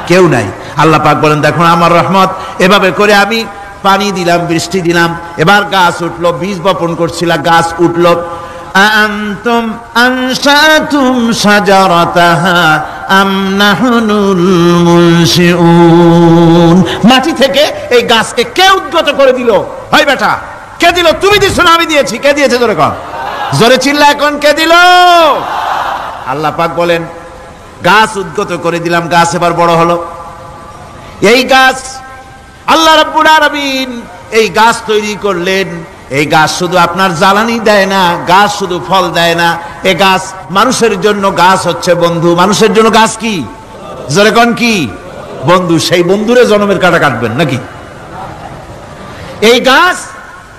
কেউ নাই। আল্লাহ পাক বলেন, দেখো আমার রহমত, এভাবে করে আমি পানি দিলাম, বৃষ্টি দিলাম, এবার গাছ উঠলো, বীজ বপন করছিলাম, গাছ উঠলো। আনতুম আনশাতুম শাজারাতাহা আম নাহনুল মুনশিউন। মাটি থেকে এই গাছকে কে উদ্গত করে দিল? হয় বেটা, কে দিল? তুমি দিছো না আমি দিয়েছি? কে দিয়েছে? জোরে কর, জোরে চিল্লা এখন, কে দিল? আল্লাহ পাক বলেন, গাছ উদ্গত করে দিলাম, গাছ এবার বড় হলো। এই গাছ আল্লাহ রাব্বুল আলামিন এই গাছ তৈরি করলেন। এই গাছ শুধু আপনার জ্বালানি দেয় না, গাছ শুধু ফল দেয় না, এই গাছ মানুষের জন্য, গাছ হচ্ছে বন্ধু। মানুষের জন্য গাছ কি? জোরে কোন কি? বন্ধু। সেই বন্ধুরে জন্মের কাটা কাটবেন নাকি? এই গাছ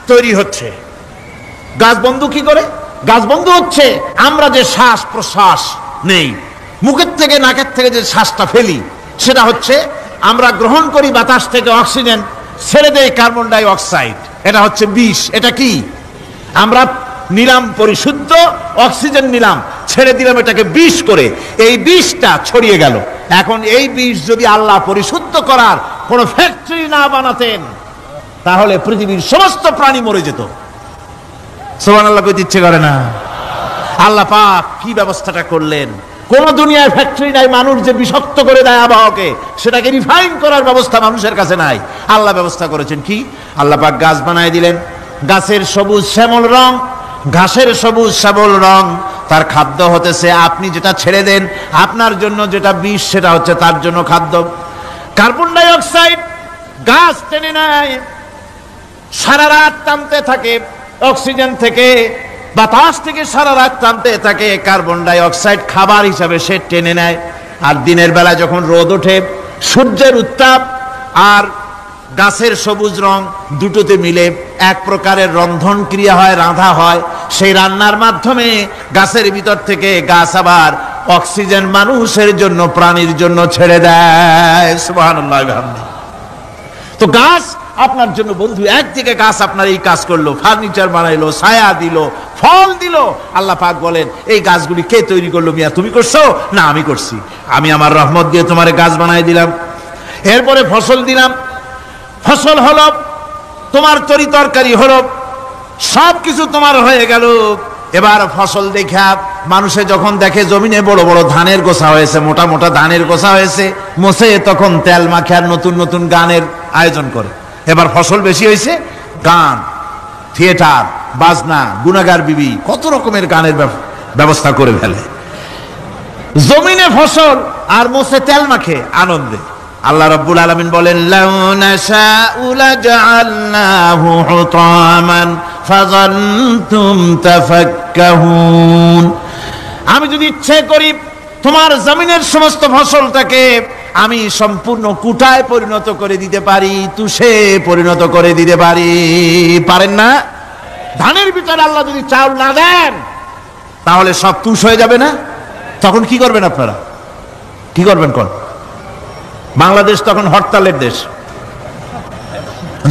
তৈরি হচ্ছে। গাছ বন্ধু কি করে? গাছ বন্ধু হচ্ছে আমরা যে শ্বাস প্রশ্বাস নেই, মুখের থেকে নাকের থেকে যে শ্বাসটা ফেলি, সেটা হচ্ছে আমরা গ্রহণ করি বাতাস থেকে অক্সিজেন, ছেড়ে দেয় কার্বন ডাই অক্সাইড। এটা হচ্ছে বিষ। এটা কি? আমরা নিলাম পরিশুদ্ধ অক্সিজেন, নিলাম, ছেড়ে দিলাম এটাকে বিষ করে, এই বিষটা ছড়িয়ে গেল। এখন এই বিষ যদি আল্লাহ পরিশুদ্ধ করার কোন ফ্যাক্টরি না বানাতেন, তাহলে পৃথিবীর সমস্ত প্রাণী মরে যেত। সুবহানাল্লাহ কইতে ইচ্ছে করে না? আল্লাহ পাক কি ব্যবস্থাটা করলেন! কোন দুনিয়ায় ফ্যাক্টরি নাই, মানুষ যে বিষাক্ত করে দেয় আবহাওয়াকে, সেটাকে রিফাইন করার ব্যবস্থা মানুষের কাছে নাই। আল্লাহ ব্যবস্থা করেছেন কি? আল্লাহ পাক গাছ বানায় দিলেন, গাছের সবুজ শ্যামল রং, ঘাসের সবুজ শ্যামল রং, তার খাদ্য হতেছে আপনি যেটা ছেড়ে দেন, আপনার জন্য যেটা বিষ, সেটা হচ্ছে তার জন্য খাদ্য। কার্বন ডাই অক্সাইড গাছ টেনে নেয়, সারা রাত টানতে থাকে, অক্সিজেন থেকে, বাতাস থেকে সারা রাত টানতে থাকে, কার্বন ডাই অক্সাইড খাবার হিসাবে সে টেনে নেয়। আর দিনের বেলা যখন রোদ ওঠে, সূর্যের উত্তাপ আর গাছের সবুজ রং দুটোতে মিলে এক প্রকারের রন্ধন ক্রিয়া হয়, রাঁধা হয়। সেই রান্নার মাধ্যমে গাছের ভিতর থেকে গাছ আবার অক্সিজেন মানুষের জন্য, প্রাণীর জন্য ছেড়ে দেয়। সুবহানাল্লাহ। তো গাছ আপনার জন্য বন্ধু। একদিকে গাছ আপনার এই কাজ করলো, ফার্নিচার বানাইলো, ছায়া দিল, ফল দিল। আল্লাহ পাক বলেন, এই গাছগুলি কে তৈরি করলো? মিয়া তুমি করছো না আমি করছি? আমি আমার রহমত দিয়ে তোমারে গাছ বানাই দিলাম। এরপরে ফসল দিলাম, ফসল হলো, তোমার তরি তরকারি হলো, সবকিছু তোমার হয়ে গেল। এবার ফসল দেখা মানুষে যখন দেখে জমিনে বড় বড় ধানের গোছা হয়েছে, মোটা মোটা ধানের গোছা হয়েছে, মোছে তখন তেল মাখে আর নতুন নতুন গানের আয়োজন করে। এবার ফসল বেশি হয়েছে, গান, থিয়েটার, বাজনা, গুনাগার বিবি, কত রকমের গানের ব্যবস্থা করে ফেলে। জমিনে ফসল আর মোছে তেল মাখে আনন্দে। আল্লাহ রাব্বুল আলামিন বলেন, লাউ নাশাউ লাজআলনাহু হুতামান ফাযালতুম তাফাক্কাহুন। আমি যদি ইচ্ছে করি তোমার জমিনের সমস্ত ফসলটাকে আমি সম্পূর্ণ কুটায় পরিণত করে দিতে পারি, তুষে পরিণত করে দিতে পারি। পারেন না? ধানের ভিতরে আল্লাহ যদি চাউল না দেন, তাহলে সব তুষ হয়ে যাবে না? তখন কি করবেন আপনারা? কি করবেন? কোন বাংলাদেশ তখন হরতালের দেশ।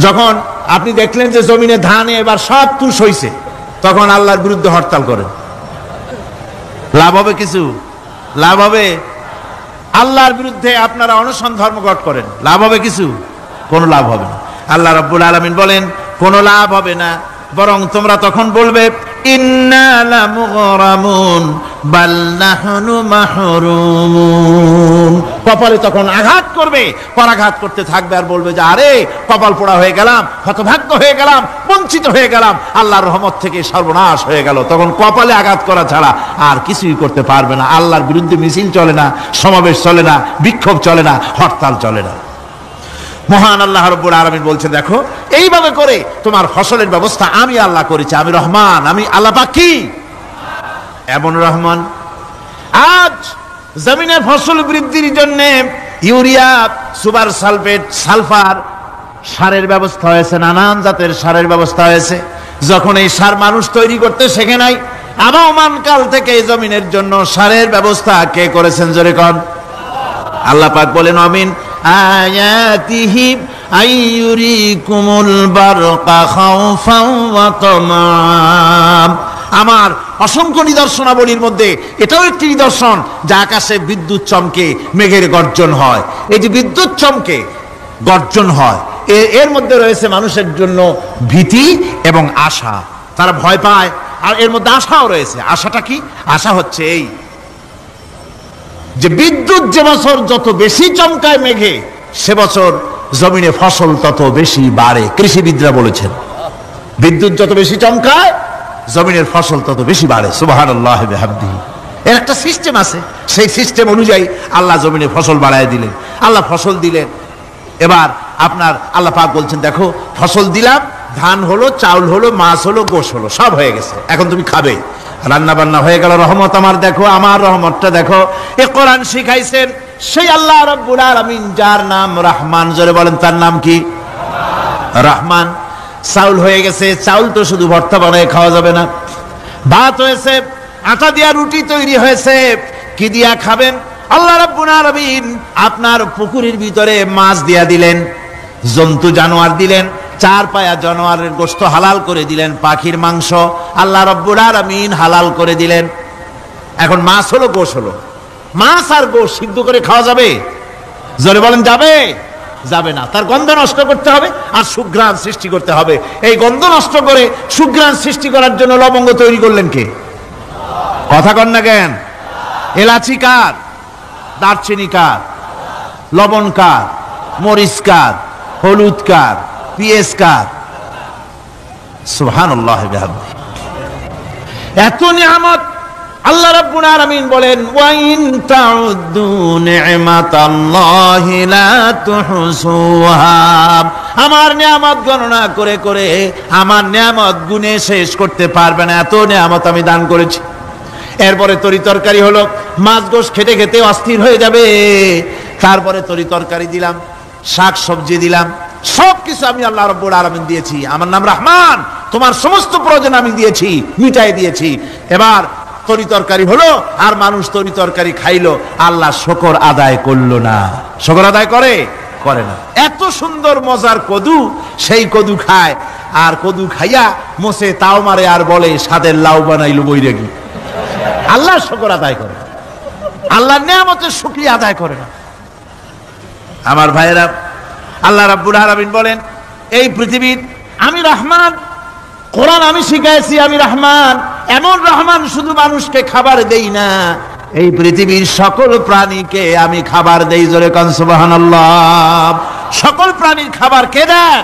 যখন আপনি দেখলেন যে জমিনে ধানে এবার সব তুষ হইছে, তখন আল্লাহর বিরুদ্ধে হরতাল করেন। লাভ হবে কিছু? লাভ হবে? আল্লাহর বিরুদ্ধে আপনারা অনশন ধর্মঘট করেন, লাভ হবে কিছু? কোনো লাভ হবে না। আল্লাহ রাব্বুল আলামিন বলেন, কোনো লাভ হবে না, বরং তোমরা তখন বলবে ইন্না লামুগরামুন, বাল নাহনু মাহরুমুন। কপালে তখন আঘাত করবে, পরাঘাত করতে থাকবে আর বলবে যে আরে কপাল পোড়া হয়ে গেলাম, হতভাগ্য হয়ে গেলাম, বঞ্চিত হয়ে গেলাম, আল্লাহর রহমত থেকে সর্বনাশ হয়ে গেল। তখন কপালে আঘাত করা ছাড়া আর কিছুই করতে পারবে না। আল্লাহর বিরুদ্ধে মিছিল চলে না, সমাবেশ চলে না, বিক্ষোভ চলে না, হরতাল চলে না। মহান আল্লাহ রাব্বুল আলামিন বলছে দেখো এইভাবে করে তোমার ফসলের ব্যবস্থা আমি আল্লাহ করেছি। আমি রহমান, আমি আল্লাহ পাক কি এমন রহমান। আজ জমিনে ফসল বৃদ্ধির জন্য ইউরিয়া, সুপার সালফেট, সালফার সারের ব্যবস্থা হয়েছে, নানান জাতের সারের ব্যবস্থা হয়েছে। যখন এই সার মানুষ তৈরি করতে শেখে নাই, আবহমান কাল থেকে এই জমিনের জন্য সারের ব্যবস্থা কে করেছেন জোরে কোন? আল্লাহ পাক বলেন আমিন আয়াতিহি আইয়ুরিকুমুল বারকা খাউফাও ওয়া তামাম। আমার অসংখ্য নিদর্শনাবলীর মধ্যে এটাও একটি নিদর্শন, যা আকাশে বিদ্যুৎ চমকে মেঘের গর্জন হয়। এই যে বিদ্যুৎ চমকে গর্জন হয়, এর মধ্যে রয়েছে মানুষের জন্য ভীতি এবং আশা। তারা ভয় পায়, আর এর মধ্যে আশাও রয়েছে। আশাটা কি? আশা হচ্ছে এই যে বিদ্যুৎ যে বছর যত বেশি চমকায় মেঘে, সে বছর জমিনে ফসল তত বেশি বাড়ে। কৃষিবিদরা বলেছেন বিদ্যুৎ যত বেশি চমকায় জমিনের ফসল তত বেশি বাড়ে। সুবহানাল্লাহি ওয়া বিহামদিহি। এর একটা সিস্টেম আছে, সেই সিস্টেম অনুযায়ী আল্লাহ জমিনে ফসল বাড়ায় দিলেন। আল্লাহ ফসল দিলেন, এবার আপনার আল্লাহ পাক বলছেন দেখো ফসল দিলাম, ধান হলো, চাউল হলো, মাছ হলো, গোশ হলো, সব হয়ে গেছে, এখন তুমি খাবে। রান্না বান্না হয়ে গেল, রহমত আমার দেখো, আমার রহমতটা দেখো। এ কোরআন শিখাইছেন সেই আল্লাহ রাব্বুল আলামিন, যার নাম রহমান। জোরে বলেন তার নাম কি? রহমান। চাউল হয়ে গেছে, চাউল তো শুধু ভর্তা বানায় খাওয়া যাবে না, ভাত হয়েছে, আটা দিয়া রুটি তৈরি হয়েছে, কি দিয়া খাবেন? আল্লাহ রাব্বুল আলামিন আপনার পুকুরের ভিতরে মাছ দিয়া দিলেন, জন্তু জানোয়ার দিলেন, চার পায়া জানোয়ারের গোশত হালাল করে দিলেন, পাখির মাংস আল্লাহ রাব্বুল আলামিন হালাল করে দিলেন। এখন মাছ হলো, গোশ হলো, মাছ আর গোশ সিদ্ধ করে খাওয়া যাবে? জোরে বলেন যাবে? যাবে না। তার গন্ধ নষ্ট করতে হবে আর সুঘ্রাণ সৃষ্টি করতে হবে। এই গন্ধ নষ্ট করে সুঘ্রাণ সৃষ্টি করার জন্য লবঙ্গ তৈরি করলেন কে? কথা কন না কেন? এলাচি কার? দারচিনি কার? লবণ কার? মরিচ কার? হলুদ কার? পেঁয়াজ কার? সুবহানাল্লাহ ওয়া বিহামদিহি। এত নিয়ামত আল্লাহ রাব্বুল আলামিন বলেন ওয়া ইন তাউদ্দু নি'মাতাল্লাহি লা তুহসুহা। আমার নিয়ামত গণনা করে করে আমার নিয়ামত গুণে শেষ করতে পারবে না, এত নিয়ামত আমি দান করেছি। এরপরে তরি তরকারি হলো, মাছ গোশ খেতে খেতে অস্থির হয়ে যাবে, তারপরে তরি তরকারি দিলাম, শাক সবজি দিলাম, সবকিছু আমি আল্লাহ রাব্বুল আলামিন দিয়েছি। আমার নাম রহমান, তোমার সমস্ত প্রয়োজন আমি দিয়েছি, মিটাই দিয়েছি। এবার তরি তরকারি হলো আর মানুষ তরি তরকারি খাইলো, আল্লাহ শুকর আদায় করলো না। শুকর আদায় করে? করে না। এত সুন্দর মজার কদু, সেই কদু খায়, আর কদু খাইয়া মোসে তাও মারে আর বলে স্বাদের লাউ বানাইলো বৈরাগী। আল্লাহ শুকর আদায় করে, আল্লাহর নিয়ামতের শুকরিয়া আদায় করে না। আমার ভাইয়েরা, আল্লাহ রাব্বুল আলামিন বলেন এই পৃথিবীর আমি রহমান, কোরআন আমি শিখাইছি আমি রহমান। এমন রহমান শুধু মানুষকে খাবার দেই না, এই পৃথিবীর সকল প্রাণীকে আমি খাবার দেই। জোরে কান সুবহানাল্লাহ। সকল প্রাণীর খাবার কে দেন?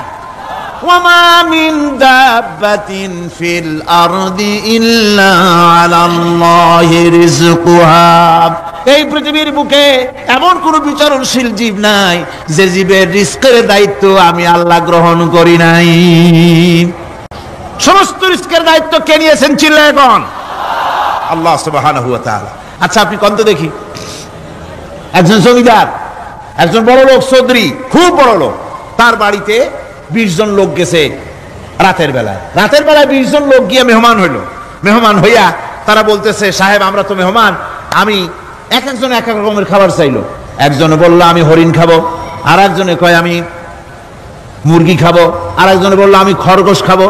ওয়ামা মিন দাব্বাতিন ফিল আরদি ইল্লা আলাল্লাহি রিজকুহা। এই পৃথিবীর বুকে এমন কোন বিচরণশীল জীব নাই যে জীবের রিজকের দায়িত্ব আমি আল্লাহ গ্রহণ করি নাই। সমস্ত রিজকের দায়িত্ব কে নিয়েছেন? চিল্লায় এখন আল্লাহ সুবহানাহু ওয়া তাআলা। আচ্ছা আপনি কোন তো দেখি, একজন জমিদার, একজন বড় লোক, চৌধুরী, খুব বড় লোক, তার বাড়িতে 20 জন লোক গেছে রাতের বেলায়। রাতের বেলায় 20 জন লোক গিয়ে মেহমান হইল। মেহমান হইয়া তারা বলতেছে সাহেব আমরা তো মেহমান, আমি এক একজন এক এক রকমের খাবার চাইলো। একজনে বলল আমি হরিণ খাবো, আর একজনে কয় আমি মুরগি খাবো, আর একজনে বললো আমি খরগোশ খাবো,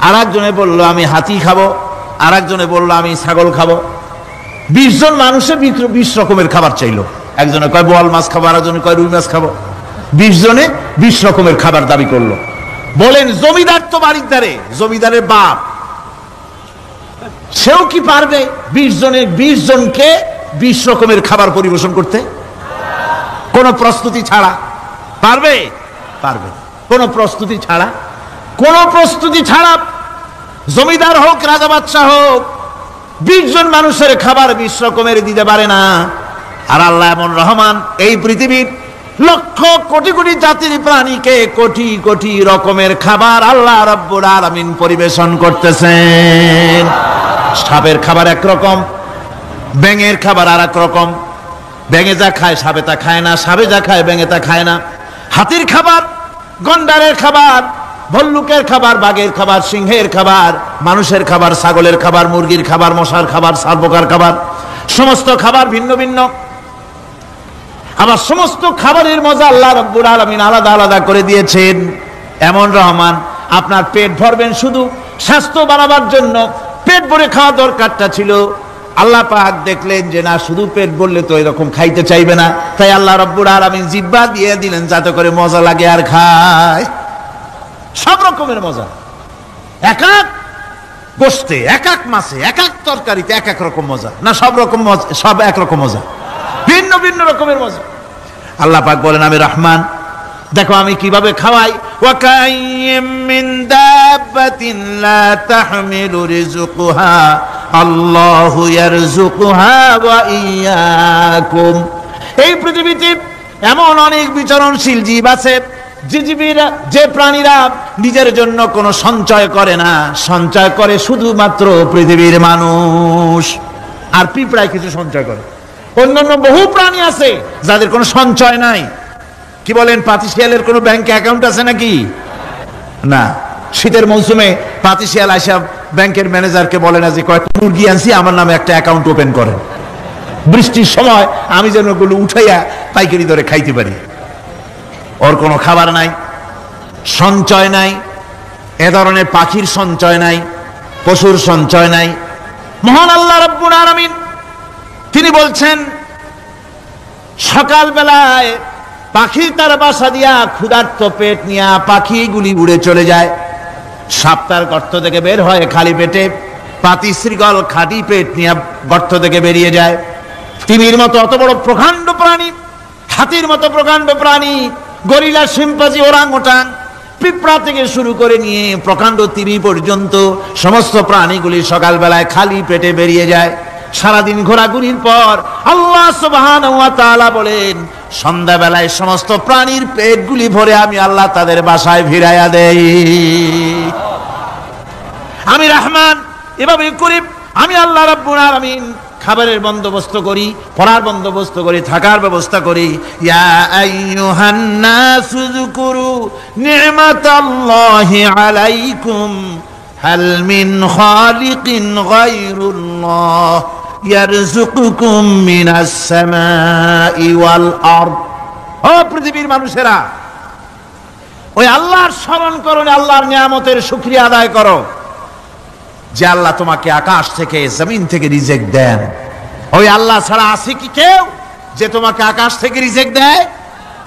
আর একজনে বললো আমি হাতি খাবো, আর একজনে বললো আমি ছাগল খাবো। 20 জন মানুষের 20 রকমের খাবার চাইলো। একজনে কয় বোয়াল মাছ খাবো, আর একজনে কয় রুই মাছ খাবো। 20 জনে 20 রকমের খাবার দাবি করলো। বলেন জমিদার তো বাড়ির ধারে, জমিদারের বাপ সেও কি পারবে 20 জনকে 20 রকমের খাবার পরিবেশন করতে? কোনো প্রস্তুতি ছাড়া পারবে? পারবে না। কোনো প্রস্তুতি ছাড়া জমিদার হোক, রাজা বাদশাহ হোক, 20 জন মানুষের খাবার 20 রকমের দিতে পারে না। আর আল্লাহ এমন রহমান, এই পৃথিবীর লক্ষ কোটি কোটি জাতির প্রাণীকে কোটি কোটি রকমের খাবার আল্লাহ রাব্বুল আলামিন পরিবেশন করতেছেন। সাপের খাবার একরকম, ব্যাঙের খাবার আর এক রকম। ব্যাঙে যা খায় সাপে তা খায় না, সাপে যা খায় ব্যাঙে তা খায় না। হাতির খাবার, গন্ডারের খাবার, ভল্লুকের খাবার, বাঘের খাবার, সিংহের খাবার, মানুষের খাবার, ছাগলের খাবার, মুরগির খাবার, মশার খাবার, শালপোকার খাবার, সমস্ত খাবার ভিন্ন ভিন্ন। আবার সমস্ত খাবারের মজা আল্লাহ রাব্বুল আলামিন আলাদা আলাদা করে দিয়েছেন। এমন রহমান, আপনার পেট ভরবেন শুধু স্বাস্থ্য বাড়াবার জন্য, পেট ভরে খাওয়া দরকারটা ছিল। আল্লাহ পাক দেখলেন যে না, শুধু পেট ভরলে তো এরকম খাইতে চাইবে না, তাই আল্লাহ রাব্বুল আলামিন জিহ্বা দিয়ে দিলেন যাতে করে মজা লাগে আর খায়। সব রকমের মজা, এক এক গোশতে, এক এক মাছে, এক এক তরকারিতে এক এক রকম মজা। না, সব রকম মজা, সব এক রকম মজা, ভিন্ন ভিন্ন রকমের মজা। আল্লাহ পাক বলেন আমি রহমান, দেখো আমি কিভাবে খাওয়াই। ওয়াকাইয়্যিম মিন দাব্বাতিন লা তাহমিলু রিজকুহা আল্লাহু ইয়ারযুকুহা ওয়া ইয়্যাকুম। এই পৃথিবীতে এমন অনেক বিচরণশীল জীব আছে, যে প্রাণীরা নিজের জন্য কোনো সঞ্চয় করে না, সঞ্চয় করে শুধুমাত্র পৃথিবীর মানুষ। আর পিঁপড়ায় কিছু সঞ্চয় করে। অন্যান্য বহু প্রাণী আছে যাদের কোনো সঞ্চয় নাই। কি বলেন, পাতিশিয়ালের কোনো ব্যাংকে অ্যাকাউন্ট আছে নাকি? না। শীতের মৌসুমে পাতিশিয়াল আইসা ব্যাংকের ম্যানেজারকে বলে না যে কয়েকটা মুরগি আনছি, আমার নামে একটা অ্যাকাউন্ট ওপেন করেন, বৃষ্টির সময় আমি যেন ওগুলো উঠাইয়া পাইকারি দরে খাইতে পারি। ওর কোনো খাবার নাই, সঞ্চয় নাই। এ ধরনের পাখির সঞ্চয় নাই, পশুর সঞ্চয় নাই। মহান আল্লাহ রাব্বুল আলামিন তিনি বলছেন, সকালবেলায় পাখি তার বাসা দিয়া ক্ষুধার্ত পেট নিয়ে পাখিগুলি উড়ে চলে যায়। সাপ তার গর্ত থেকে বের হয় খালি পেটে, পাতি শৃগল খাঁটি পেট নিয়ে গর্ত থেকে বেরিয়ে যায়। তিমির মতো অত বড় প্রকাণ্ড প্রাণী, হাতির মতো প্রকাণ্ড প্রাণী, গরিলা, শিম্পাঞ্জি, ওরাংওটাং, পিঁপড়া থেকে শুরু করে নিয়ে প্রকাণ্ড তিমি পর্যন্ত সমস্ত প্রাণীগুলি সকালবেলায় খালি পেটে বেরিয়ে যায়। সারাদিন ঘোরাঘুরির পর আল্লাহ সুবহানাহু ওয়া তাআলা বলেন, সন্ধ্যাবেলায় সমস্ত প্রাণীর পেটগুলি ভরে আমি আল্লাহ তাদের বাসায় ফিরাইয়া দেই। আমি রহমান, এভাবে করি আমি আল্লাহ রাব্বুল আলামিন। খাবারের বন্দোবস্ত করি, পড়ার বন্দোবস্ত করি, থাকার ব্যবস্থা করি। ইয়া আইয়ুহান নাসু যকুরু নি'মাতাল্লাহি আলাইকুম হাল মিন খালিকিন গায়রুল্লাহ ইয়ারযুকুকুম মিনাস সামাই ওয়াল আরদ। ও পৃথিবীর মানুষেরা, ওই আল্লাহর স্মরণ করো, আল্লাহর নিয়ামতের শুকরিয়া আদায় করো যে আল্লাহ তোমাকে আকাশ থেকে জমিন থেকে রিজিক দেন। ওই আল্লাহ ছাড়া আছে কি কেউ যে তোমাকে আকাশ থেকে রিজিক দেয়,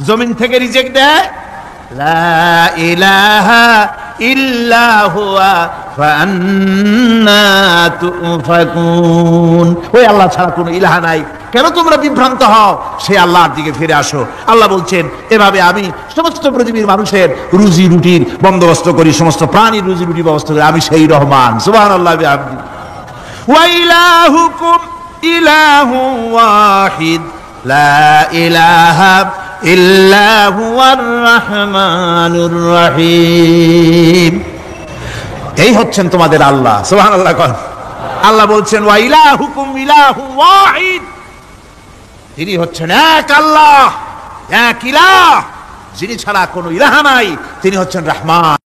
জমিন থেকে রিজিক দেয়? লা ইলাহা ইল্লা হুয়া ফাআন্না তুফাকুন। ওই আল্লাহ ছাড়া কোনো ইলাহা নাই, কেন তোমরা বিভ্রান্ত হও? সেই আল্লাহর দিকে ফিরে আসো। আল্লাহ বলছেন, এভাবে আমি সমস্ত পৃথিবীর মানুষের রুজি রুটির বন্দোবস্ত করি, সমস্ত প্রাণীর রুজি রুটি ব্যবস্থা করি। আমি সেই রহমান। সুবহানাল্লাহ বিহামদি। ওয়া ইলাহুকুম ইলাহু ওয়াহিদ লা ইলাহা ইল্লা হুয়ার রহমানুর রহিম। এই হচ্ছেন তোমাদের আল্লাহ। সুবহানাল্লাহ। আল্লাহ বলছেন, ওয়া ইলাহুকুম ইলাহু ওয়াহিদ, তিনি হচ্ছেন এক আল্লাহ, এক ইলাহ, যিনি ছাড়া কোনো ইলাহ নাই। তিনি হচ্ছেন রহমান।